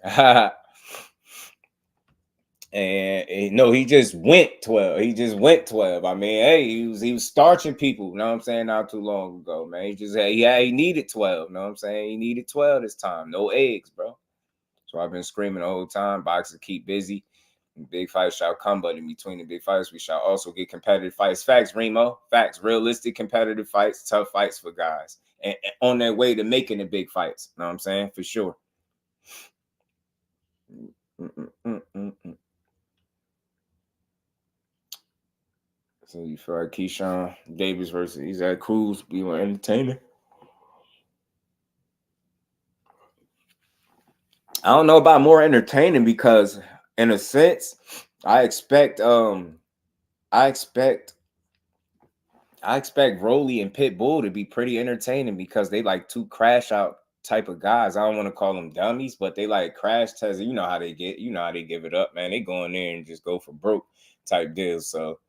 And no, he just went 12. I mean, hey, he was starching people, you know what I'm saying, not too long ago, man. He needed 12, you know what I'm saying? He needed 12 this time. No eggs, bro. So I've been screaming the whole time. Boxers keep busy. Big fights shall come, but in between the big fights, we shall also get competitive fights. Facts, Remo. Facts. Realistic competitive fights. Tough fights for guys. And on their way to making the big fights. You know what I'm saying? For sure. So you feel like Keyshawn Davis versus Isaac Cruz be more entertaining? I don't know about more entertaining, because in a sense, I expect Rolly and Pitbull to be pretty entertaining, because they like two crash out type of guys. I don't want to call them dummies, but they like crash tests. You know how they get, how they give it up, man. They go in there and just go for broke type deals. So,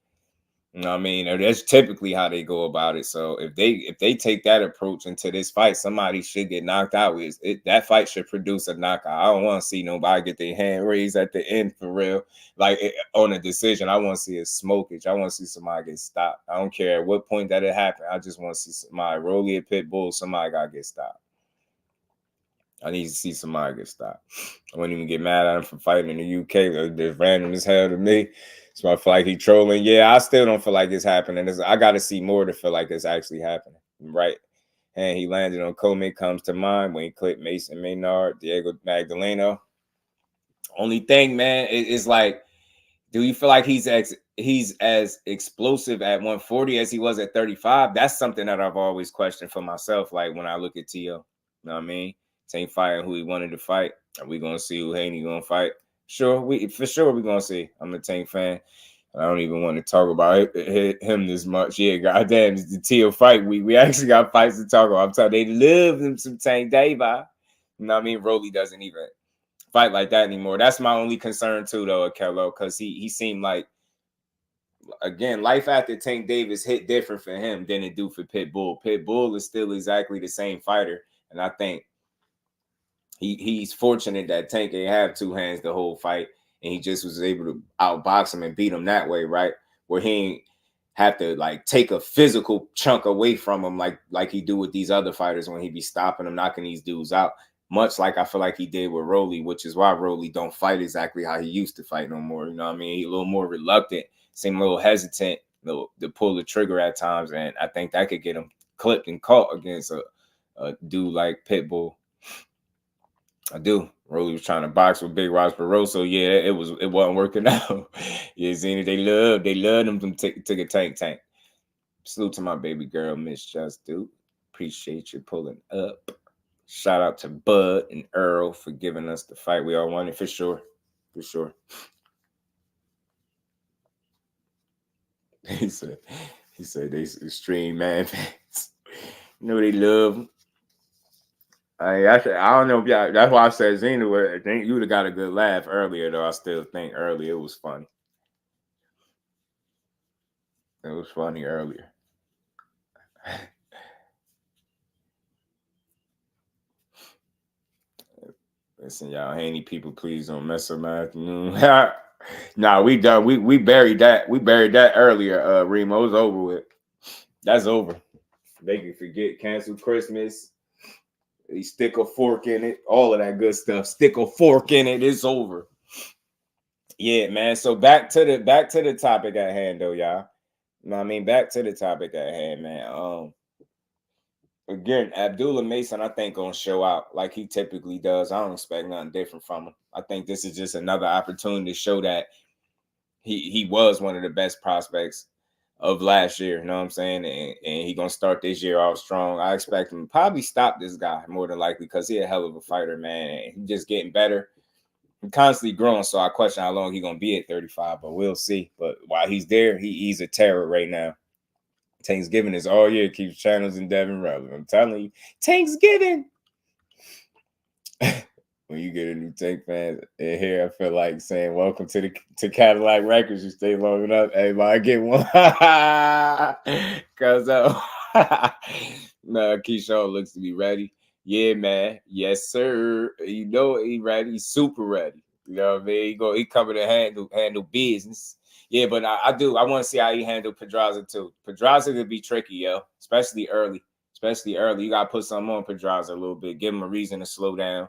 I mean, that's typically how they go about it. So if they take that approach into this fight, somebody should get knocked out. That fight should produce a knockout. I don't want to see nobody get their hand raised at the end for real, like on a decision. I want to see a smokage. I want to see somebody get stopped. I don't care at what point that it happened. I just want to see somebody Rolly and Pitbull. Somebody got to get stopped. I need to see somebody get stopped. I wouldn't even get mad at him for fighting in the UK. They're random as hell to me. So I feel like he's trolling. Yeah, I still don't feel like it's happening. I got to see more to feel like it's actually happening. Right. And he landed on Coleman comes to mind when he clipped Mason Maynard, Diego Magdaleno. Only thing, man, is like, do you feel like he's as explosive at 140 as he was at 35? That's something that I've always questioned for myself. Like when I look at Tio, you know what I mean? Tank fighting who he wanted to fight. Are we going to see who Haney going to fight? Sure, we're going to see. I'm a Tank fan. I don't even want to talk about him this much. Yeah, goddamn, it's the Tio fight week. We actually got fights to talk about. I'm telling you, they love them some Tank Dava. You know what I mean? Rolly doesn't even fight like that anymore. That's my only concern too, though, Kello, because he seemed like, again, life after Tank Davis hit different for him than it do for Pitbull. Pitbull is still exactly the same fighter, and I think he's fortunate that Tank ain't have two hands the whole fight, and he just was able to outbox him and beat him that way, right? Where he ain't have to like take a physical chunk away from him like he do with these other fighters when he be stopping them, knocking these dudes out. Much like I feel like he did with Rolly, which is why Rolly don't fight exactly how he used to fight no more. You know what I mean? He a little more reluctant, seem a little hesitant to pull the trigger at times, and I think that could get him clipped and caught against a dude like Pitbull. I do. Rolly was trying to box with Big Ross Barroso. Yeah, it wasn't working out. Yeah, Zena, they loved them from took a tank. Salute to my baby girl, Miss JusDueBoxing. Appreciate you pulling up. Shout out to Bud and Earl for giving us the fight we all wanted, for sure. For sure. He said they extreme man fans. You know they love him. I don't know if y'all. That's why I said Zena. I think you would have got a good laugh earlier, though. I still think earlier it was funny. It was funny earlier. Listen, y'all, Haney people, please don't mess up my afternoon. Nah, we done. We buried that. We buried that earlier. Remo's over with. That's over. They can forget. Cancel Christmas. They stick a fork in it. All of that good stuff. Stick a fork in it. It's over. Yeah, man. So back to the topic at hand, though, y'all. You know what I mean? Back to the topic at hand, man. Again, Abdullah Mason, I think, gonna show out like he typically does. I don't expect nothing different from him. I think this is just another opportunity to show that he was one of the best prospects of last year. You know what I'm saying? And he gonna start this year off strong. I expect him to probably stop this guy more than likely because he's a hell of a fighter, man. And he's just getting better. He's constantly growing, so I question how long he's gonna be at 35, but we'll see. But while he's there, he's a terror right now. Thanksgiving is all year, keeps channels and Devin relevant. I'm telling you, Thanksgiving. When you get a new Tank fan in here, I feel like saying, welcome to Cadillac Records. You stay long enough. Hey, I get one. Cause no, Keyshawn looks to be ready. Yeah, man. Yes, sir. You know he ready. He's super ready. You know what I mean? He coming to handle business. Yeah, but I want to see how he handle Pedraza too. Pedraza could be tricky, yo, especially early. You got to put something on Pedraza a little bit. Give him a reason to slow down.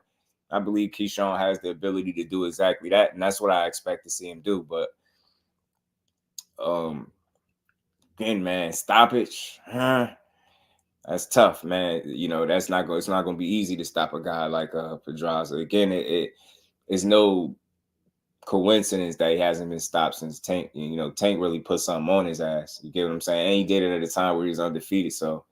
I believe Keyshawn has the ability to do exactly that, and that's what I expect to see him do. But again, man, stoppage, that's tough, man. You know, it's not going to be easy to stop a guy like Pedraza. Again, it's no coincidence that he hasn't been stopped since Tank. You know, Tank really put something on his ass. You get what I'm saying? And he did it at a time where he was undefeated. So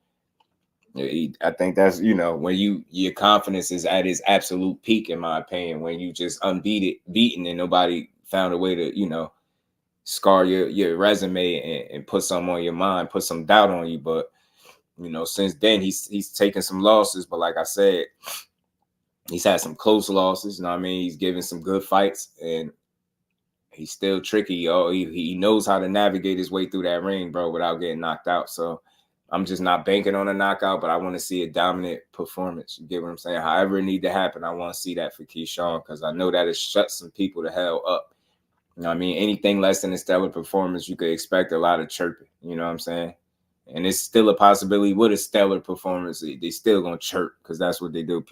I think that's, you know, when your confidence is at its absolute peak, in my opinion, when you just beaten and nobody found a way to, you know, scar your resume and put something on your mind, put some doubt on you. But, you know, since then he's taken some losses. But like I said, he's had some close losses. You know what I mean? He's given some good fights, and he's still tricky. He knows how to navigate his way through that ring, bro, without getting knocked out. So I'm just not banking on a knockout, but I want to see a dominant performance. You get what I'm saying? However it need to happen, I want to see that for Keyshawn, because I know that it shuts some people the hell up. You know what I mean? Anything less than a stellar performance, you could expect a lot of chirping. You know what I'm saying? And it's still a possibility with a stellar performance, they still going to chirp, because that's what they do.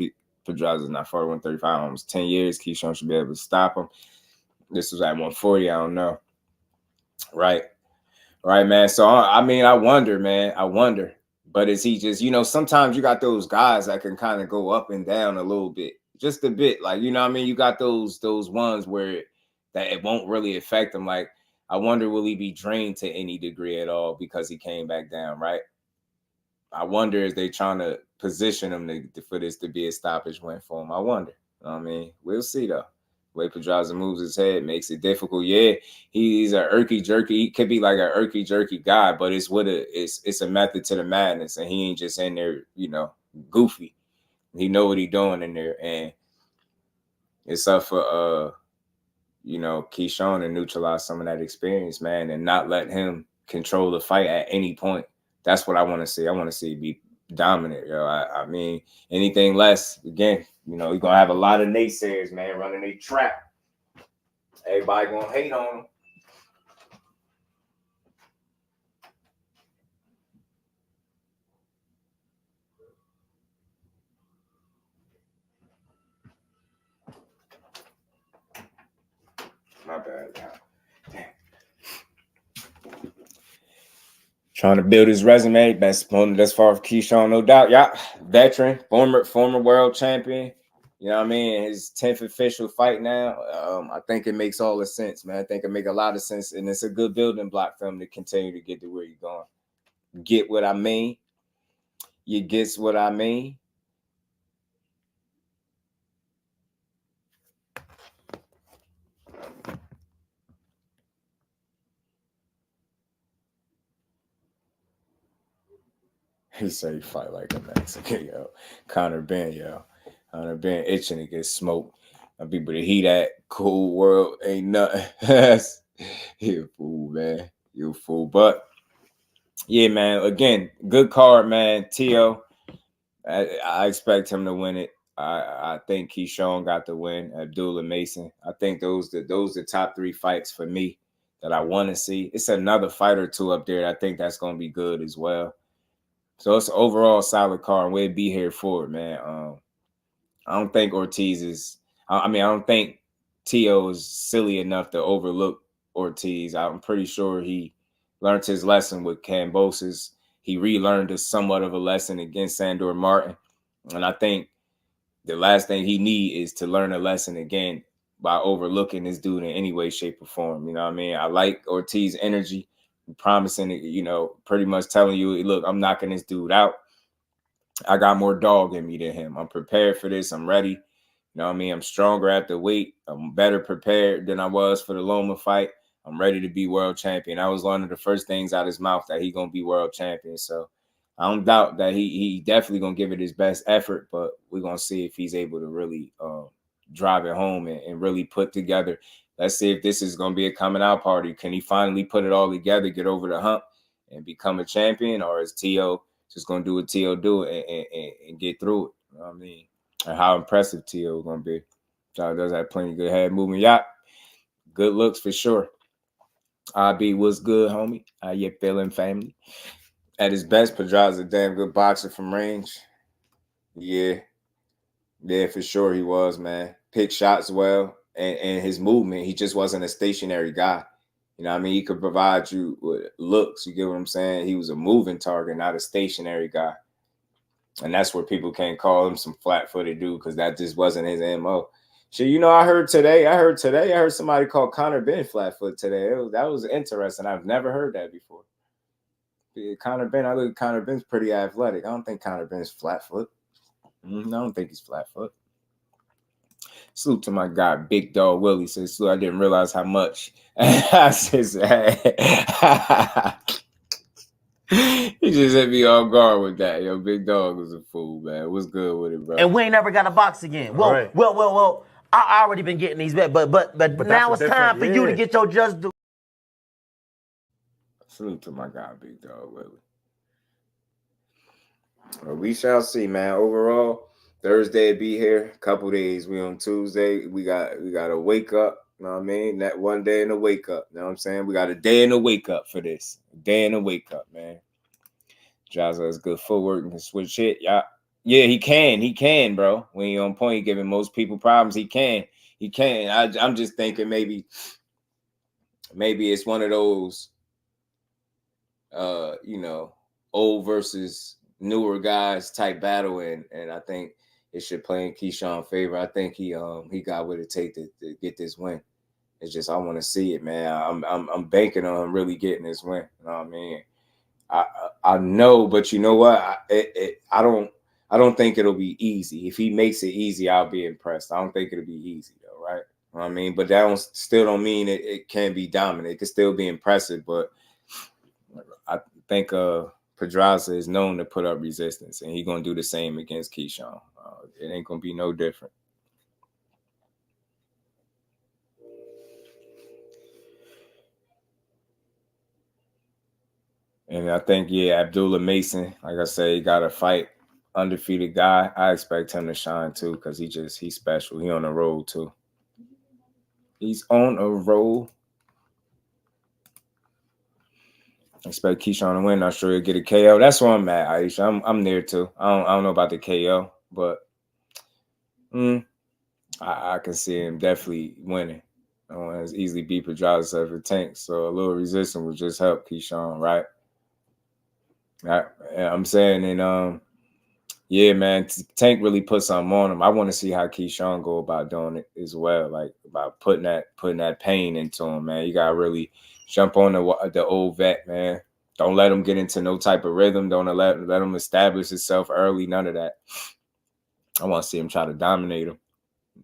Pedraza's not far, 135, almost 10 years. Keyshawn should be able to stop him. This was at 140. I don't know. Right, man. So, I mean, I wonder, man. But is he just, you know, sometimes you got those guys that can kind of go up and down a little bit. Just a bit. Like, you know what I mean? You got those ones where that it won't really affect him. Like, I wonder, will he be drained to any degree at all because he came back down, right? I wonder if they trying to position him for this to be a stoppage win for him. I wonder. You know what I mean? We'll see, though. The way Pedraza moves his head makes it difficult. Yeah, he's a jerky. He could be like a jerky guy, but it's a method to the madness, and he ain't just in there, you know, goofy. He know what he doing in there, and it's up for you know, Keyshawn to neutralize some of that experience, man, and not let him control the fight at any point. That's what I want to see. I want to see it be dominant, yo. I mean, anything less, again, you know, you're going to have a lot of naysayers, man, running a trap. Everybody going to hate on him. My bad, y'all. Damn. Trying to build his resume. Best opponent thus far for Keyshawn, no doubt. Yeah, veteran, former world champion. You know what I mean? His 10th official fight now. I think it makes all the sense, man. I think it makes a lot of sense, and it's a good building block for him to continue to get to where you're going. Get what I mean? You gets what I mean? He said he fight like a Mexican, yo. Conor Benn, yo. Conor Benn itching to get smoked. People to heat that cool world ain't nothing. You a fool, man. You a fool. But yeah, man. Again, good card, man. Tio. I expect him to win it. I think Keyshawn got the win. Abdullah Mason. I think those the top 3 fights for me that I want to see. It's another fight or two up there. I think that's gonna be good as well. So it's an overall solid card, and we'll be here for it, man. I don't think Ortiz is. I don't think Tio is silly enough to overlook Ortiz. I'm pretty sure he learned his lesson with Cambosis. He relearned somewhat of a lesson against Sandor Martin, and I think the last thing he needs is to learn a lesson again by overlooking this dude in any way, shape, or form. You know what I mean? I like Ortiz's energy. Promising, you know, pretty much telling you, look, I'm knocking this dude out. I got more dog in me than him. I'm prepared for this. I'm ready. You know what I mean? I'm stronger at the weight. I'm better prepared than I was for the Loma fight. I'm ready to be world champion. That was one of the first things out of his mouth, that he going to be world champion. So I don't doubt that he definitely going to give it his best effort, but we're going to see if he's able to really drive it home and really put together. Let's see if this is going to be a coming out party. Can he finally put it all together, get over the hump, and become a champion? Or is Tio just going to do what Tio do and get through it? You know what I mean? And how impressive Tio is going to be. So does have plenty of good head movement. Yeah, good looks for sure. IB, what's good, homie? How you feeling, family? At his best, Pedraza a damn good boxer from range. Yeah, for sure he was, man. Pick shots well. And his movement, he just wasn't a stationary guy. You know what I mean? He could provide you with looks. You get what I'm saying? He was a moving target, not a stationary guy. And that's where people can't call him some flat-footed dude, because that just wasn't his MO. Shit, you know, I heard somebody call Conor Benn flat-foot today. That was interesting. I've never heard that before. Conor Benn, I look at Conor Benn's pretty athletic. I don't think Conor Benn's flat-foot. I don't think he's flat-foot. Salute to my guy, Big Dog Willie. Says, I didn't realize how much. I says, he just hit me off guard with that. Yo, Big Dog was a fool, man. What's good with it, bro?
And we ain't never got to box again. Well. I already been getting these bets, but now it's time for you to get your just due.
Salute to my guy, Big Dog Willie. Well, we shall see, man. Overall, Thursday be here. A couple days. We on Tuesday. We got a wake up. You know what I mean? That one day in the wake up. You know what I'm saying? We got a day in the wake up for this. A day in the wake up, man. Jaza has good footwork and can switch it. Yeah, he can, bro. When he on point, he giving most people problems. He can. I'm just thinking maybe it's one of those, old versus newer guys type battle, and I think it should play in Keyshawn's favor. I think he got what it takes to get this win. It's just I want to see it, man. I'm banking on him really getting this win. You know what I mean? I know, but you know what? I don't think it'll be easy. If he makes it easy, I'll be impressed. I don't think it'll be easy though, right? You know what I mean, but that still don't mean it can be dominant. It can still be impressive, but I think Pedraza is known to put up resistance, and he's gonna do the same against Keyshawn. It ain't gonna be no different. And I think, Abdullah Mason, like I said, he got a fight, undefeated guy. I expect him to shine too, because he's special. He on a roll too. He's on a roll. Expect Keyshawn to win. Not sure he'll get a KO. That's where I'm at, Aisha. I'm there too. I don't know about the KO, but I can see him definitely winning. I don't want to easily beat Pedraza if it tanks. So a little resistance would just help Keyshawn, right? I'm saying, and Yeah, man, Tank really put something on him. I want to see how Keyshawn go about doing it as well, like about putting that pain into him, man. You gotta really jump on the old vet, man. Don't let him get into no type of rhythm. Don't let him establish himself early. None of that. I want to see him try to dominate him.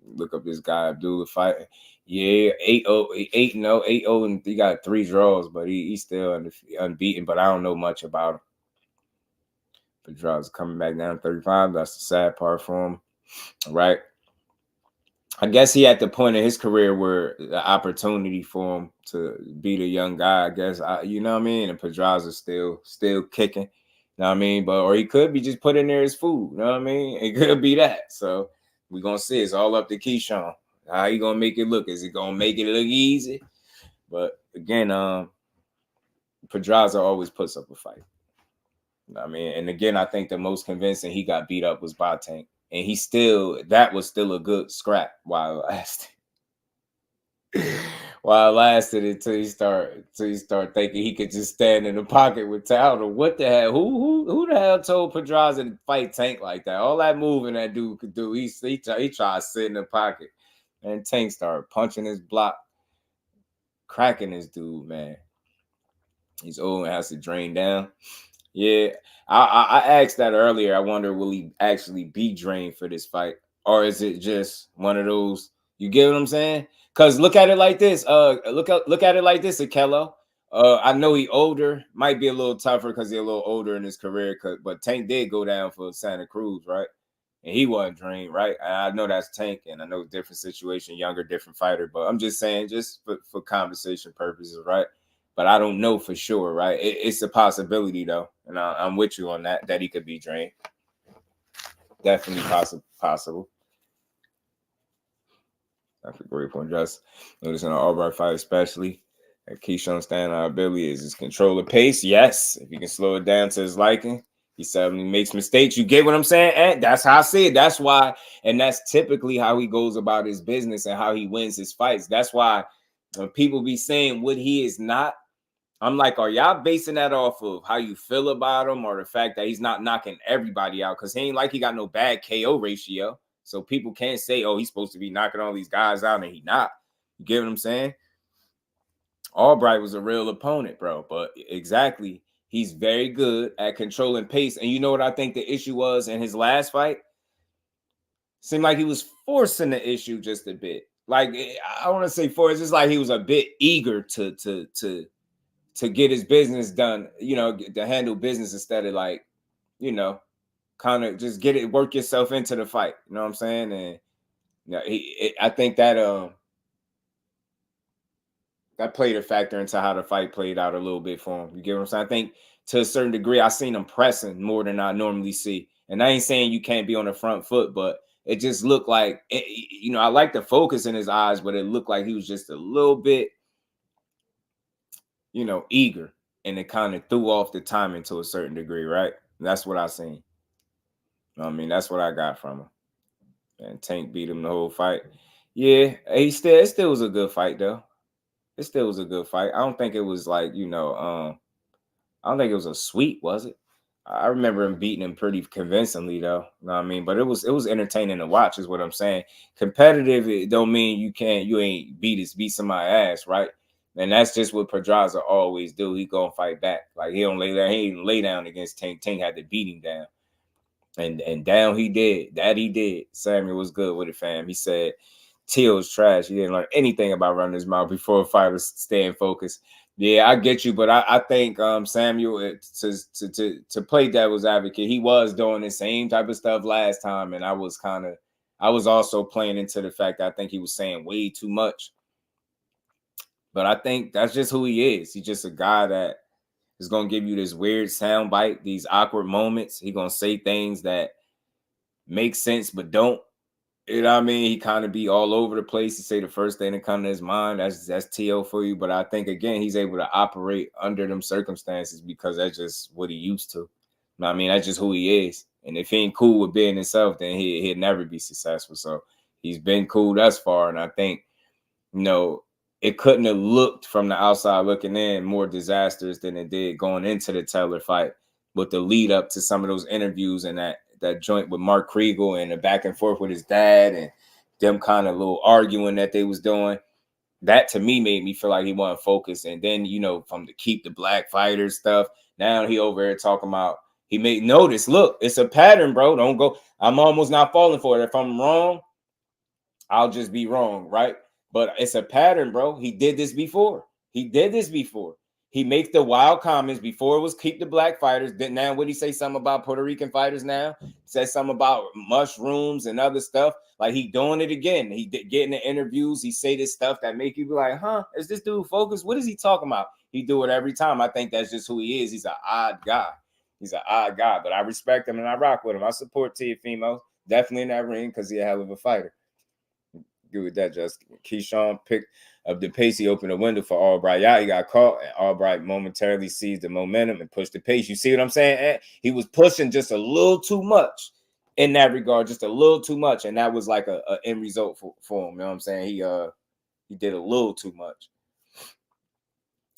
Look up this guy Abdullah fighting. Yeah, 8-0, and he got 3 draws, but he's still unbeaten. But I don't know much about him. Pedraza coming back down 35. That's the sad part for him, right? I guess he at the point in his career where the opportunity for him to beat a young guy, I guess, you know what I mean? And Pedraza's still kicking, you know what I mean? Or he could be just putting there his food, you know what I mean? It could be that. So we're going to see. It's all up to Keyshawn. How he going to make it look? Is he going to make it look easy? But again, Pedraza always puts up a fight. I mean, and again, I think the most convincing he got beat up was by Tank. And that was still a good scrap while it lasted. While it lasted until he start thinking he could just stand in the pocket with Tank. What the hell? Who the hell told Pedraza to fight Tank like that? All that moving that dude could do, he tried to sit in the pocket. And Tank started punching his block, cracking this dude, man. He's old and has to drain down. Yeah, I asked that earlier. I wonder, will he actually be drained for this fight? Or is it just one of those, you get what I'm saying? Because look at it like this. Look at it like this, Canelo. I know he older, might be a little tougher because he's a little older in his career. But Tank did go down for Santa Cruz, right? And he wasn't drained, right? And I know that's Tank, and I know different situation, younger, different fighter. But I'm just saying, just for conversation purposes, right? But I don't know for sure, right? It's a possibility, though. And I'm with you on that he could be drained. Definitely possible. That's a great point, Just. Noticing an all-right fight, especially. That Keyshawn stand on ability is his control of pace. Yes, if you can slow it down to his liking. He suddenly makes mistakes. You get what I'm saying? And that's how I see it. That's why, and that's typically how he goes about his business and how he wins his fights. That's why when people be saying what he is not, I'm like, are y'all basing that off of how you feel about him or the fact that he's not knocking everybody out? Because he ain't like he got no bad KO ratio. So people can't say, oh, he's supposed to be knocking all these guys out and he not. You get what I'm saying? Albright was a real opponent, bro. But exactly, he's very good at controlling pace. And you know what I think the issue was in his last fight? Seemed like he was forcing the issue just a bit. Like, I want to say forced. It's like he was a bit eager to get his business done, you know, to handle business instead of like, you know, kind of just work yourself into the fight. You know what I'm saying? And you know, I think that that played a factor into how the fight played out a little bit for him. You get what I'm saying? I think to a certain degree, I seen him pressing more than I normally see. And I ain't saying you can't be on the front foot, but it just looked like, you know, I like the focus in his eyes, but it looked like he was just a little bit, you know, eager, and it kind of threw off the timing to a certain degree, right? That's what I seen. I mean, that's what I got from him. And Tank beat him the whole fight. Yeah, it still was a good fight, though. It still was a good fight. I don't think it was like, you know, I don't think it was a sweep, was it? I remember him beating him pretty convincingly, though. You know what I mean? But it was entertaining to watch, is what I'm saying. Competitive, it don't mean you ain't beat somebody's ass, right? And that's just what Pedraza always do. He gonna fight back. Like he don't lay down. He didn't lay down against Tank. Tank had to beat him down. And down he did. That he did. Samuel was good with it, fam. He said Teal's trash. He didn't learn anything about running his mouth before a fighter staying focused. Yeah, I get you, but I think Samuel, to play devil's advocate, he was doing the same type of stuff last time, and I was also playing into the fact that I think he was saying way too much. But I think that's just who he is. He's just a guy that is going to give you this weird sound bite, these awkward moments. He's going to say things that make sense but don't. You know what I mean? He kind of be all over the place. He say the first thing that comes to his mind. That's T.O. for you. But I think, again, he's able to operate under them circumstances because that's just what he used to. You know what I mean? That's just who he is. And if he ain't cool with being himself, then he'd never be successful. So he's been cool thus far. And I think, you know, it couldn't have looked from the outside looking in more disastrous than it did going into the Taylor fight with the lead up to some of those interviews and that joint with Mark Kriegel and the back and forth with his dad and them kind of little arguing that they was doing. That to me made me feel like he wasn't focused. And then, you know, from the keep the black fighters stuff, now he over here talking about, he made notice, look, it's a pattern, bro. Don't go. I'm almost not falling for it. If I'm wrong, I'll just be wrong, right? But it's a pattern, bro. He did this before. He makes the wild comments before it was keep the black fighters. Then now would he say something about Puerto Rican fighters now? Says something about mushrooms and other stuff. Like he doing it again. He getting the interviews. He say this stuff that make you be like, huh? Is this dude focused? What is he talking about? He do it every time. I think that's just who he is. He's an odd guy. But I respect him and I rock with him. I support Teofimo. Definitely in that ring because he's a hell of a fighter. Good with that, just Keyshawn picked up the pace. He opened a window for Albright. Yeah, he got caught, and Albright momentarily seized the momentum and pushed the pace. You see what I'm saying? He was pushing just a little too much in that regard, just a little too much, and that was like a end result for him. You know what I'm saying? He did a little too much.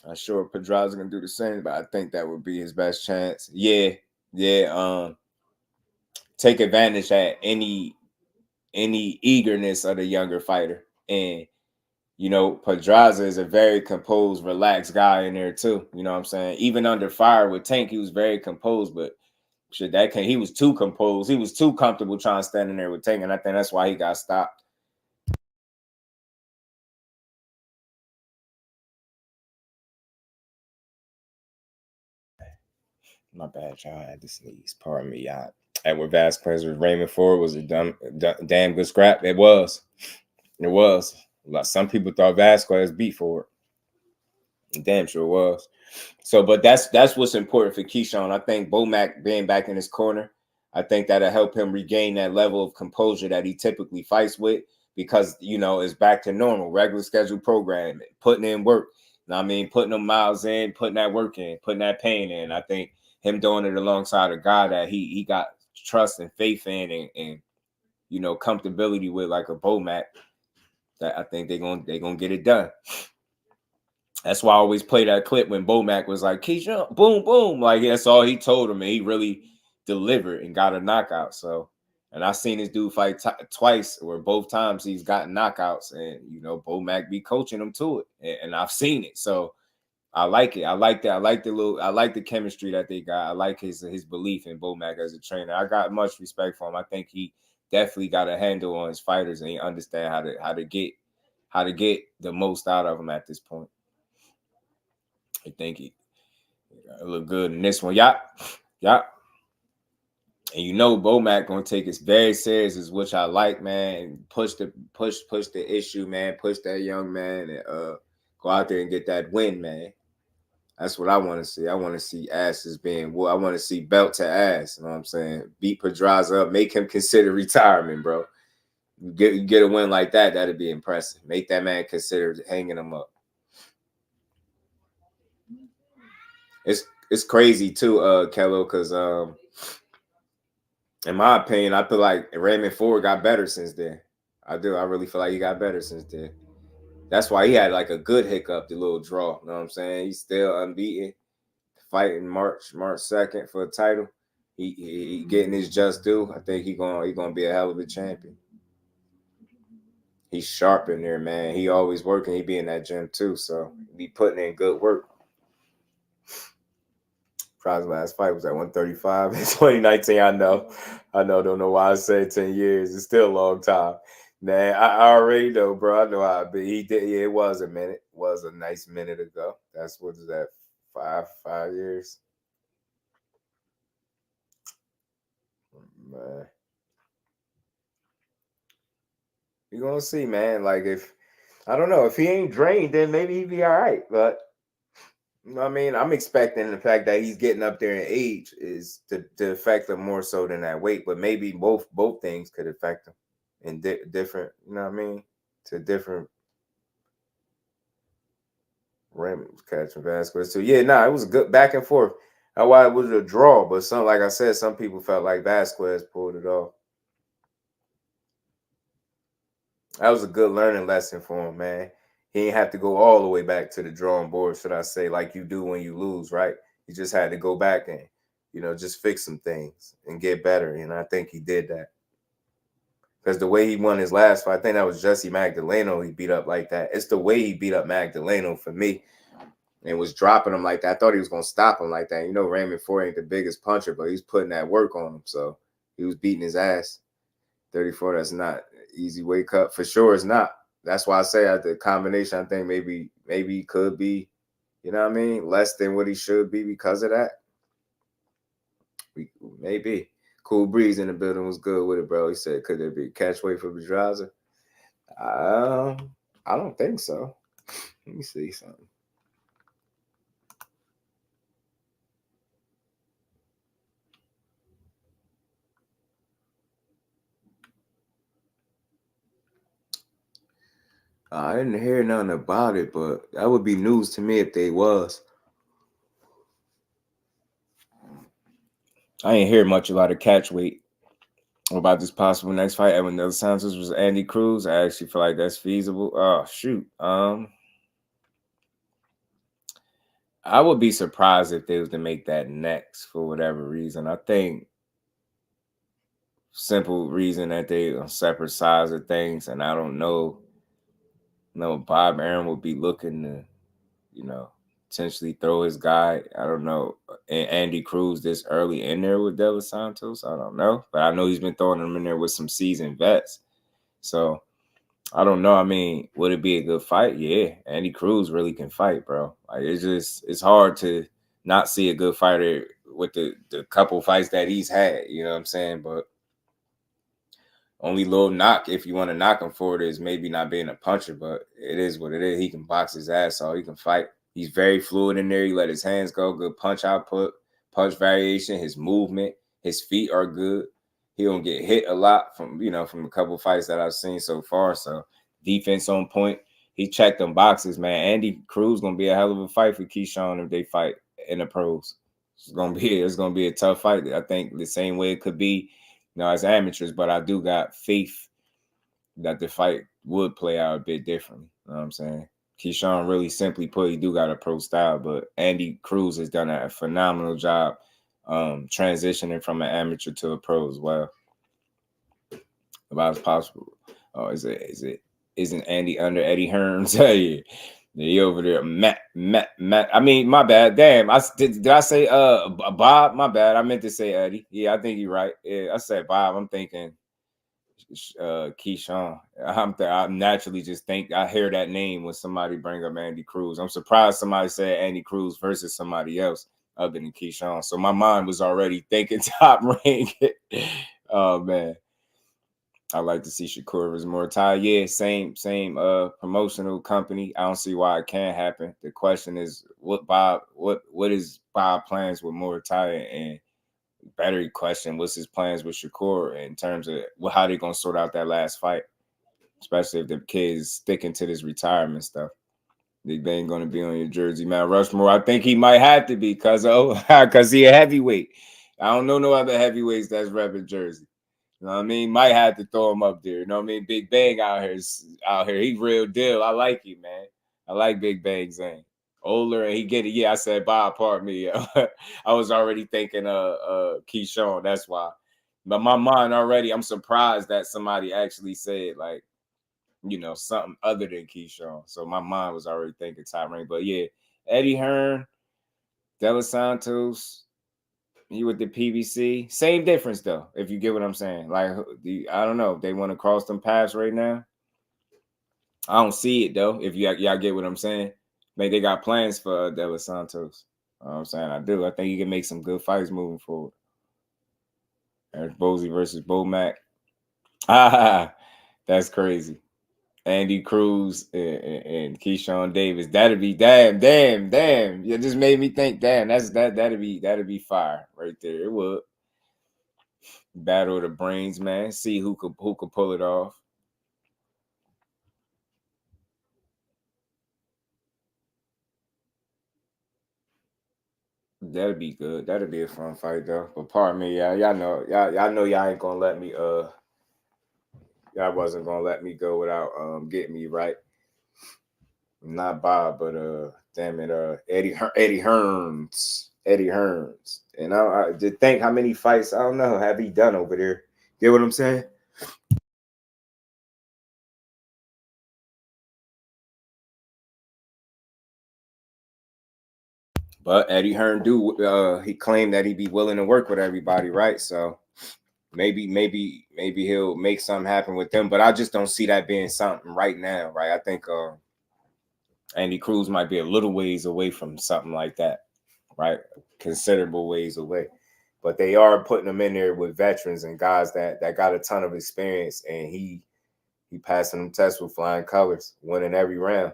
I'm sure Pedraza gonna do the same, but I think that would be his best chance. Yeah. Take advantage at any eagerness of the younger fighter. And, you know, Pedraza is a very composed, relaxed guy in there too. You know what I'm saying? Even under fire with Tank, he was very composed, but shit, he was too composed. He was too comfortable trying to stand in there with Tank, and I think that's why he got stopped. My bad, y'all. I had to sneeze. Pardon me, y'all. Edward Vasquez with Raymond Ford was a damn good scrap. It was. Like some people thought Vasquez beat Ford. Damn sure was. So, but that's what's important for Keyshawn. I think Bomac being back in his corner, I think that'll help him regain that level of composure that he typically fights with, because, you know, it's back to normal, regular scheduled programming, putting in work. You know what I mean? Putting them miles in, putting that work in, putting that pain in. I think him doing it alongside a guy that he got trust and faith in and you know, comfortability with, like a Bomac, that I think they're gonna get it done. That's why I always play that clip when Bomac was like, Keyshawn, boom, boom. Like, that's all he told him, and he really delivered and got a knockout. So, and I've seen this dude fight twice, or both times he's gotten knockouts, and, you know, Bomac be coaching him to it, and I've seen it. So I like it. I like that. I like the chemistry that they got. I like his belief in Bomac as a trainer. I got much respect for him. I think he definitely got a handle on his fighters, and he understand how to get the most out of them at this point. I think he look good in this one. Yeah. And you know Bomac gonna take it very serious, which I like, man. Push the issue, man. Push that young man and go out there and get that win, man. That's what I want to see. I want to see asses being I want to see belt to ass. You know what I'm saying? Beat Pedraza up, make him consider retirement, bro. You get a win like that, that'd be impressive. Make that man consider hanging him up. It's crazy too, Kello, because in my opinion, I feel like Raymond Ford got better since then. I do. I really feel like he got better since then. That's why he had like a good hiccup, the little draw. You know what I'm saying? He's still unbeaten, fighting March 2nd for a title. He getting his just due. I think he gonna be a hell of a champion. He's sharp in there, man. He always working. He be in that gym too, so he putting in good work. Probably last fight was at 135 in 2019. I know. Don't know why I say 10 years. It's still a long time. Man, I already know, bro. I know how it be. He did. Yeah, it was a minute. It was a nice minute ago. That's what is that? 5 years. Man, you're gonna see, man. Like, if I don't know, if he ain't drained, then maybe he'd be all right. But you know what I mean, I'm expecting the fact that he's getting up there in age is to affect him more so than that weight. But maybe both things could affect him in different, you know what I mean, to different rims. Catching Vasquez. So yeah, it was a good back and forth. That's why it was a draw. But like I said, some people felt like Vasquez pulled it off. That was a good learning lesson for him, man. He didn't have to go all the way back to the drawing board, should I say, like you do when you lose, right? He just had to go back and you know, just fix some things and get better. And I think he did that. Because the way he won his last fight, I think that was Jesse Magdaleno he beat up like that. It's the way he beat up Magdaleno for me and was dropping him like that. I thought he was going to stop him like that. You know, Raymond Ford ain't the biggest puncher, but he's putting that work on him. So he was beating his ass. 34, that's not easy weight cut. For sure it's not. That's why I say at the combination, I think maybe he could be, you know what I mean, less than what he should be because of that. Maybe. Cool Breeze in the building was good with it, bro. He said, could there be a catch weight for Pedraza? I don't think so. Let me see something. I didn't hear nothing about it, but that would be news to me if they was. I ain't hear much about a catch weight. About this possible next fight, Edwin Dos Santos was Andy Cruz. I actually feel like that's feasible. Oh shoot. I would be surprised if they was to make that next for whatever reason. I think simple reason that they on separate sides of things, and I don't know. No, Bob Arum would be looking to, you know, potentially throw his guy. I don't know. And Andy Cruz this early in there with Dos Santos. I don't know, but I know he's been throwing him in there with some seasoned vets. So I don't know. I mean, would it be a good fight? Yeah, Andy Cruz really can fight, bro. Like it's hard to not see a good fighter with the couple fights that he's had. You know what I'm saying? But only little knock, if you want to knock him for it, is maybe not being a puncher, but it is what it is. He can box his ass off. He can fight. He's very fluid in there. He let his hands go. Good punch output, punch variation. His movement, his feet are good. He don't get hit a lot from a couple fights that I've seen so far. So defense on point. He checked them boxes, man. Andy Cruz gonna be a hell of a fight for Keyshawn if they fight in the pros. It's gonna be a tough fight. I think the same way it could be, as amateurs, but I do got faith that the fight would play out a bit differently. You know what I'm saying? Keyshawn really simply put, he do got a pro style, but Andy Cruz has done a phenomenal job transitioning from an amateur to a pro as well. About as possible. Oh, isn't Andy under Eddie Hearn? Yeah. He over there, Matt. I mean, my bad. Damn, did I say Bob? My bad. I meant to say Eddie. Yeah, I think you're right. Yeah, I said Bob. I'm thinking Keyshawn. I naturally just think I hear that name when somebody bring up Andy Cruz. I'm surprised somebody said Andy Cruz versus somebody else other than Keyshawn. So my mind was already thinking top rank. Oh man. I like to see Shakur versus Mortai. Yeah, same promotional company. I don't see why it can't happen. The question is what is Bob plans with Mortai, and better question, what's his plans with Shakur in terms of how they gonna sort out that last fight, especially if the kid's sticking to this retirement stuff. They ain't gonna be on your jersey, Mount Rushmore. I think he might have to be because he a heavyweight. I don't know no other heavyweights that's repping jersey. You know what I mean? Might have to throw him up there. You know what I mean? Big Bang out here. He real deal. I like him, man. I like Big Bang Zane. Older and he get it. Yeah, I said Bob, pardon me. I was already thinking Keyshawn. That's why. But my mind already, I'm surprised that somebody actually said like, something other than Keyshawn. So my mind was already thinking top rank. But yeah, Eddie Hearn, Dos Santos. You with the PBC, same difference though. If you get what I'm saying, like I don't know, they want to cross them paths right now. I don't see it though. If y'all get what I'm saying, maybe they got plans for Dos Santos. You know what I'm saying? I do. I think he can make some good fights moving forward. Eric Bosley versus Bo Mack. That's crazy. Andy Cruz and Keyshawn Davis. That'd be damn. It just made me think, damn, that'd be fire right there. It would. Battle of the brains, man. See who could pull it off. That'd be good. That'd be a fun fight though. But pardon me, y'all know y'all ain't gonna let me y'all wasn't gonna let me go without getting me right. Not Bob, but damn it, Eddie Hearns. Eddie Hearns. And I to think how many fights, I don't know, have he done over there. Get what I'm saying? But Eddie Hearn he claimed that he'd be willing to work with everybody, right? So maybe he'll make something happen with them. But I just don't see that being something right now, right? I think Andy Cruz might be a little ways away from something like that, right? Considerable ways away. But they are putting them in there with veterans and guys that got a ton of experience, and he passing them tests with flying colors, winning every round.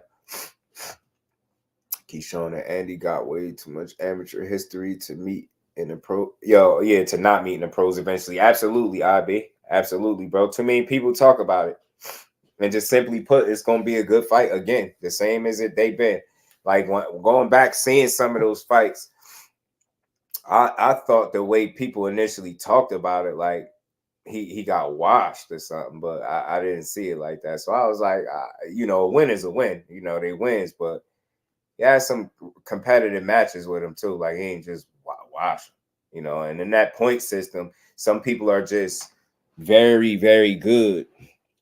Keyshawn and Andy got way too much amateur history to meet in the pro. To not meet in the pros eventually. Absolutely, IB. Absolutely, bro. Too many people talk about it. And just simply put, it's going to be a good fight again. The same as they've been. Like, going back, seeing some of those fights, I thought the way people initially talked about it, like, he got washed or something, but I didn't see it like that. So I was like, a win is a win. They wins, but he has some competitive matches with him too. Like, he ain't just wash, and in that point system, some people are just very, very good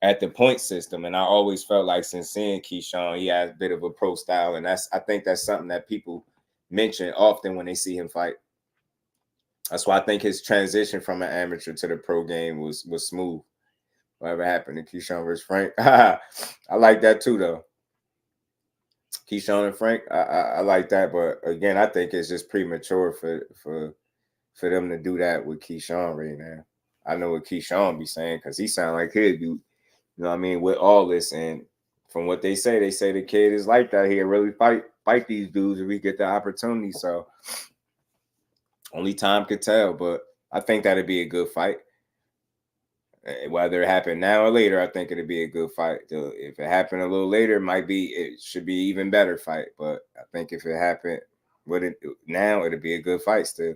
at the point system. And I always felt like, since seeing Keyshawn, he has a bit of a pro style. And I think that's something that people mention often when they see him fight. That's why I think his transition from an amateur to the pro game was smooth. Whatever happened to Keyshawn versus Frank. I like that too, though. Keyshawn and Frank, I like that, but again, I think it's just premature for them to do that with Keyshawn right now. I know what Keyshawn be saying, because he sound like he'd do, with all this. And from what they say the kid is like that. He'll really fight these dudes if we get the opportunity. So only time could tell, but I think that'd be a good fight. Whether it happened now or later, I think it'd be a good fight. If it happened a little later, it should be even better fight. But I think if it happened now, it'd be a good fight still.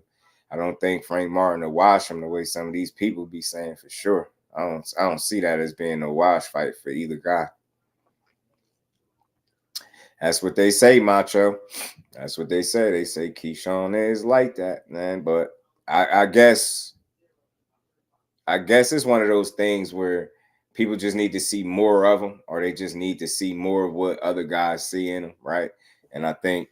I don't think Frank Martin will wash him the way some of these people be saying, for sure. I don't see that as being a wash fight for either guy. That's what they say, Macho. That's what they say. They say Keyshawn is like that, man. But I guess it's one of those things where people just need to see more of them, or they just need to see more of what other guys see in them, right? And I think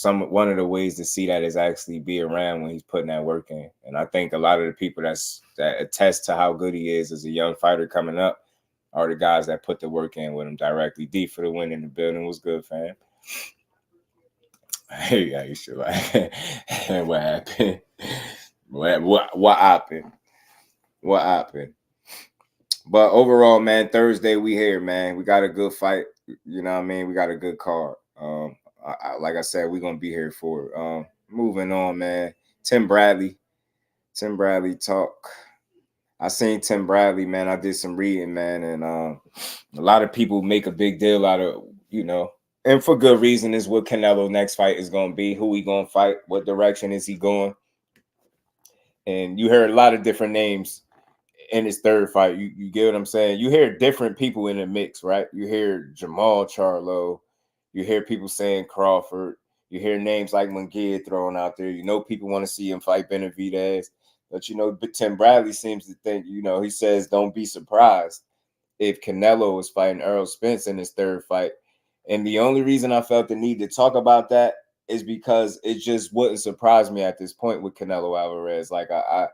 one of the ways to see that is actually be around when he's putting that work in. And I think a lot of the people that attest to how good he is as a young fighter coming up are the guys that put the work in with him directly. D for the win in the building. Was good, fam. Hey, I used to like what happened? What happened? What happened? But overall, man, Thursday we here, man. We got a good fight. You know what I mean? We got a good card. Like I said, we're gonna be here for it. Moving on, man. Tim Bradley talk. I seen Tim Bradley, man. I did some reading, man, and a lot of people make a big deal out of, and for good reason, is what Canelo next fight is gonna be, who he gonna fight, what direction is he going. And you heard a lot of different names in his third fight. You get what I'm saying? You hear different people in the mix, right? You hear Jamal Charlo, you hear people saying Crawford, you hear names like Munguia thrown out there. People want to see him fight Benavidez. But, Tim Bradley seems to think, he says, don't be surprised if Canelo was fighting Errol Spence in his third fight. And the only reason I felt the need to talk about that is because it just wouldn't surprise me at this point with Canelo Alvarez. Like, I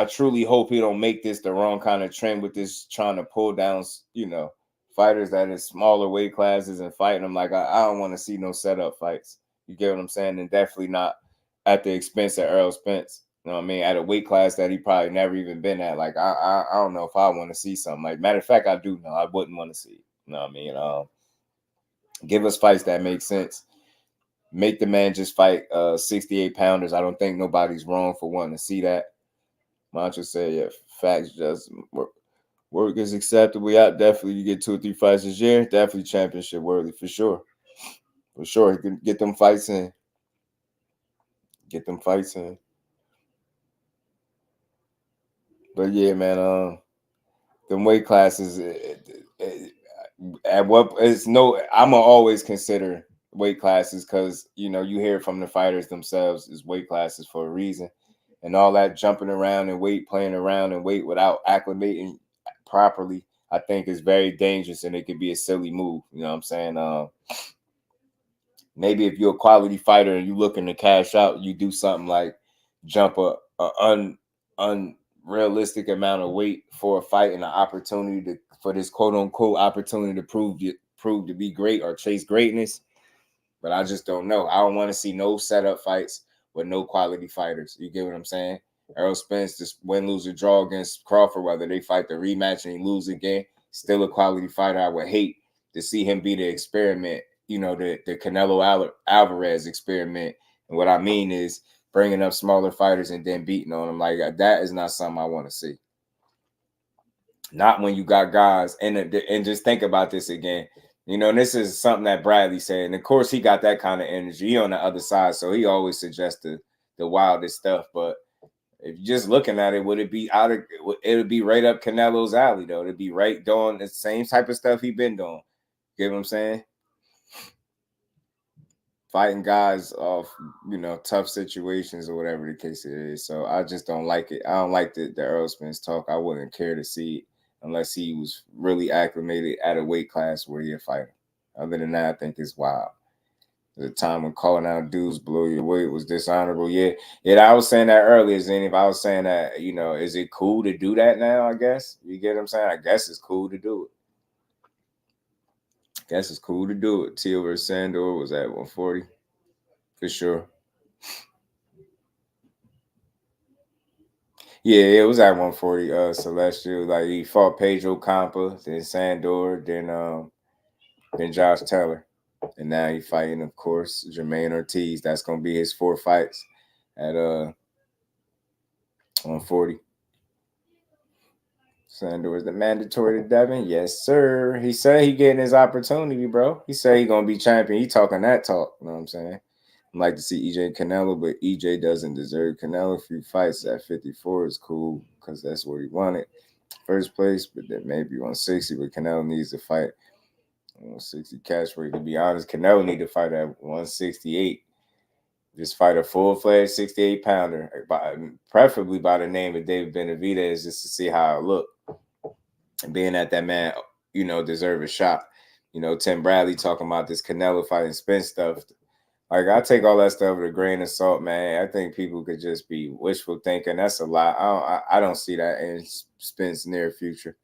truly hope he don't make this the wrong kind of trend with this trying to pull down, fighters that in smaller weight classes and fighting them. Like, I don't want to see no setup fights. You get what I'm saying? And definitely not at the expense of Errol Spence. You know what I mean? At a weight class that he probably never even been at. Like, I don't know if I want to see something. Like, matter of fact, I do know. I wouldn't want to see it. You know what I mean? Give us fights that make sense. Make the man just fight 68 pounders. I don't think nobody's wrong for wanting to see that. Mantra said, yeah, facts just work is acceptable. Yeah, definitely you get 2 or 3 fights this year. Definitely championship worthy for sure. For sure. He can get them fights in. But yeah, man, them weight classes at what it's no, I'ma always consider weight classes because, you know, you hear from the fighters themselves is weight classes for a reason. And all that jumping around and weight, playing around and weight without acclimating properly, I think is very dangerous, and it could be a silly move. You know what I'm saying? Maybe if you're a quality fighter and you're looking to cash out, you do something like jump a unrealistic amount of weight for a fight and an opportunity for this quote unquote opportunity to prove to be great or chase greatness. But I just don't know. I don't want to see no setup fights with no quality fighters. You get what I'm saying? Errol Spence just win, lose, or draw against Crawford, whether they fight the rematch and he lose again, still a quality fighter. I would hate to see him be the experiment, you know, the Canelo Alvarez experiment. And what I mean is bringing up smaller fighters and then beating on them. Like, that is not something I want to see. Not when you got guys. And just think about this again. You know, and this is something that Bradley said. And, of course, he got that kind of energy. He on the other side, so he always suggests the wildest stuff. But if you're just looking at it, it would be right up Canelo's alley, though. It'd be right doing the same type of stuff he been doing. Get what I'm saying? Fighting guys off, you know, tough situations or whatever the case it is. So I just don't like it. I don't like the Errol Spence talk. I wouldn't care to see it unless he was really acclimated at a weight class where you're fighting. Other than that, I think it's wild. The time when calling out dudes below your weight was dishonorable. Yeah, I was saying that earlier, Zane. If I was saying that, you know, is it cool to do that now, I guess? You get what I'm saying? I guess it's cool to do it. Guess it's cool to do it. Teal versus Sandor was at 140 for sure. Yeah, it was at 140. Celestial, like he fought Pedro Campa, then Sandor, then Josh Taylor, and now he's fighting, of course, Jamaine Ortiz. That's gonna be his 4 fights at 140. Sandor is the mandatory to Devin. Yes, sir. He said he getting his opportunity, bro. He said he gonna be champion. He talking that talk. You know what I'm saying? I'd like to see EJ Canelo, but EJ doesn't deserve Canelo. A few fights at 54 is cool because that's what he wanted. First place, but then maybe 160, but Canelo needs to fight 160 cash weight. To be honest, Canelo need to fight at 168. Just fight a full-fledged 68-pounder, preferably by the name of David Benavidez, just to see how it look. And being that man, you know, deserve a shot. You know, Tim Bradley talking about this Canelo fighting Spence stuff. Like, I take all that stuff with a grain of salt, man. I think people could just be wishful thinking. That's a lot. I don't see that in Spence's near future.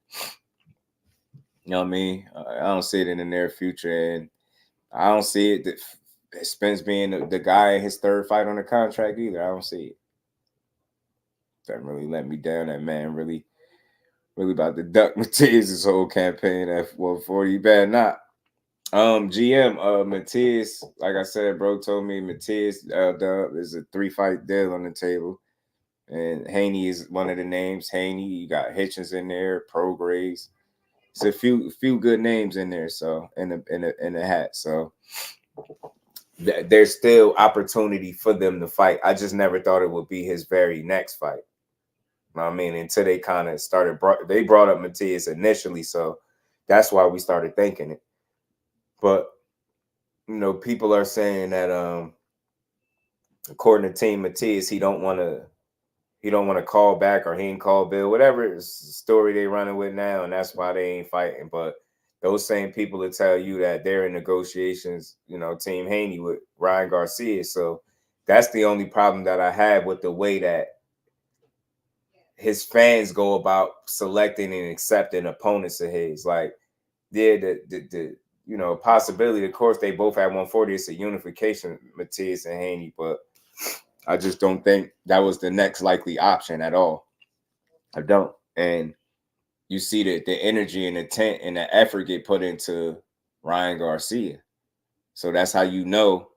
You know what I mean? I don't see it in the near future, and I don't see it that Spence being the guy in his 3rd fight on the contract either. I don't see it. That really let me down. That man really about to duck Matiz's whole campaign at 140. You better not. GM Matiz, like I said, bro told me Matiz is a 3-fight deal on the table, and Haney is one of the names. Haney, you got Hitchens in there, Prograves. It's a few good names in there. So in the hat. So there's still opportunity for them to fight. I just never thought it would be his very next fight. You know what I mean? Until they kind of they brought up Matiz initially, so that's why we started thinking it. But you know, people are saying that according to Team Matiz, he don't want to call back, or he ain't call Bill, whatever story they running with now, and that's why they ain't fighting. But those same people will tell you that they're in negotiations, you know, Team Haney with Ryan Garcia. So that's the only problem that I have with the way that his fans go about selecting and accepting opponents of his. Like, yeah, the you know, possibility, of course, they both had 140. It's a unification, Matiz and Haney, but I just don't think that was the next likely option at all. I don't. And you see that the energy and intent and the effort get put into Ryan Garcia. So that's how you know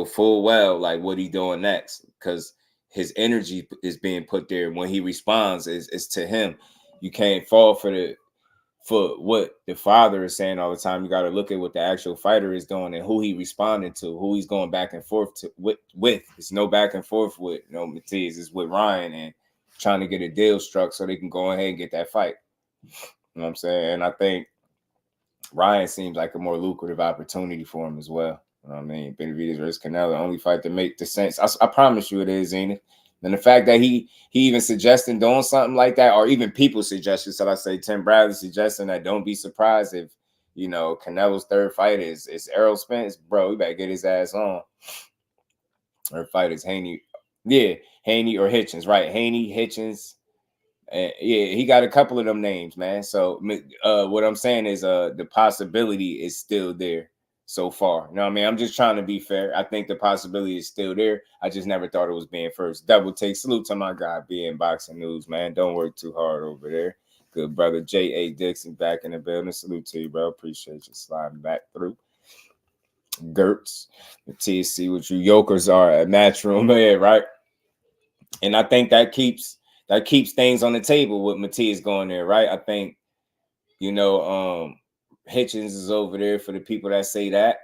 full well, like, what he doing next, because his energy is being put there. When he responds, is to him. You can't fall for what the father is saying all the time. You got to look at what the actual fighter is doing and who he responding to, who he's going back and forth to with. It's no back and forth with Matiz. It's with Ryan and trying to get a deal struck so they can go ahead and get that fight. You know what I'm saying? And I think Ryan seems like a more lucrative opportunity for him as well. You know what I mean? Benavidez versus Canelo, only fight to make the sense. I promise you it is, Zenith. And the fact that he even suggesting doing something like that, or even people suggesting, so I say Tim Bradley suggesting that, don't be surprised if, you know, Canelo's third fight is Errol Spence. Bro, he better get his ass on. Her fight is Haney. Yeah, Haney or Hitchens, right? Haney, Hitchens. Yeah, he got a couple of them names, man. So what I'm saying is the possibility is still there so far. You know what I mean? I'm just trying to be fair. I think the possibility is still there. I just never thought it was being first. Double take. Salute to my guy, being Boxing News, man. Don't work too hard over there. Good brother J.A. Dixon back in the building. Salute to you, bro. Appreciate you sliding back through. Gertz, the TC, what you yokers are at Matchroom, man, right? And I think that keeps things on the table with Matias going there, right? I think, you know, Hitchens is over there for the people that say that.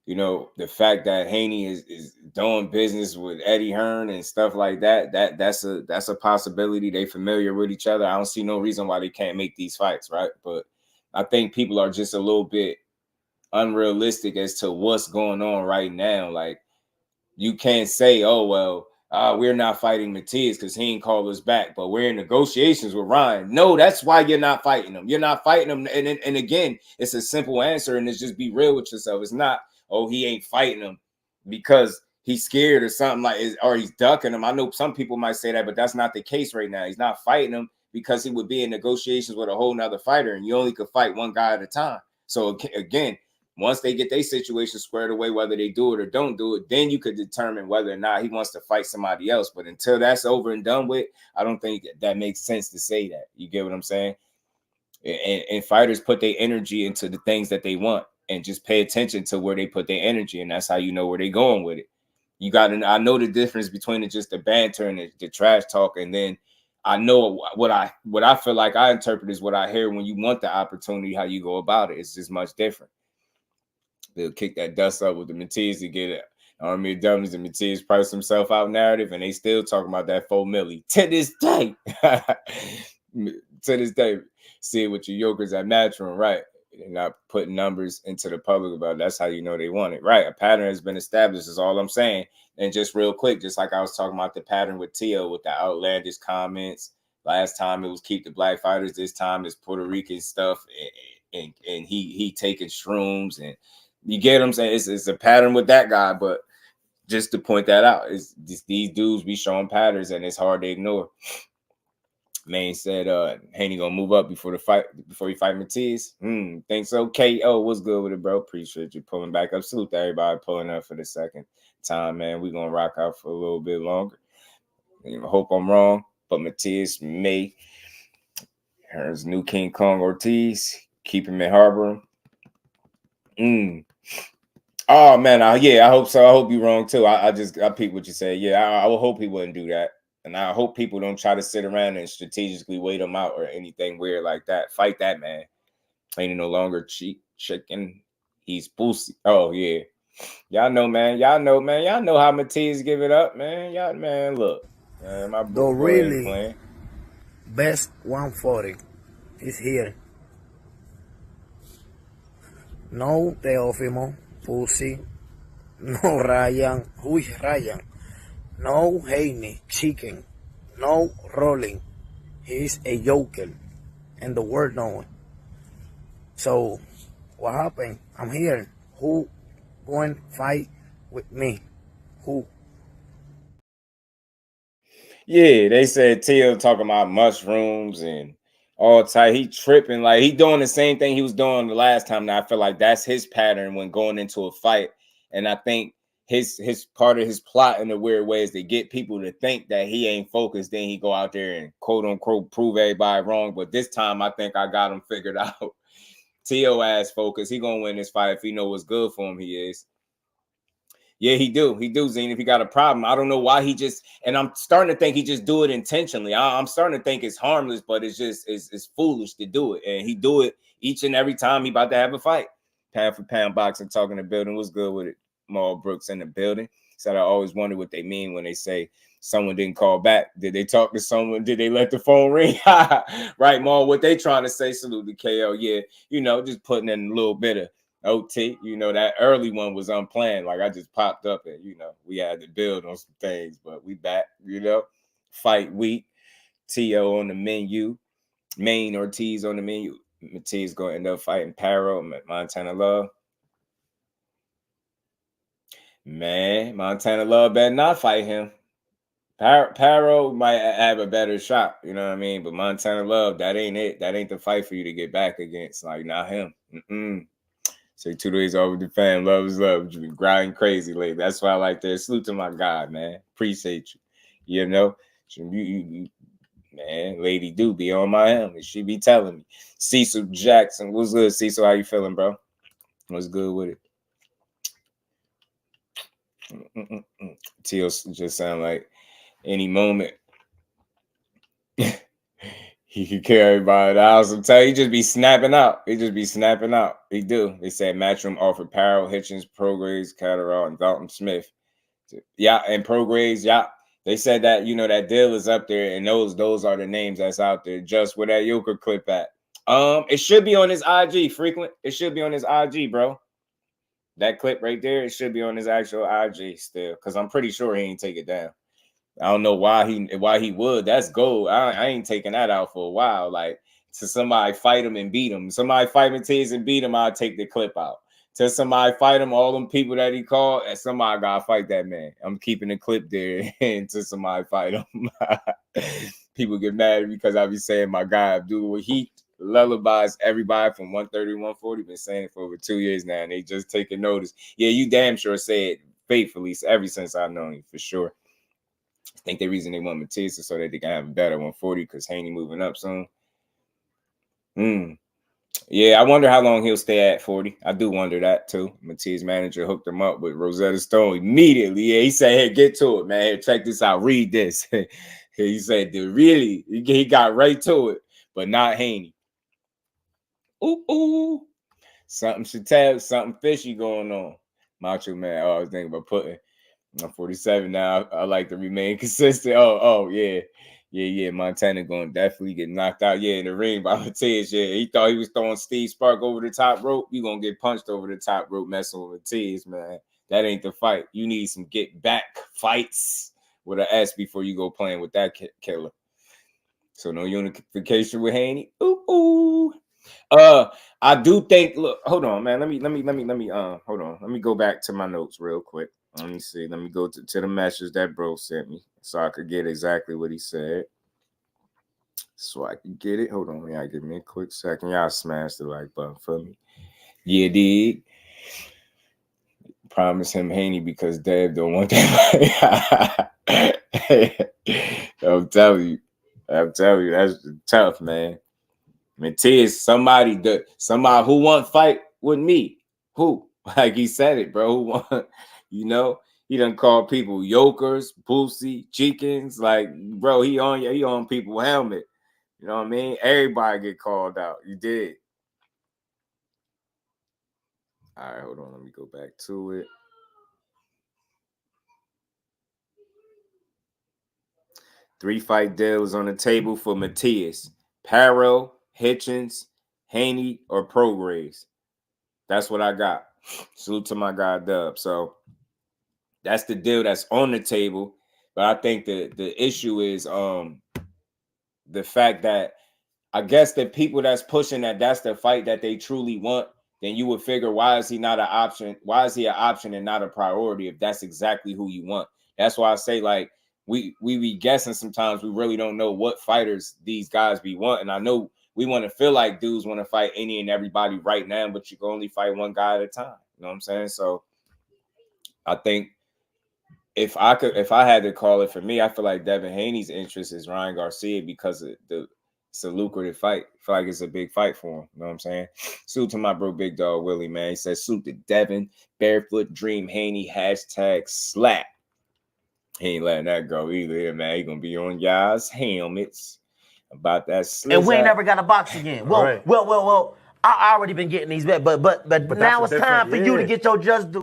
You know, the fact that Haney is doing business with Eddie Hearn and stuff like that, that's a possibility. They familiar with each other. I don't see no reason why they can't make these fights, right? But I think people are just a little bit unrealistic as to what's going on right now. Like, you can't say, oh, well, we're not fighting Matias because he ain't called us back, but we're in negotiations with Ryan. No, that's why you're not fighting him. You're not fighting him. And again, it's a simple answer, and it's just be real with yourself. It's not, oh, he ain't fighting him because he's scared or something, like, or he's ducking him. I know some people might say that, but that's not the case right now. He's not fighting him because he would be in negotiations with a whole nother fighter, and you only could fight one guy at a time. So again, once they get their situation squared away, whether they do it or don't do it, then you could determine whether or not he wants to fight somebody else. But until that's over and done with, I don't think that makes sense to say that. You get what I'm saying? And fighters put their energy into the things that they want, and just pay attention to where they put their energy, and that's how you know where they're going with it. You got to, I know the difference between just the banter and the trash talk, and then I know what I feel like I interpret is what I hear when you want the opportunity, how you go about it. It's just much different. They'll kick that dust up with the Matias to get it. Army of Dummies and Matias price himself out narrative, and they still talking about that 4 milli to this day. To this day, see what your yokers at Matchroom, right? They're not putting numbers into the public about it. That's how you know they want it, right? A pattern has been established, is all I'm saying. And just real quick, just like I was talking about the pattern with Teo with the outlandish comments. Last time it was keep the black fighters. This time it's Puerto Rican stuff, and he taking shrooms, and you get what I'm saying? It's a pattern with that guy, but just to point that out, is these dudes be showing patterns, and it's hard to ignore. Man said Haney gonna move up before he fight Matias. Think so? KO, what's good with it, bro? Appreciate you pulling back up. Salute to everybody pulling up for the second time, man. We gonna rock out for a little bit longer. I hope I'm wrong, but Matias may. Here's new King Kong Ortiz. Keep him in Harbor. Oh man, I hope so. I hope you're wrong too. I peeped what you said. Yeah, I would hope he wouldn't do that. And I hope people don't try to sit around and strategically wait him out or anything weird like that. Fight that man. Ain't no longer cheap chicken. He's pussy. Oh yeah. Y'all know, man. Y'all know how Matias give it up, man. Y'all, man, look. Man, my
the really best 140 is here. No Teofimo, pussy. No Ryan. Who is Ryan? No Haney, chicken. No rolling. He's a joker. And the word knowing. So, what happened? I'm here. Who going to fight with me? Who?
Yeah, they said Teo talking about mushrooms and all type. He tripping, like he doing the same thing he was doing the last time. Now I feel like that's his pattern when going into a fight. And I think his part of his plot in a weird way is to get people to think that he ain't focused. Then he go out there and quote unquote prove everybody wrong. But this time I think I got him figured out. Teo ass focused. He gonna win this fight if he know what's good for him. He is. Yeah, he do, Zane. If he got a problem, I don't know why he just. And I'm starting to think he just do it intentionally. I'm starting to think it's harmless, but it's just it's foolish to do it. And he do it each and every time he about to have a fight. Pound for pound boxing, talking the building. What's good with it? Maul Brooks in the building. said I always wonder what they mean when they say someone didn't call back. Did they talk to someone? Did they let the phone ring? Right, Mom, what they trying to say, salute to KO. Yeah, you know, just putting in a little bit of OT. You know, that early one was unplanned. Like I just popped up and, you know, we had to build on some things, but we back, you know. Fight week. T.O. on the menu. Jamaine Ortiz on the menu. Ortiz going to end up fighting Paro, Montana Love. Man, Montana Love better not fight him. Paro might have a better shot, you know what I mean? But Montana Love, that ain't it. That ain't the fight for you to get back against. Like, not him. Say 2 days over the fan. Love is love. You been grinding crazy lately. That's why I like that. Salute to my guy, man. Appreciate you. You know? Man, lady do be on my helmet. She be telling me. Cecil Jackson. What's good, Cecil? How you feeling, bro? What's good with it? Teal just sound like any moment he could carry by the house. I'm telling you, he just be snapping out. He just be snapping out. He do. They said Matchroom offered Parrow, Hitchens, Prograves, Catterall, and Dalton Smith. Yeah, and Prograves, yeah. They said that, you know, that deal is up there, and those are the names that's out there. Just where that Yoker clip at. It should be on his IG, frequent. It should be on his IG, bro. That clip right there, it should be on his actual IG still, because I'm pretty sure he ain't take it down. I don't know why he would. That's gold. I ain't taking that out for a while. Like, to somebody fight him and beat him. Somebody fight Matiz and beat him, I'll take the clip out. Till somebody fight him, all them people that he called, and somebody gotta fight that man. I'm keeping the clip there until somebody fight him. People get mad because I be saying my guy Abdul Heat lullabies everybody from 130 to 140. Been saying it for over 2 years now, and they just taking notice. Yeah, you damn sure say it faithfully ever since I've known you, for sure. I think the reason they want Matisse is so that they can have a better 140 because Haney moving up soon. Yeah, I wonder how long he'll stay at 40. I do wonder that too. Matisse manager hooked him up with Rosetta Stone immediately. Yeah, he said, "Hey, get to it, man. Hey, check this out. Read this." He said, "Really?" He got right to it, but not Haney. Ooh. Something should tell, something fishy going on. Macho Man. Oh, I was thinking about putting. I'm 47 now. I like to remain consistent. Oh, yeah. Montana going to definitely get knocked out. Yeah, in the ring by Matiz. Yeah, he thought he was throwing Steve Spark over the top rope. You going to get punched over the top rope messing with Matiz, man. That ain't the fight. You need some get back fights with an S before you go playing with that killer. So no unification with Haney. Ooh. I do think. Look, hold on, man. Let me. Hold on. Let me go back to my notes real quick. Let me see. Let me go to the message that bro sent me so I could get exactly what he said. So I can get it. Hold on. Y'all give me a quick second. Y'all smash the like button for me. Yeah, dig. Promise him Haney because Dev don't want that. I'm telling you, that's tough, man. Matiz, somebody who want fight with me. Who? Like he said it, bro. Who want? You know, he done call people yokers, boosie, chickens. Like, bro, he on people helmet. You know what I mean? Everybody get called out. You did. All right, hold on. Let me go back to it. Three fight deals on the table for Matiz. Paro, Hitchens, Haney, or Prograves. That's what I got. Salute to my guy Dub. So that's the deal that's on the table. But I think the issue is the fact that I guess the people that's pushing that's the fight that they truly want, then you would figure, why is he not an option? Why is he an option and not a priority if that's exactly who you want? That's why I say, like, we be guessing sometimes. We really don't know what fighters these guys be wanting. I know we want to feel like dudes want to fight any and everybody right now, but you can only fight one guy at a time. You know what I'm saying? So I think if I had to call it for me, I feel like Devin Haney's interest is Ryan Garcia because it's a lucrative fight. I feel like it's a big fight for him. You know what I'm saying? Salute to my bro, Big Dog Willie, man. He says, salute to Devin, Barefoot Dream Haney, #slap. He ain't letting that go either, man. He gonna be on y'all's helmets about that slip.
And we ain't never got a box again. Well, I already been getting these bets, but now it's time for you to get your just do.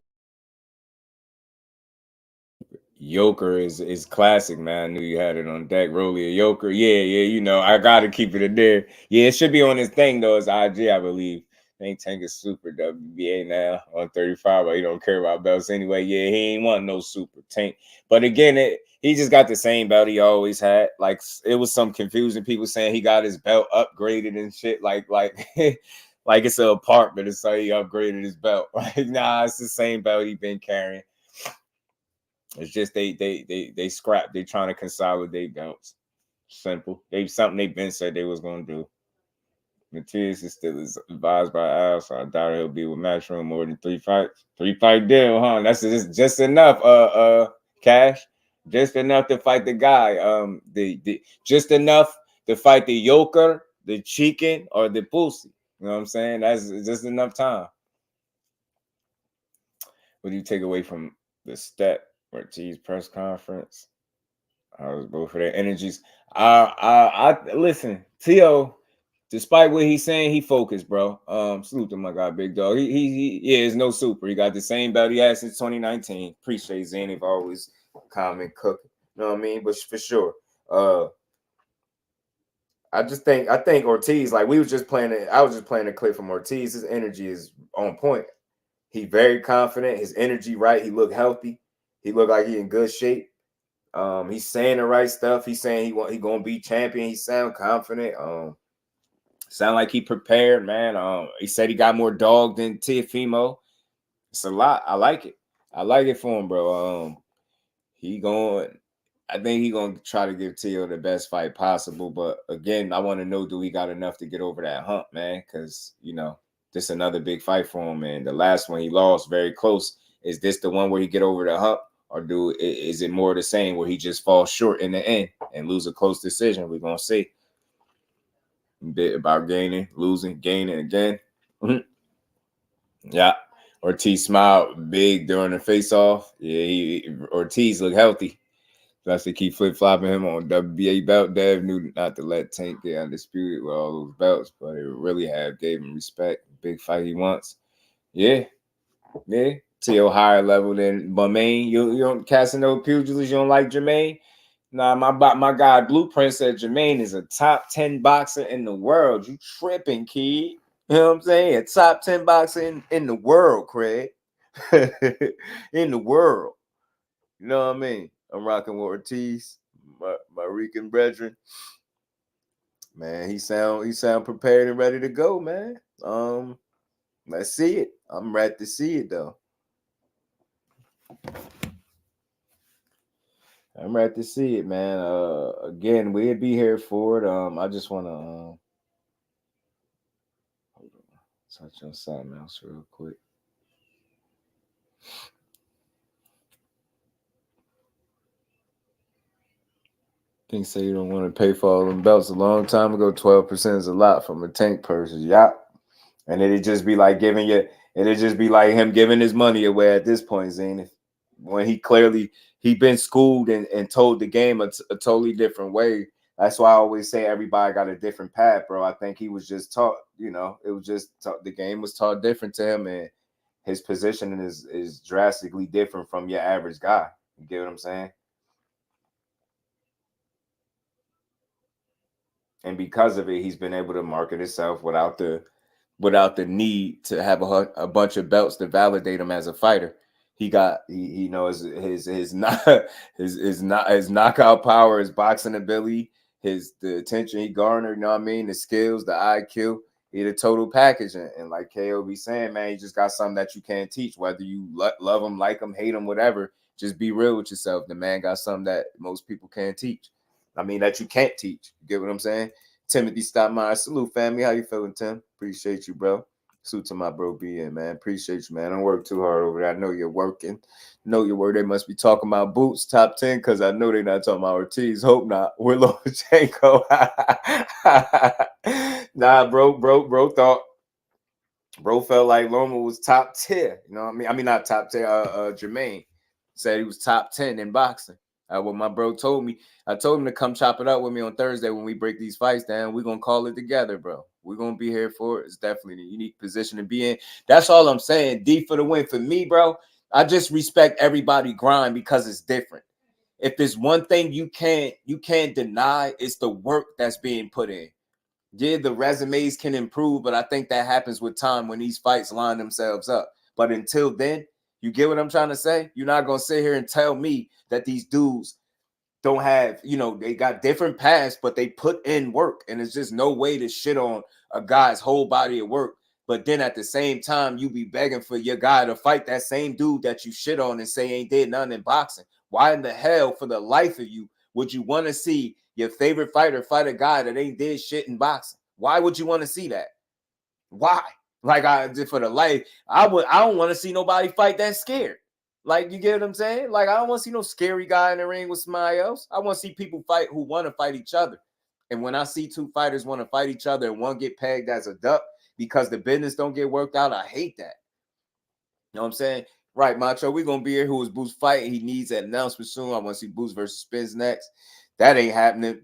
Yoker is classic, man. I knew you had it on deck. Rolly a Yoker. Yeah, you know, I gotta keep it in there. Yeah, it should be on his thing though. It's IG, I believe. I think Tank is super WBA now on 35, but he don't care about belts anyway. Yeah, he ain't want no super Tank. But again, he just got the same belt he always had. Like, it was some confusing people saying he got his belt upgraded and shit. Like like it's an apartment. It's how he upgraded his belt. Like, nah, it's the same belt he been carrying. It's just they scrap. They trying to consolidate belts. Simple. Something they've been said they was gonna do. Ortiz is still advised by Al, so I doubt he'll be with Matchroom more than 3 fights. 3-fight deal, huh? That's just enough. Cash, just enough to fight the guy. Just enough to fight the Yoker, the Chicken, or the Pussy. You know what I'm saying? That's just enough time. What do you take away from the step Ortiz press conference? I was both for their energies. I listen, Tio. Despite what he's saying, he focused, bro. Salute to my guy, Big Dog. He is no super. He got the same belt he had since 2019. Appreciate Zaynab always comment cooking. You know what I mean? But for sure. I think Ortiz, like we was just playing it. I was just playing a clip from Ortiz. His energy is on point. He very confident. His energy right. He looked healthy. He looked like he in good shape. He's saying the right stuff. He's saying he gonna be champion. He sound confident. Sound like he prepared, man. He said he got more dog than Teofimo. It's a lot. I like it. I like it for him, bro. I think he gonna try to give Teo the best fight possible. But again, I want to know, do we got enough to get over that hump, man? Because you know, this is another big fight for him, and the last one he lost very close. Is this the one where he get over the hump, or is it more the same where he just falls short in the end and lose a close decision? We're gonna see. Bit about gaining, losing, gaining again. Yeah. Ortiz smiled big during the face-off. Yeah, Ortiz looked healthy. That's to keep flip-flopping him on WBA belt. Dev knew not to let Tank get undisputed with all those belts, but it really gave him respect. Big fight he wants. Yeah. Tio higher level than Jamaine. You don't Casanova pugilist. You don't like Jamaine? Nah, my guy Blueprint said Jamaine is a top 10 boxer in the world. You tripping, kid. You know what I'm saying? A top 10 boxer in the world, Craig. In the world. You know what I mean? I'm rocking with Ortiz, my Rican brethren. Man, he sound prepared and ready to go, man. Let's see it. I'm ready to see it though. I'm ready to see it, man. Again, we'll be here for it. I just want to touch on something else real quick. Think say you don't want to pay for all them belts a long time ago. 12% is a lot from a Tank person. Yeah. And it'd just be like him giving his money away at this point, Zenith. When he been schooled and told the game a totally different way. That's why I always say everybody got a different path, bro. I think he was just taught, you know, it was just the game was taught different to him, and his positioning is drastically different from your average guy. You get what I'm saying? And because of it, he's been able to market himself without the need to have a bunch of belts to validate him as a fighter. He knows his knockout power, his boxing ability, the attention he garnered, you know what I mean? The skills, the IQ, he the total package. And like KO be saying, man, you just got something that you can't teach, whether you love him, like him, hate him, whatever. Just be real with yourself. The man got something that most people can't teach. I mean, that you can't teach. You get what I'm saying? Timothy Stottmeyer, salute, family. How you feeling, Tim? Appreciate you, bro. Salute to my bro BN, man. Appreciate you, man. Don't work too hard over there. I know you're working. Know your word. They must be talking about Boots top 10 because I know they're not talking about Ortiz. Hope not. Willow Janko. Nah, bro thought. Bro felt like Loma was top 10. You know what I mean? I mean, not top 10. Jamaine said he was top 10 in boxing. What my bro told me. I told him to come chop it up with me on Thursday when we break these fights down. We're going to call it together, bro. We're going to be here for it. It's definitely a unique position to be in. That's all I'm saying. D for the win. For me, bro, I just respect everybody grind because it's different. if there's one thing you can't deny, it's the work that's being put in. Yeah, the resumes can improve, but I think that happens with time when these fights line themselves up. But until then, you get what I'm trying to say? You're not going to sit here and tell me that these dudes don't have, they got different paths, but they put in work. And there's just no way to shit on a guy's whole body of work. But then at the same time, you be begging for your guy to fight that same dude that you shit on and say ain't did nothing in boxing. Why in the hell, for the life of you, would you want to see your favorite fighter fight a guy that ain't did shit in boxing? Why would you want to see that? Why? Like, for the life, I don't want to see nobody fight that scared. Like, you get what I'm saying? Like, I don't want to see no scary guy in the ring with somebody else. I want to see people fight who want to fight each other. And when I see two fighters want to fight each other and one get pegged as a duck because the business don't get worked out, I hate that. You know what I'm saying? Right, Macho, we're going to be here. Who is Boots fighting? He needs that announcement soon. I want to see Boots versus Spence next. That ain't happening.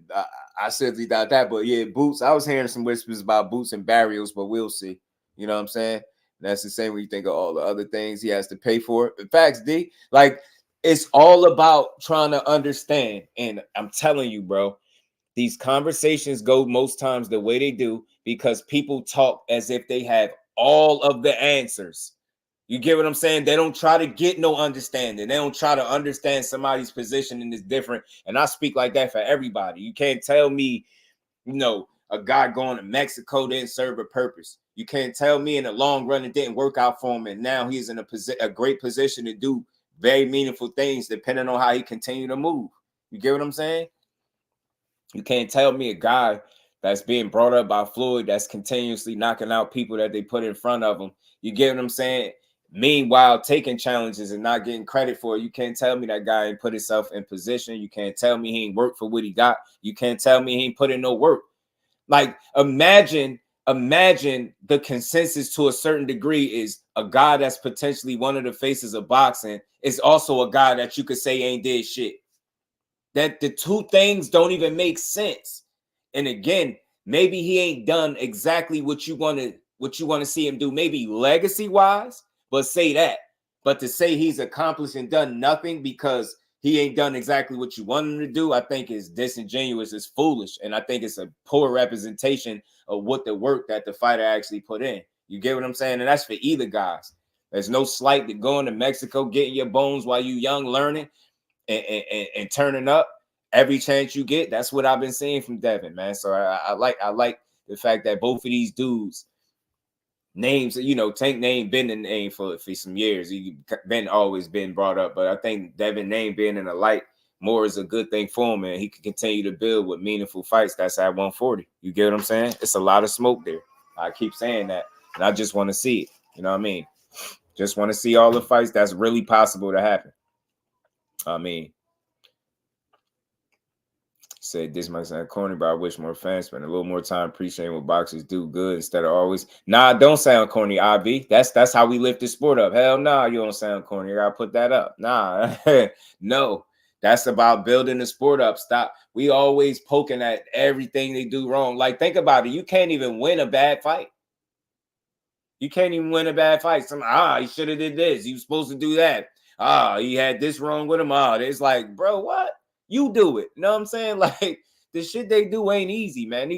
I certainly doubt that. But, yeah, Boots, I was hearing some whispers about Boots and Barrios, but we'll see. You know what I'm saying? That's the same when you think of all the other things he has to pay for. In fact, D, like, it's all about trying to understand. And I'm telling you, bro, these conversations go most times the way they do because people talk as if they have all of the answers. You get what I'm saying? They don't try to get no understanding. They don't try to understand somebody's position and it's different. And I speak like that for everybody. You can't tell me, a guy going to Mexico didn't serve a purpose. You can't tell me in the long run it didn't work out for him, and now he's in a great position to do very meaningful things depending on how he continue to move. You get what I'm saying? You can't tell me a guy that's being brought up by Floyd that's continuously knocking out people that they put in front of him. You get what I'm saying? Meanwhile, taking challenges and not getting credit for it. You can't tell me that guy ain't put himself in position. You can't tell me he ain't worked for what he got. You can't tell me he ain't put in no work. Like, imagine the consensus to a certain degree is a guy that's potentially one of the faces of boxing is also a guy that you could say ain't did shit. That the two things don't even make sense. And again, maybe he ain't done exactly what you want to see him do, maybe legacy wise, but say that. But to say he's accomplished and done nothing because he ain't done exactly what you want him to do, I think is disingenuous, it's foolish. And I think it's a poor representation of what the work that the fighter actually put in. You get what I'm saying? And that's for either guys. There's no slight to going to Mexico, getting your bones while you young, learning and turning up every chance you get. That's what I've been seeing from Devin, man. So I like the fact that both of these dudes names, Tank name been in the name for some years. Been always been brought up, but I think Devin name being in the light more is a good thing for him, and he can continue to build with meaningful fights. That's at 140. You get what I'm saying? It's a lot of smoke there. I keep saying that, and I just want to see it. You know what I mean? Just want to see all the fights that's really possible to happen. I mean, said this might sound corny, but I wish more fans spend a little more time appreciating what boxers do good instead of always. Nah, don't sound corny, IB. That's how we lift the sport up. Hell nah, you don't sound corny. I gotta put that up. Nah, no. That's about building the sport up. Stop. We always poking at everything they do wrong. Like, think about it. You can't even win a bad fight. You can't even win a bad fight. He should have did this. He was supposed to do that. He had this wrong with him. It's like, bro, what? You do it. You know what I'm saying? Like, the shit they do ain't easy, man.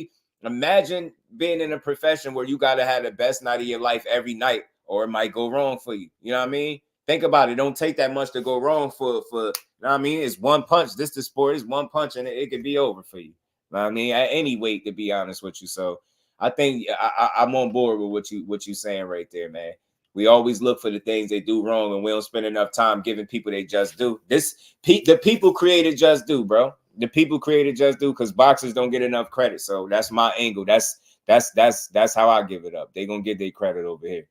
Imagine being in a profession where you got to have the best night of your life every night, or it might go wrong for you. You know what I mean? Think about it. Don't take that much to go wrong for you know what I mean? It's one punch. This the sport is one punch, and it could be over for you. You know what I mean? At any weight, to be honest with you. So I think I'm on board with what you saying right there, man. We always look for the things they do wrong, and we don't spend enough time giving people they just do. The people created just do, bro. The people created just do because boxers don't get enough credit. So that's my angle. That's how I give it up. They gonna get their credit over here.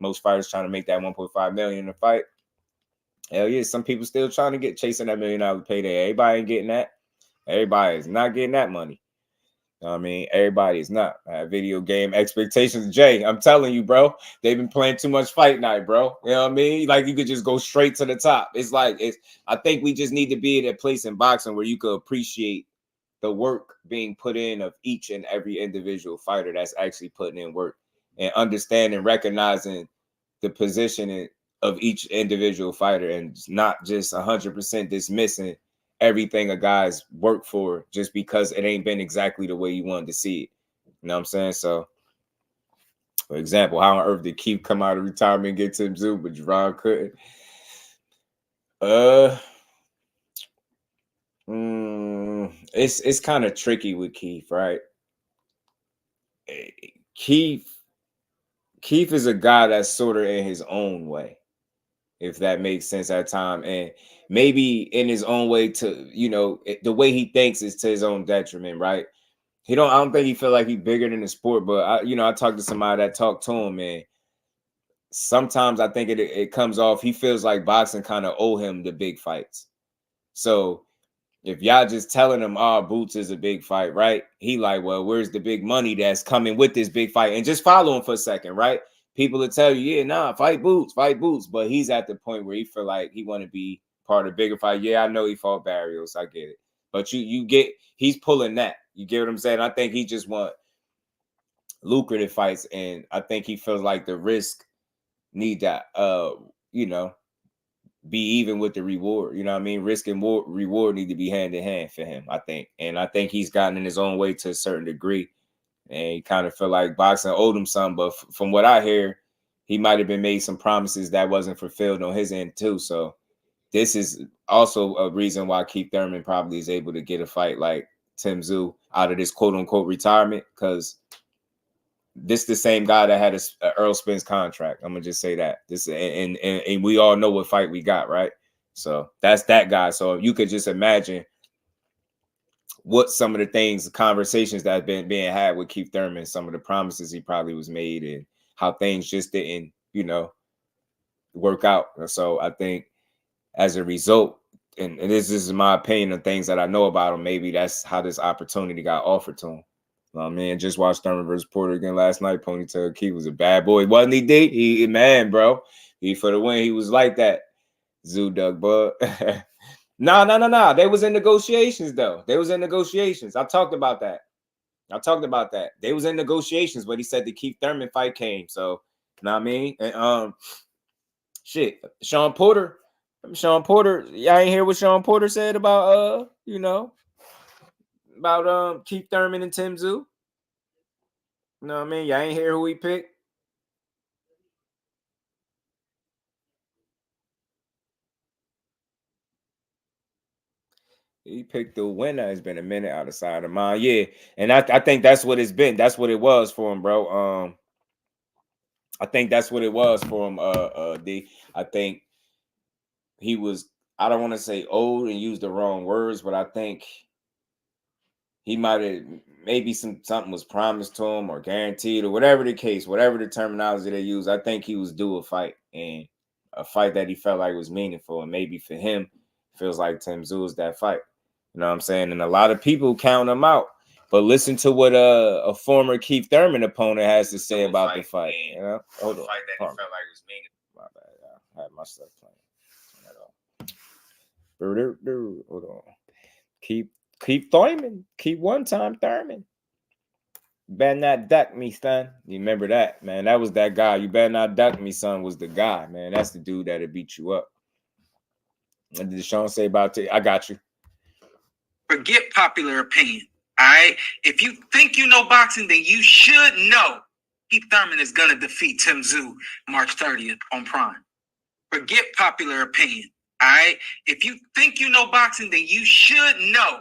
Most fighters trying to make that 1.5 million in a fight. Hell yeah, some people still trying to get chasing that $1 million payday. Everybody ain't getting that. Everybody is not getting that money. I mean, everybody is not. Video game expectations, Jay. I'm telling you, bro, they've been playing too much fight night, bro. You know what I mean? Like, you could just go straight to the top. I think we just need to be at a place in boxing where you could appreciate the work being put in of each and every individual fighter that's actually putting in work, and understand and recognizing the position of each individual fighter, and not just 100% dismissing everything a guy's worked for just because it ain't been exactly the way you wanted to see it. You know what I'm saying? So, for example, how on earth did Keith come out of retirement and get Tim Tszyu, but Jerron couldn't? It's kind of tricky with Keith, right? Keith is a guy that's sort of in his own way, if that makes sense at time, and maybe in his own way to, you know, the way he thinks is to his own detriment, right? I don't think he feel like he's bigger than the sport, but I talked to somebody that talked to him, and sometimes I think it comes off, he feels like boxing kind of owe him the big fights. So if y'all just telling him, oh, Boots is a big fight, right? He like, well, where's the big money that's coming with this big fight? And just follow him for a second, right? People will tell you, yeah, nah, fight Boots. But he's at the point where he feel like he want to be part of the bigger fight. Yeah, I know he fought Barrios. I get it. But you get, he's pulling that. You get what I'm saying? I think he just want lucrative fights. And I think he feels like the risk need that, be even with the reward. You know what I mean? Risk and reward need to be hand in hand for him, I think. And I think he's gotten in his own way to a certain degree. And he kind of feel like boxing owed him some. But from what I hear, he might have been made some promises that wasn't fulfilled on his end too. So this is also a reason why Keith Thurman probably is able to get a fight like Tim Tszyu out of this quote-unquote retirement, because this is the same guy that had a Errol Spence contract. I'm gonna just say that. This and we all know what fight we got, right? So that's that guy. So you could just imagine what some of the things, the conversations that have been being had with Keith Thurman, some of the promises he probably was made, and how things just didn't, work out. So I think as a result, and this is my opinion of things that I know about him, maybe that's how this opportunity got offered to him. Man, just watched Thurman versus Porter again last night. Ponytail Keith was a bad boy, wasn't he, D? He man, bro. He for the win. He was like that. Zoo Doug, bud. No. They was in negotiations, though. They was in negotiations. I talked about that. They was in negotiations, but he said the Keith Thurman fight came. So, you know what I mean? And Sean Porter. Y'all ain't hear what Sean Porter said about about Keith Thurman and Tim Tszyu. You know what I mean? Y'all ain't hear who he picked. He picked the winner. It's been a minute out of sight of mine. Yeah. And I think that's what it's been. That's what it was for him, bro. I think that's what it was for him, D. I think he was, I don't want to say old and use the wrong words, but I think he might have, maybe something was promised to him or guaranteed or whatever the case, whatever the terminology they use. I think he was due a fight, and a fight that he felt like was meaningful. And maybe for him, feels like Tim Tszyu is that fight. You know what I'm saying? And a lot of people count him out. But listen to what a former Keith Thurman opponent has to say about the fight. You know? Hold on. Fight that he felt like was meaningful. My bad. I had my stuff playing. Hold on. Keep Thurman. Keep one-time Thurman. You better not duck me, son. You remember that, man. That was that guy. You better not duck me, son, was the guy, man. That's the dude that'll beat you up. What did Sean say about it? I got you.
Forget popular opinion, all right? If you think you know boxing, then you should know Keith Thurman is going to defeat Tim Tszyu March 30th on Prime. Forget popular opinion, all right? If you think you know boxing, then you should know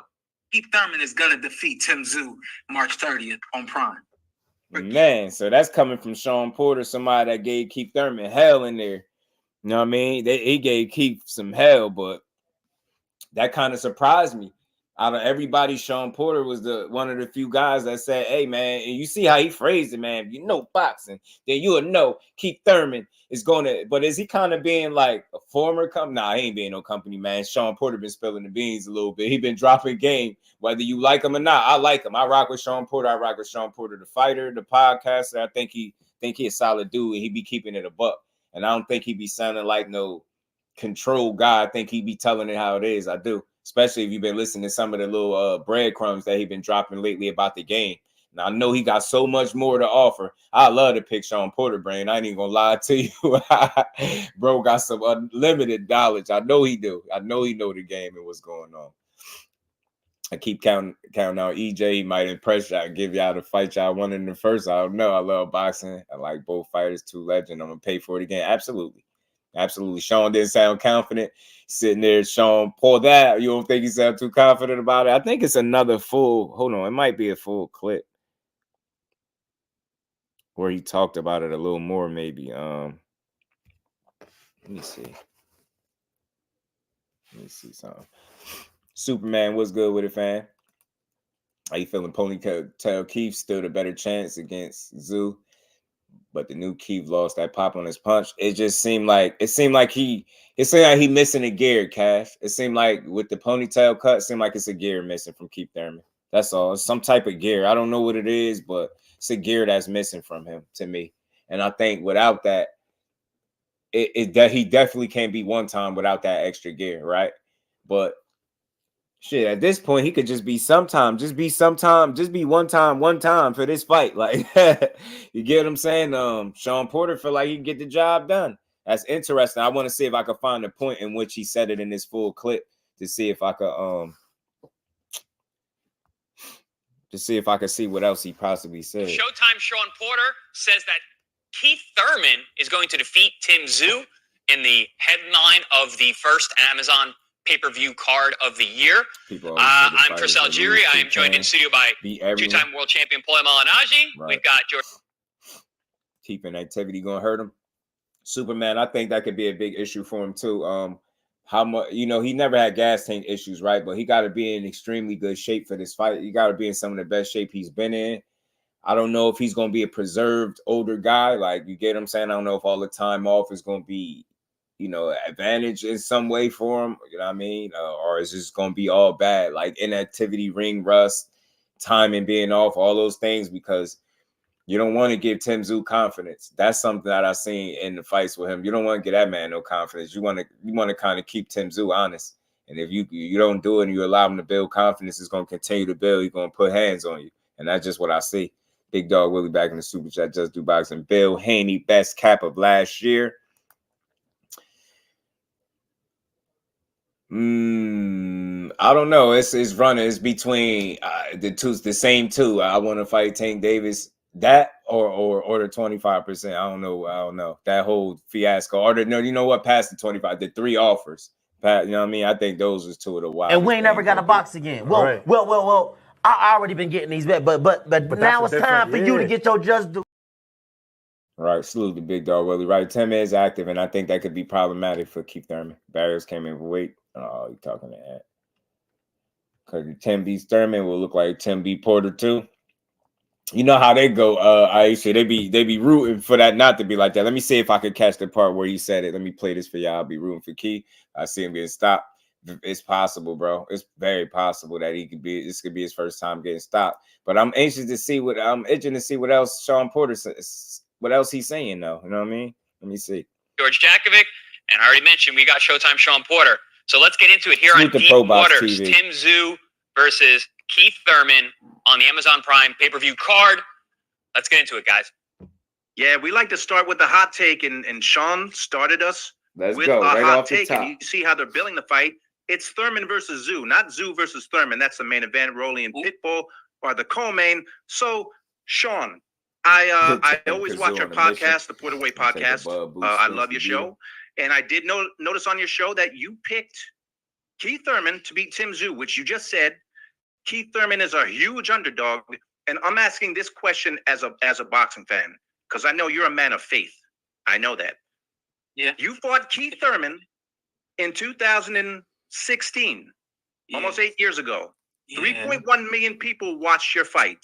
Keith Thurman is going to defeat Tim Tszyu March 30th on Prime.
Man, so that's coming from Sean Porter, somebody that gave Keith Thurman hell in there. You know what I mean? He gave Keith some hell, but that kind of surprised me. Out of everybody, Sean Porter was one of the few guys that said, hey, man, and you see how he phrased it, man. If you know boxing, then you'll know Keith Thurman is going to, but is he kind of being like a former company? Nah, he ain't being no company, man. Sean Porter been spilling the beans a little bit. He been dropping game, whether you like him or not. I like him. I rock with Sean Porter. I rock with Sean Porter, the fighter, the podcaster. I think he a solid dude, and he be keeping it a buck. And I don't think he be sounding like no control guy. I think he be telling it how it is. I do. Especially if you've been listening to some of the little breadcrumbs that he's been dropping lately about the game. Now, I know he got so much more to offer. I love to pick Sean Porter brain. I ain't even going to lie to you. Bro got some unlimited knowledge. I know he do. I know he know the game and what's going on. I keep counting out EJ. He might impress y'all, give y'all the fight y'all wanted in the first. I don't know. I love boxing. I like both fighters, two legends. I'm gonna pay for it again. Absolutely. Absolutely. Sean didn't sound confident. Sitting there, Sean, pull that. You don't think he sound too confident about it? I think it's another full. Hold on, it might be a full clip where he talked about it a little more, maybe. Let me see. Let me see something. Superman, what's good with it, fam? How you feeling? Ponytail Keith still the better chance against Zoo, but the new Keith lost that pop on his punch. It just seemed like he missing a gear, Cash. It seemed like with the ponytail cut, it seemed like it's a gear missing from Keith Thurman. That's all. It's some type of gear. I don't know what it is, but it's a gear that's missing from him to me. And I think without that, he definitely can't be one time without that extra gear, right? But shit, at this point, he could just be one time for this fight. Like, you get what I'm saying? Sean Porter feel like he can get the job done. That's interesting. I want to see if I could find a point in which he said it in this full clip to see if I could see what else he possibly said.
Showtime Sean Porter says that Keith Thurman is going to defeat Tim Tszyu in the headline of the first Amazon pay-per-view card of the year. I'm Chris Algieri. I am joined in studio by two-time world champion Paul Malignaggi. Right. We've got George.
Keeping activity gonna hurt him. Superman, I think that could be a big issue for him too. How much, he never had gas tank issues, right? But he got to be in extremely good shape for this fight. He got to be in some of the best shape he's been in. I don't know if he's going to be a preserved older guy. Like, you get what I'm saying? I don't know if all the time off is going to be, advantage in some way for him. You know what I mean? Or is this going to be all bad? Like inactivity, ring rust, timing being off, all those things, because you don't want to give Tim Tszyu confidence. That's something that I've seen in the fights with him. You don't want to give that man no confidence. You want to kind of keep Tim Tszyu honest. And if you don't do it and you allow him to build confidence, it's going to continue to build. He's going to put hands on you. And that's just what I see. Big Dog Willie back in the super chat. Just do boxing. Bill Haney, best cap of last year. I don't know. It's running. It's between the same two. I want to fight Tank Davis. That or the 25%. I don't know. That whole fiasco. Or you know what? Past the 25, the three offers. You know what I mean? I think those was two of the wild.
And we ain't never got a box again. Well. I already been getting these bets, but now it's time for you to get your just do.
Right, salute the Big Dog Willie. Right, Tim is active, and I think that could be problematic for Keith Thurman. Barriers came in for weight. Oh, you talking to that? Because Tim beats Thurman will look like Tim beat Porter too. You know how they go, Aisha. They be rooting for that not to be like that. Let me see if I could catch the part where he said it. Let me play this for y'all. I'll be rooting for Keith. I see him getting stopped. It's possible, bro. It's very possible that this could be his first time getting stopped. But I'm itching to see what else Sean Porter says, what else he's saying though. You know what I mean? Let me see.
George Jakovic, and I already mentioned we got Showtime Sean Porter. So let's get into it here on Deep Waters. TV. Tim Tszyu versus Keith Thurman on the Amazon Prime pay-per-view card. Let's get into it, guys.
Yeah, we like to start with the hot take, and Sean started us
with
a hot take. And you see how they're billing the fight. It's Thurman versus Tszyu, not Tszyu versus Thurman. That's the main event. Rolly and Pitbull are the co-main. So, Sean, I always watch your podcast, the Put Away podcast. I love your show. And I did notice on your show that you picked Keith Thurman to beat Tim Tszyu, which you just said. Keith Thurman is a huge underdog. And I'm asking this question as a boxing fan, because I know you're a man of faith. I know that.
Yeah.
You fought Keith Thurman in 2016, almost 8 years ago. Yeah. 3.1 million people watched your fight.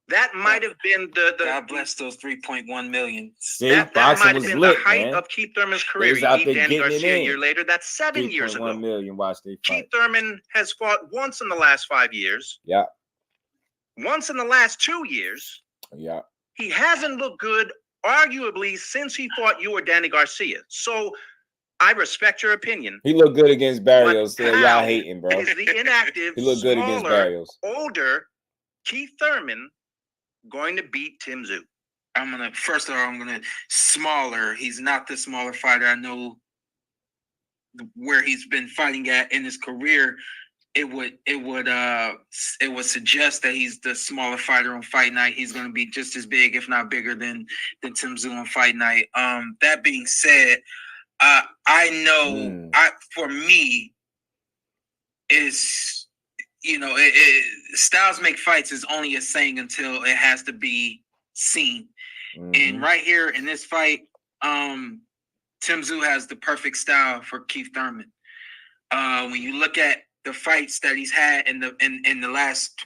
That might have been the
God bless those 3.1 million.
That might have been the height of Keith Thurman's career. He beat Danny Garcia a year later. That's 7 years ago.
3.1 million watched their fight.
Keith Thurman has fought once in the last 5 years.
Yeah.
Once in the last 2 years.
Yeah.
He hasn't looked good, arguably, since he fought you or Danny Garcia. So I respect your opinion.
He looked good against Barrios. So y'all hating, bro.
Is the inactive,
he looked good against Barrios.
Older Keith Thurman going to beat Tim Tszyu?
First of all, smaller. He's not the smaller fighter. I know where he's been fighting at in his career. it would suggest that he's the smaller fighter on fight night. He's going to be just as big, if not bigger, than Tim Tszyu on fight night. That being said, I know for me is, styles make fights is only a saying until it has to be seen. And right here in this fight, Tim Tszyu has the perfect style for Keith Thurman. When you look at the fights that he's had in the last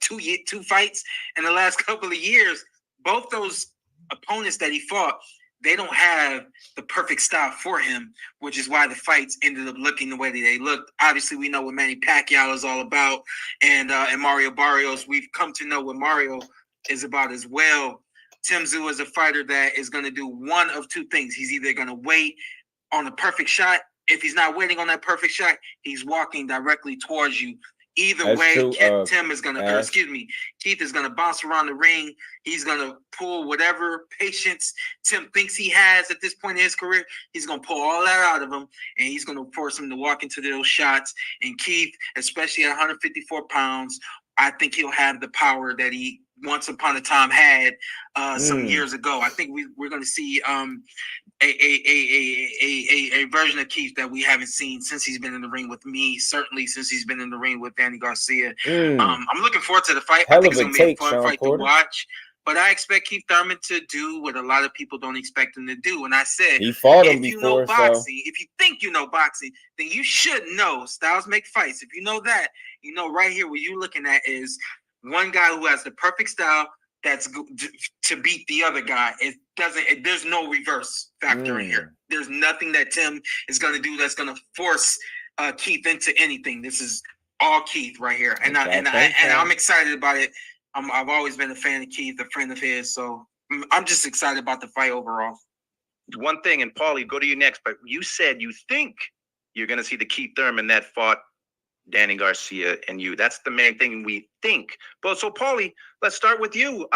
two fights in the last couple of years, both those opponents that he fought, they don't have the perfect style for him, which is why the fights ended up looking the way that they looked. Obviously, we know what Manny Pacquiao is all about, and Mario Barrios. We've come to know what Mario is about as well. Tim Tszyu is a fighter that is going to do one of two things. He's either going to wait on the perfect shot. If he's not waiting on that perfect shot, he's walking directly towards you. Either way, Keith is going to bounce around the ring. He's going to pull whatever patience Tim thinks he has at this point in his career. He's going to pull all that out of him, and he's going to force him to walk into those shots. And Keith, especially at 154 pounds, I think he'll have the power that he once upon a time had some years ago. I think we're going to see a version of Keith that we haven't seen since he's been in the ring with me, certainly since he's been in the ring with Danny Garcia. I'm looking forward to the fight. I think it's going to be a fun fight to watch. But I expect Keith Thurman to do what a lot of people don't expect him to do. And I said,
he fought him
if you know boxing, if you think you know boxing, then you should know styles make fights. If you know that, you know right here what you're looking at is one guy who has the perfect style that's to beat the other guy. There's no reverse factor in here. There's nothing that Tim is going to do that's going to force Keith into anything. This is all Keith right here. And I'm excited about it. I've always been a fan of Keith, a friend of his. So I'm just excited about the fight overall.
One thing, and Paulie, go to you next, but you said you think you're going to see the Keith Thurman that fought Danny Garcia and you. That's the main thing we think. But so, Paulie, let's start with you.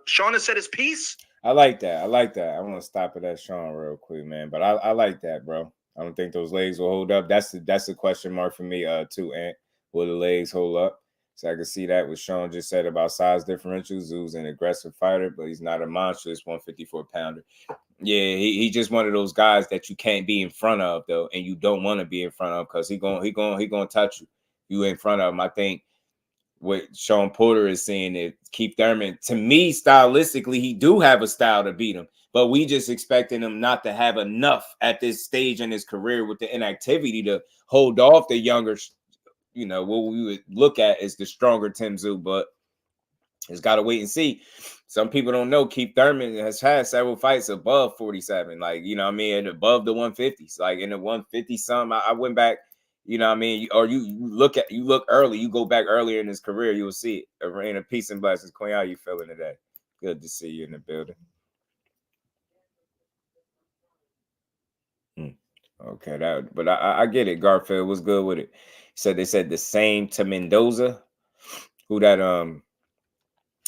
Sean has said his piece.
I like that. I want to stop it at Sean real quick, man. But I like that, bro. I don't think those legs will hold up. That's a question mark for me, too, Ant. Will the legs hold up? So I can see that what Sean just said about size differentials. Zoo's an aggressive fighter, but he's not a monstrous 154-pounder. Yeah, he just one of those guys that you can't be in front of, though, and you don't want to be in front of because he gonna touch you. You in front of him. I think what Sean Porter is saying is Keith Thurman, to me, stylistically, he do have a style to beat him, but we just expecting him not to have enough at this stage in his career with the inactivity to hold off the younger. What we would look at is the stronger Tim Tszyu, but it's got to wait and see. Some people don't know Keith Thurman has had several fights above 47, above the 150s, like in the 150 something. I went back, or you look early, you go back earlier in his career, you will see it. Arena, peace and blessings. Queen, how you feeling today? Good to see you in the building. Okay, but I get it. Garfield was good with it. So they said the same to Mendoza. Who that?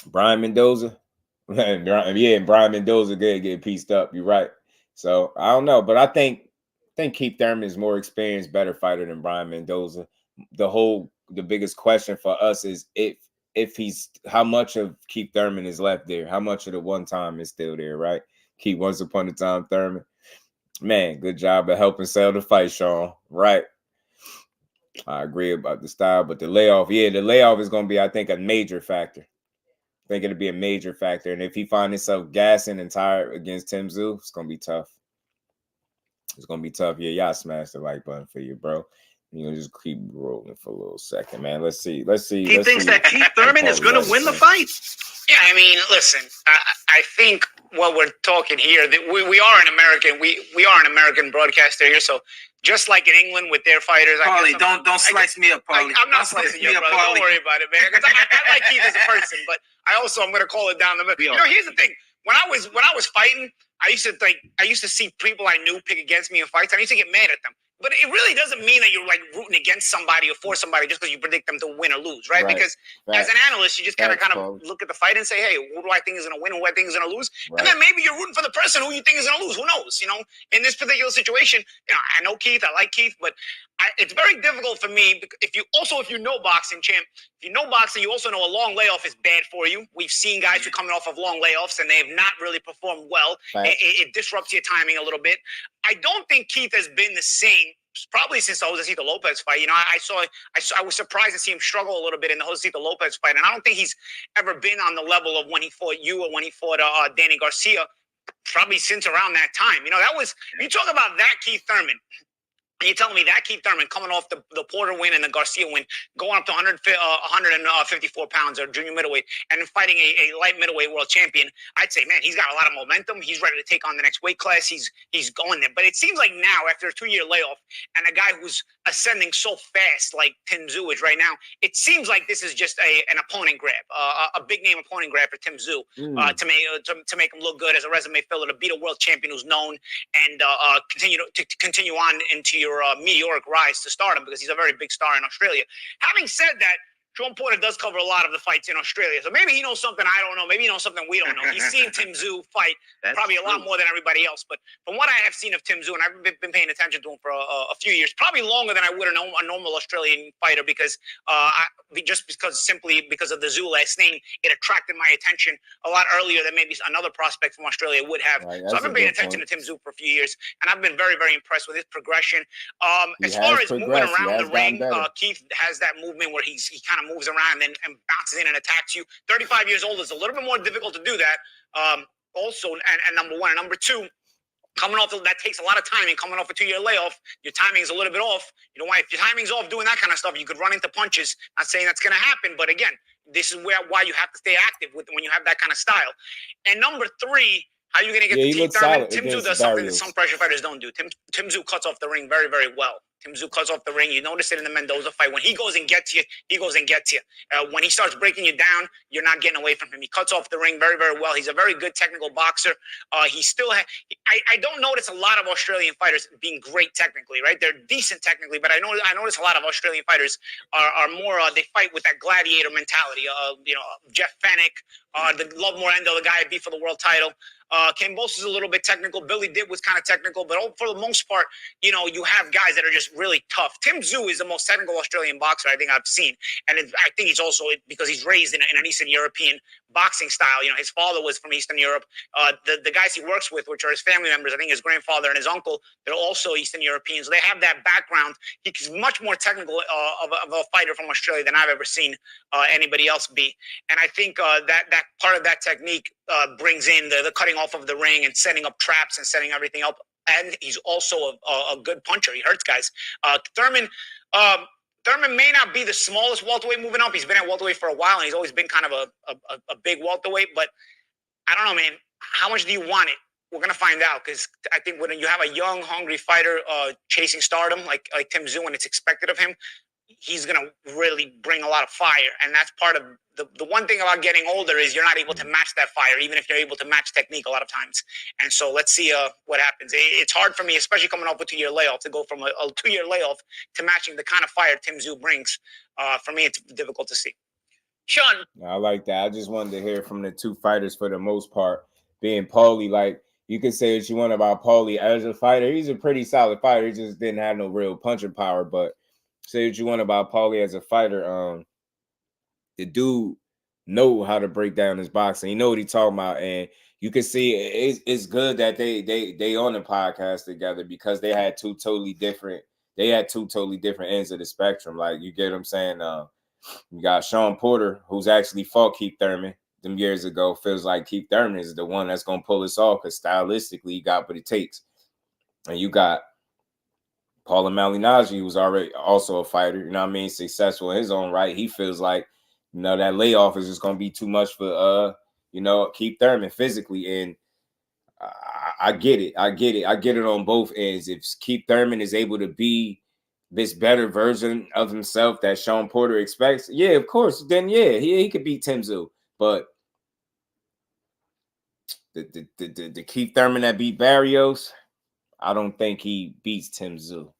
Brian Mendoza. And Brian Mendoza get pieced up. You're right. So I don't know, but I think Keith Thurman is more experienced, better fighter than Brian Mendoza. The biggest question for us is if he's how much of Keith Thurman is left there. How much of the one time is still there, right? Keith once upon a time Thurman. Man, good job of helping sell the fight, Sean. Right. I agree about the style, but the layoff is going to be, I think, a major factor. I think it'll be a major factor. And if he finds himself gassing and tired against Tim Tszyu, it's going to be tough. It's going to be tough. Yeah, y'all smash the like button for you, bro. Just keep rolling for a little second, man. Let's see.
He thinks that Keith Thurman is going to win the fight.
Yeah, I mean, listen, I think what we're talking here, that we are an American, we are an American broadcaster here, so just like in England with their fighters,
Paulie, don't slice me up, Paulie.
I'm not slicing you up, brother. Don't worry about it, man. Because I like Keith as a person, but I'm going to call it down the middle. Here's the thing: when I was fighting, I used to see people I knew pick against me in fights. I used to get mad at them. But it really doesn't mean that you're like rooting against somebody or for somebody just because you predict them to win or lose, right? Because as an analyst, you just kind of look at the fight and say, hey, who do I think is going to win? Who do I think is going to lose? And then maybe you're rooting for the person who you think is going to lose. Who knows? You know, in this particular situation, you know, I know Keith, I like Keith, but it's very difficult for me. If you know boxing, champ, if you know boxing, you also know a long layoff is bad for you. We've seen guys who are coming off of long layoffs and they have not really performed well. It disrupts your timing a little bit. I don't think Keith has been the same probably since the Jose Lopez fight. You know, I was surprised to see him struggle a little bit in the Jose Lopez fight, and I don't think he's ever been on the level of when he fought you or when he fought Danny Garcia. Probably since around that time. You know, that was, you talk about that Keith Thurman. And you're telling me that Keith Thurman coming off the Porter win and the Garcia win, going up to 154 pounds or junior middleweight and fighting a light middleweight world champion, I'd say, man, he's got a lot of momentum. He's ready to take on the next weight class. He's going there. But it seems like now, after a 2-year layoff, and a guy who's ascending so fast like Tim Tszyu is right now, it seems like this is just an opponent grab, a big name opponent grab for Tim Tszyu to make him look good as a resume filler, to beat a world champion who's known and continue on into your meteoric rise to stardom, because he's a very big star in Australia. Having said that, Sean Porter does cover a lot of the fights in Australia, so maybe he knows something I don't know. Maybe he knows something we don't know. He's seen Tim Tszyu fight probably a lot more than everybody else. But from what I have seen of Tim Tszyu, and I've been paying attention to him for a few years, probably longer than I would a normal Australian fighter, because simply because of the Tszyu last name, it attracted my attention a lot earlier than maybe another prospect from Australia would have. Right, so I've been paying attention to Tim Tszyu for a few years, and I've been very, very impressed with his progression. As far as moving around the ring, Keith has that movement where he kind of moves around and bounces in and attacks you. 35 years old is a little bit more difficult to do that. Also, and number one. And number two, coming off, that takes a lot of timing. Coming off a 2-year layoff, your timing is a little bit off. You know why? If your timing's off doing that kind of stuff, you could run into punches. Not saying that's going to happen, but again, this is why you have to stay active when you have that kind of style. And number three, how are you going to get the Keith Thurman? Tim Tszyu does something that some pressure fighters don't do. Tim Tszyu cuts off the ring very, very well. Tim Tszyu cuts off the ring. You notice it in the Mendoza fight. When he goes and gets you, he goes and gets you. When he starts breaking you down, you're not getting away from him. He cuts off the ring very, very well. He's a very good technical boxer. He still I don't notice a lot of Australian fighters being great technically, right? They're decent technically, but I notice a lot of Australian fighters are more, they fight with that gladiator mentality. You know, Jeff Fennick, the Love Morendo, the guy that beat for the world title. Kambosos is a little bit technical. Billy Dibb was kind of technical, but for the most part, you know, you have guys that are just really tough. Tim Tszyu is the most technical Australian boxer I think I've seen, and I think he's also, because he's raised in an Eastern European boxing style. You know, his father was from Eastern Europe. The guys he works with, which are his family members, I think his grandfather and his uncle, they're also Eastern Europeans. They have that background. He's much more technical of a fighter from Australia than I've ever seen anybody else be. And I think that part of that technique brings in the cutting off of the ring and setting up traps and setting everything up. And he's also a good puncher. He hurts guys. Thurman may not be the smallest welterweight moving up. He's been at welterweight for a while, and he's always been kind of a big welterweight. But I don't know, man. How much do you want it? We're going to find out, because I think when you have a young, hungry fighter chasing stardom like Tim Tszyu, and it's expected of him, he's going to really bring a lot of fire. And that's part of the one thing about getting older is you're not able to match that fire, even if you're able to match technique a lot of times. And so let's see what happens. It's hard for me, especially coming off a 2-year layoff, to go from a 2-year layoff to matching the kind of fire Tim Tszyu brings. For me, it's difficult to see. Sean.
I like that. I just wanted to hear from the two fighters for the most part. Being Paulie, like, you could say what you want about Paulie as a fighter. He's a pretty solid fighter. He just didn't have no real punching power. But say what you want about Paulie as a fighter. The dude know how to break down his boxing. He know what he's talking about, and you can see it's good that they on the podcast together, because they had two totally different ends of the spectrum. Like, you get what I'm saying? You got Sean Porter, who's actually fought Keith Thurman them years ago. Feels like Keith Thurman is the one that's gonna pull us off, because stylistically he got what it takes. And you got Paul Malignaggi, who's already also a fighter, you know what I mean, successful in his own right. He feels like, you know, that layoff is just going to be too much for, Keith Thurman physically. And I get it. I get it on both ends. If Keith Thurman is able to be this better version of himself that Sean Porter expects, yeah, of course, then, yeah, he could beat Tim Tszyu. But the Keith Thurman that beat Barrios, I don't think he beats Tim Tszyu.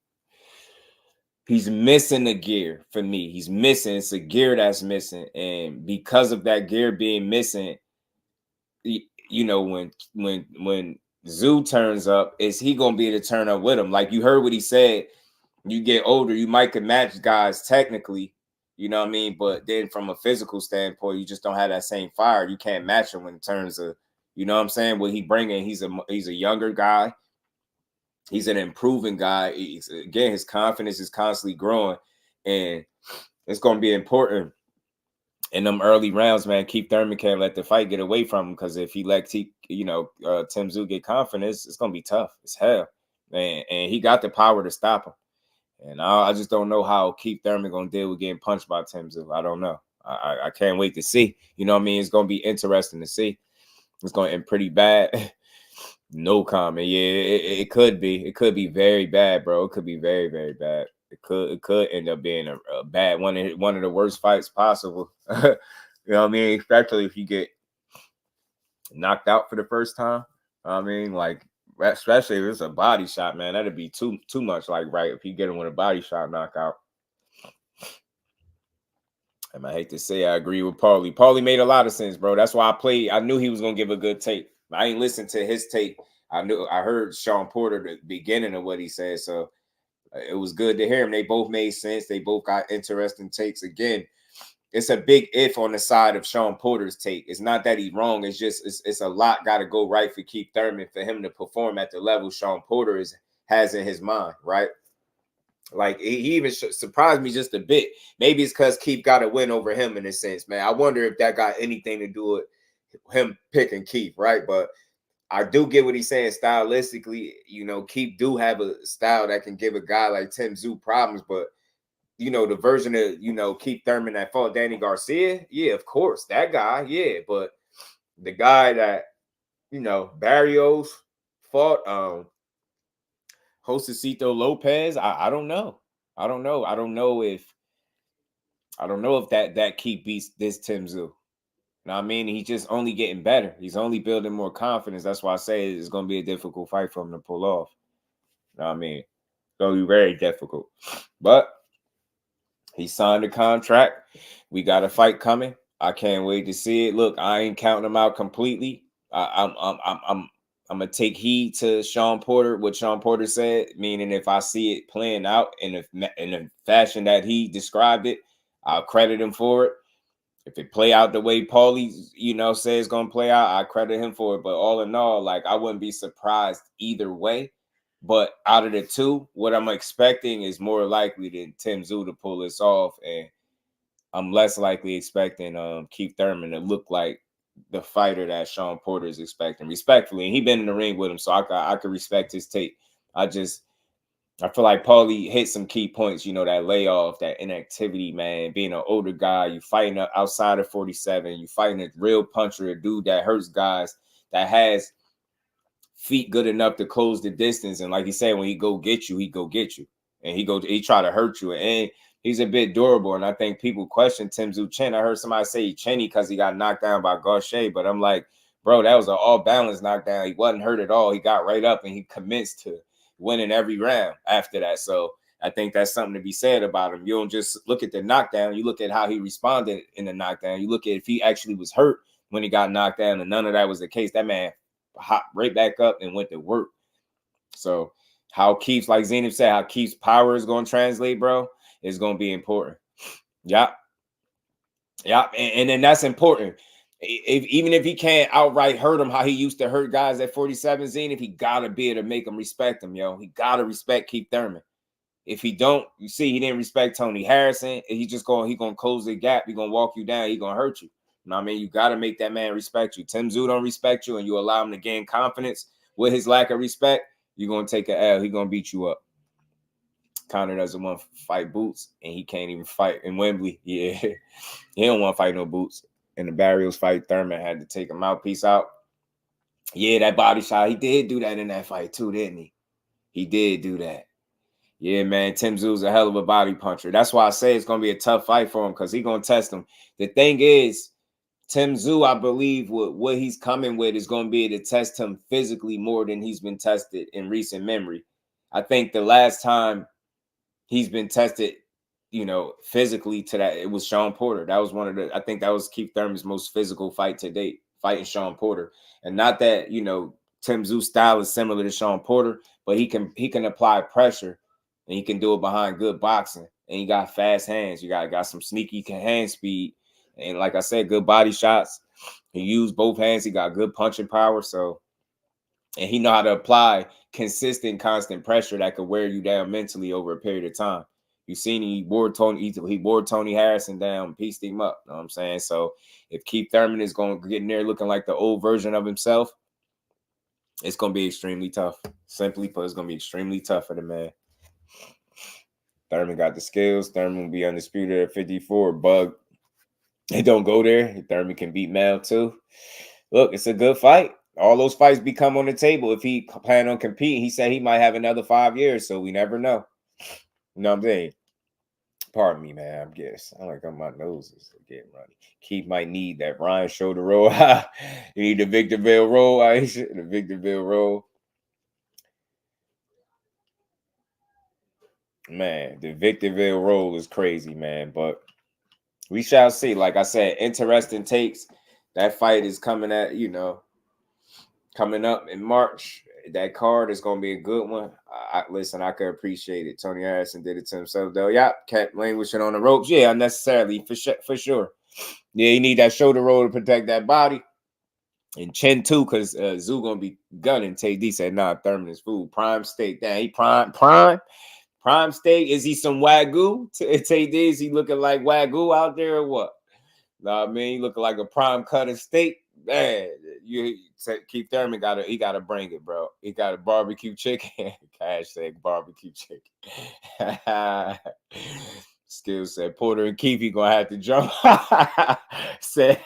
he's missing the gear for me. He's missing. It's a gear that's missing. And because of that gear being missing, you know, when Zoo turns up, is he gonna be able to turn up with him? Like you heard what he said. You get older, you might could match guys technically, you know what I mean? But then from a physical standpoint, you just don't have that same fire. You can't match him in terms of, you know what I'm saying? What he bringing, he's a younger guy. He's an improving guy. Again, his confidence is constantly growing, and it's going to be important in them early rounds, man. Keith Thurman can't let the fight get away from him, because if he let Tim Tszyu get confidence, it's going to be tough as hell, man. And he got the power to stop him. And I just don't know how Keith Thurman going to deal with getting punched by Tim Tszyu. I don't know. I can't wait to see. You know what I mean? It's going to be interesting to see. It's going to end pretty bad. No comment. Yeah, it could be. It could be very bad, bro. It could be very, very bad. It could end up being a bad one of the worst fights possible. You know what I mean? Especially if you get knocked out for the first time. I mean, like, especially if it's a body shot, man, that'd be too much. Like, right, if you get him with a body shot knockout. And I hate to say, I agree with Paulie. Paulie made a lot of sense, bro. That's why I knew he was gonna give a good take. I ain't listened to his take. I heard Sean Porter the beginning of what he said, so it was good to hear him. They both made sense. They both got interesting takes. Again, it's a big if on the side of Sean Porter's take. It's not that he's wrong. It's just it's a lot got to go right for Keith Thurman for him to perform at the level Sean Porter has in his mind, right? Like, he even surprised me just a bit. Maybe it's because Keith got a win over him in a sense, man. I wonder if that got anything to do with him picking Keith, right? But I do get what he's saying stylistically. You know, Keith do have a style that can give a guy like Tim Tszyu problems, but you know, the version of, you know, Keith Thurman that fought Danny Garcia, yeah, of course, that guy, yeah. But the guy that, you know, Barrios fought, Jose Lopez, I don't know. I don't know if that Keith beats this Tim Tszyu. You know what I mean? He's just only getting better. He's only building more confidence. That's why I say it's going to be a difficult fight for him to pull off. You know what I mean? It's going to be very difficult. But he signed a contract. We got a fight coming. I can't wait to see it. Look, I ain't counting him out completely. I'm gonna take heed to Sean Porter, what Sean Porter said, meaning if I see it playing out in a fashion that he described it, I'll credit him for it. If it play out the way Paulie, you know, says it's gonna play out, I credit him for it. But all in all, like, I wouldn't be surprised either way. But out of the two, what I'm expecting is more likely than Tim Tszyu to pull this off, and I'm less likely expecting Keith Thurman to look like the fighter that Sean Porter is expecting, respectfully. And he's been in the ring with him, so I could respect his take. I feel like Paulie hit some key points, you know, that layoff, that inactivity, man, being an older guy, you fighting outside of 47, you fighting a real puncher, a dude that hurts guys, that has feet good enough to close the distance. And like he said, when he go get you, and he try to hurt you. And he's a bit durable. And I think people question Tim Tszyu chin. I heard somebody say he chinny because he got knocked down by Gaucher, but I'm like, bro, that was an all-balance knockdown. He wasn't hurt at all. He got right up and he commenced to winning every round after that. So I think that's something to be said about him. You don't just look at the knockdown. You look at how he responded in the knockdown. You look at if he actually was hurt when he got knocked down, and none of that was the case. That man hopped right back up and went to work. So how Keith's, like Zenith said, how Keith's power is going to translate, bro, is going to be important. Yep. And then that's important. Even if he can't outright hurt him how he used to hurt guys at 47, Zenith, he got to be able to make him respect him, yo. He got to respect Keith Thurman. If he don't, you see, he didn't respect Tony Harrison. He going to close the gap. He going to walk you down. He going to hurt you. You know what I mean? You got to make that man respect you. Tim Tszyu don't respect you, and you allow him to gain confidence with his lack of respect, you're going to take an L. He's going to beat you up. Conor doesn't want to fight Boots, and he can't even fight in Wembley. Yeah, he don't want to fight no Boots. In the Barrios fight, Thurman had to take a mouthpiece out. Yeah, that body shot, he did do that in that fight too, didn't he? He did do that. Yeah, man, Tim Tszyu's a hell of a body puncher. That's why I say it's going to be a tough fight for him, because he's going to test him. The thing is, Tim Tszyu, I believe what he's coming with is going to be able to test him physically more than he's been tested in recent memory. I think the last time he's been tested, you know, physically to that. It was Sean Porter. That was one of the, I think that was Keith Thurman's most physical fight to date, fighting Sean Porter. And not that, you know, Tim Tszyu style is similar to Sean Porter, but he can apply pressure and he can do it behind good boxing. And he got fast hands. You got some sneaky hand speed. And like I said, good body shots. He used both hands. He got good punching power. So, and he know how to apply consistent, constant pressure that could wear you down mentally over a period of time. You seen he wore Tony Harrison down, pieced him up. You know what I'm saying? So if Keith Thurman is going to get in there looking like the old version of himself, it's going to be extremely tough. Simply put, it's going to be extremely tough for the man. Thurman got the skills. Thurman will be undisputed at 54. Bug, it don't go there. Thurman can beat Mel too. Look, it's a good fight. All those fights become on the table. If he plan on competing, he said he might have another 5 years, so we never know. You know what I'm saying? Pardon me, man. I'm guessing. I like my nose is getting runny. Keith might need that Ryan shoulder roll. You need the Victorville roll, Aisha. The Victorville roll. Man, the Victorville roll is crazy, man. But we shall see. Like I said, interesting takes. That fight is coming at, you know, coming up in March. That card is going to be a good one. Listen, I could appreciate it. Tony Harrison did it to himself, though. Yeah, kept languishing on the ropes. Yeah, unnecessarily, for sure. Yeah, you need that shoulder roll to protect that body. And chin, too, because Zoo going to be gunning. TD said, nah, Thurman is food. Prime steak. Damn, he prime steak. Is he some Wagyu? TD, is he looking like Wagyu out there or what? Nah, I mean, he looking like a prime cut of steak. Man, Keith Thurman gotta bring it, bro. He got a barbecue chicken. Hashtag barbecue chicken. Skill said Porter and Keith, he gonna have to jump. Said,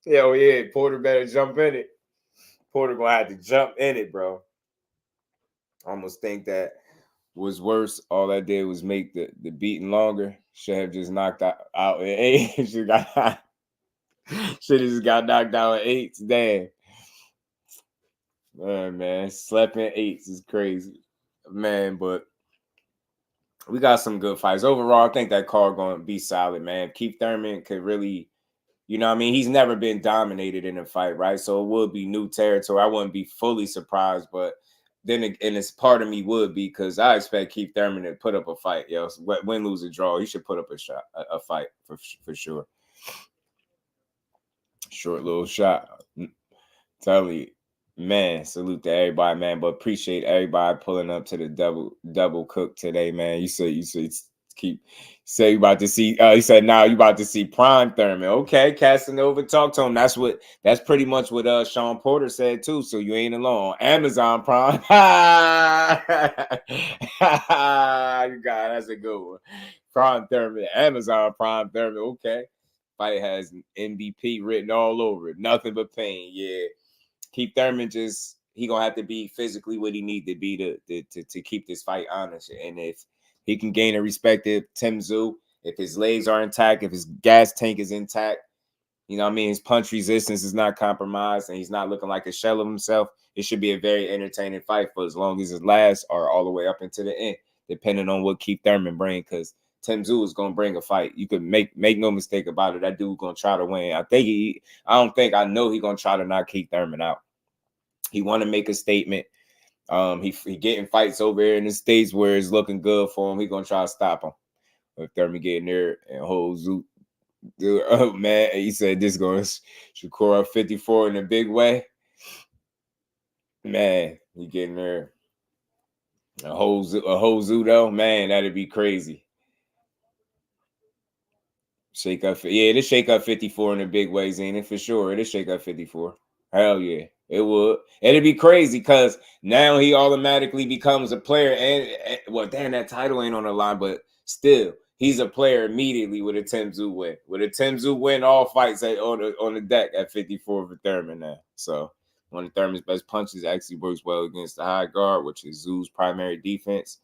yo, yeah, Porter better jump in it. Porter gonna have to jump in it, bro. I almost think that was worse. All that did was make the beating longer. Should have just knocked out in 8. Should have just got knocked out in 8. Damn. Man, slept in 8s is crazy. Man, but we got some good fights. Overall, I think that card going to be solid, man. Keith Thurman could really, you know what I mean? He's never been dominated in a fight, right? So it would be new territory. I wouldn't be fully surprised, but then, and it's part of me would be, because I expect Keith Thurman to put up a fight, yo. Win, lose, or draw, he should put up a fight for sure. Short little shot. Tell you, man, salute to everybody, man. But appreciate everybody pulling up to the double cook today, man. You said you about to see. He said, "Now you about to see Prime Thurman." Okay, Casanova, talk to him. That's pretty much what Sean Porter said too. So you ain't alone. Amazon Prime. You got that's a good one. Prime Thurman, Amazon Prime Thurman. Okay, fight has MVP written all over it. Nothing but pain. Yeah, Keith Thurman he gonna have to be physically what he need to be to keep this fight honest. And if he can gain a respect of Tim Tszyu, if his legs are intact, if his gas tank is intact, you know what I mean, his punch resistance is not compromised, and he's not looking like a shell of himself, it should be a very entertaining fight for as long as it lasts or all the way up into the end, depending on what Keith Thurman brings, because Tim Tszyu is going to bring a fight. You could make no mistake about it. That dude's going to try to win. I know he's going to try to knock Keith Thurman out. He want to make a statement. He getting fights over here in the States where it's looking good for him. He gonna try to stop him. If Thurman getting there and hold Zoot, dude, oh man, he said this going Shakur 54 in a big way. Man, he getting there. A whole Zoot though, man, that'd be crazy. Shake up, yeah, this shake up 54 in a big way, Zenith, for sure. It'll shake up 54. Hell yeah. It would. It'd be crazy because now he automatically becomes a player. And well, damn, that title ain't on the line, but still, he's a player immediately with a Tim Tszyu win. With a Tim Tszyu win, all fights on the deck at 54 for Thurman now. So one of Thurman's best punches actually works well against the high guard, which is Tszyu's primary defense.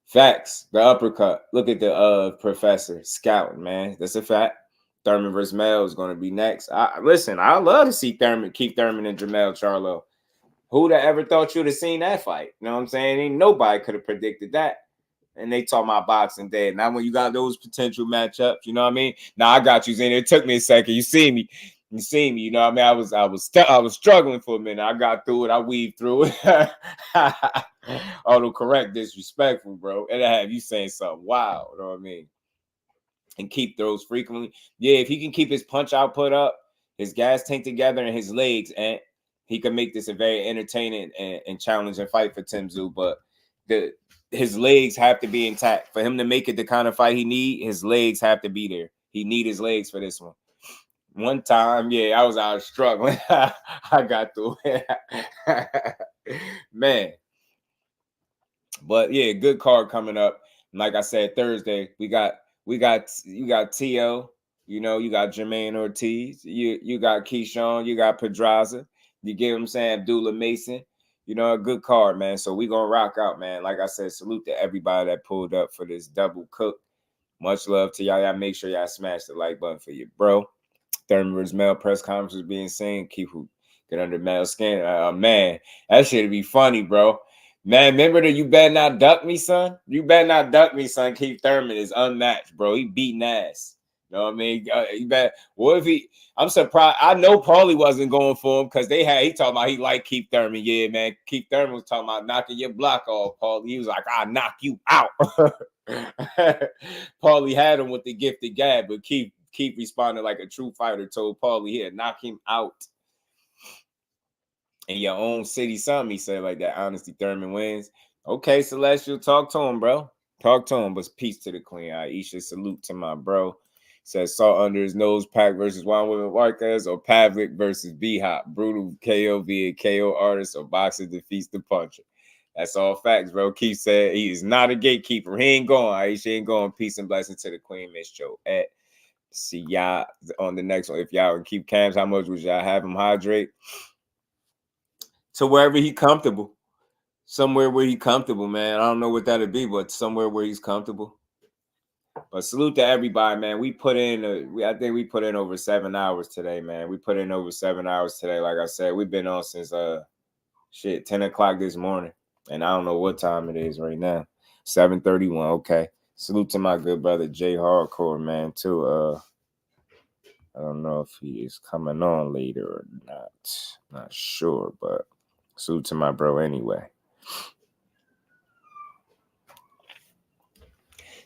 Facts. The uppercut. Look at the professor scouting, man. That's a fact. Thurman versus Mel is going to be next. Listen, I love to see Keith Thurman and Jermell Charlo. Who'd have ever thought you'd have seen that fight? You know what I'm saying? Ain't nobody could have predicted that. And they talk about Boxing Day. Now, when you got those potential matchups, you know what I mean? Now I got you in. It took me a second. You see me. You know what I mean? I was struggling for a minute. I got through it. I weaved through it. Autocorrect, disrespectful, bro. And I have you saying something wild. You know what I mean? And keep throws frequently. Yeah, if he can keep his punch output up, his gas tank together, and his legs, and he can make this a very entertaining and challenging fight for Tim Tszyu. But his legs have to be intact. For him to make it the kind of fight he need, his legs have to be there. He need his legs for this one. One time, yeah, I was struggling. I got through it. Man. But yeah, good card coming up. Like I said, Thursday, you got Teo, you know, you got Jamaine Ortiz, you got Keyshawn, you got Pedraza, you get what I'm saying, Abdullah Mason. You know, a good card, man. So we gonna rock out, man. Like I said, salute to everybody that pulled up for this double cook. Much love to y'all. Y'all make sure y'all smash the like button for your bro. Thurman's Mel press conference was being seen. Keep who get under Mel skin. Man, that shit'd be funny, bro. Man, remember that you better not duck me, son. You better not duck me, son. Keith Thurman is unmatched, bro. He beating ass. You know what I mean? You better. What if he? I'm surprised. I know Paulie wasn't going for him because he talking about he liked Keith Thurman. Yeah, man. Keith Thurman was talking about knocking your block off, Paulie. He was like, I'll knock you out. Paulie had him with the gifted gab, but Keith responded like a true fighter, told Paulie, here, knock him out. In your own city, something he said like that. Honestly, Thurman wins. Okay, Celestial, talk to him, bro. Talk to him, but peace to the queen. Aisha, salute to my bro. Says salt under his nose, Pac versus Juan William Marquez, or Pavlik versus B-Hop. Brutal KO via KO artist, or boxer defeats the puncher. That's all facts, bro. Keith said he is not a gatekeeper. He ain't going. Aisha ain't going. Peace and blessings to the queen, Miss Joe. See y'all on the next one. If y'all would keep Cams, how much would y'all have him hydrate? To wherever he comfortable. Somewhere where he comfortable, man. I don't know what that'd be, but somewhere where he's comfortable. But salute to everybody, man. I think we put in over 7 hours today, man. We put in over 7 hours today. Like I said, we've been on since 10 o'clock this morning. And I don't know what time it is right now. 7:31. Okay. Salute to my good brother Jay Hardcore, man, too. I don't know if he is coming on later or not. Not sure, but salute to my bro anyway.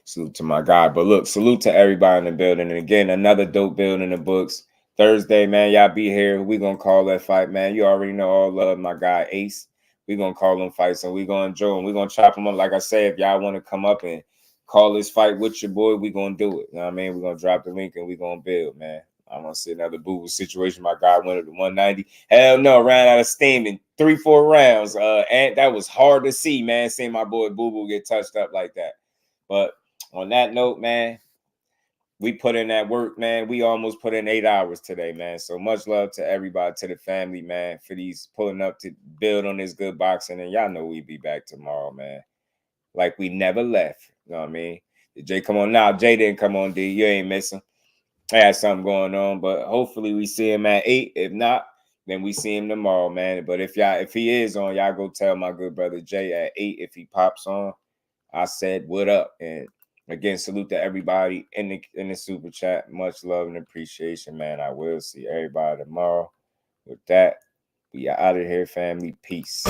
Salute to my guy. But look, salute to everybody in the building. And again, another dope build in the books. Thursday, man, y'all be here. We gonna call that fight, man. You already know all love my guy Ace. We gonna call them fights and we gonna enjoy them. We gonna chop them up. Like I said, if y'all want to come up and call this fight with your boy, we gonna do it. You know what I mean? We gonna drop the link and we gonna build, man. I want to see another boo-boo situation. My guy went up to 190. Hell no, ran out of steam in 3-4 rounds. And that was hard to see, man, seeing my boy Boo-Boo get touched up like that. But on that note, man, we put in that work, man. We almost put in 8 hours today, man. So much love to everybody, to the family, man, for these pulling up to build on this good boxing. And y'all know we be back tomorrow, man. Like we never left. You know what I mean? Did Jay come on now? Jay didn't come on, D. You ain't missing. I had something going on, but hopefully we see him at 8. If not, then we see him tomorrow, man. But if he is on, y'all go tell my good brother Jay at 8 if he pops on. I said, what up? And again, salute to everybody in the super chat. Much love and appreciation, man. I will see everybody tomorrow. With that, we are out of here, family. Peace.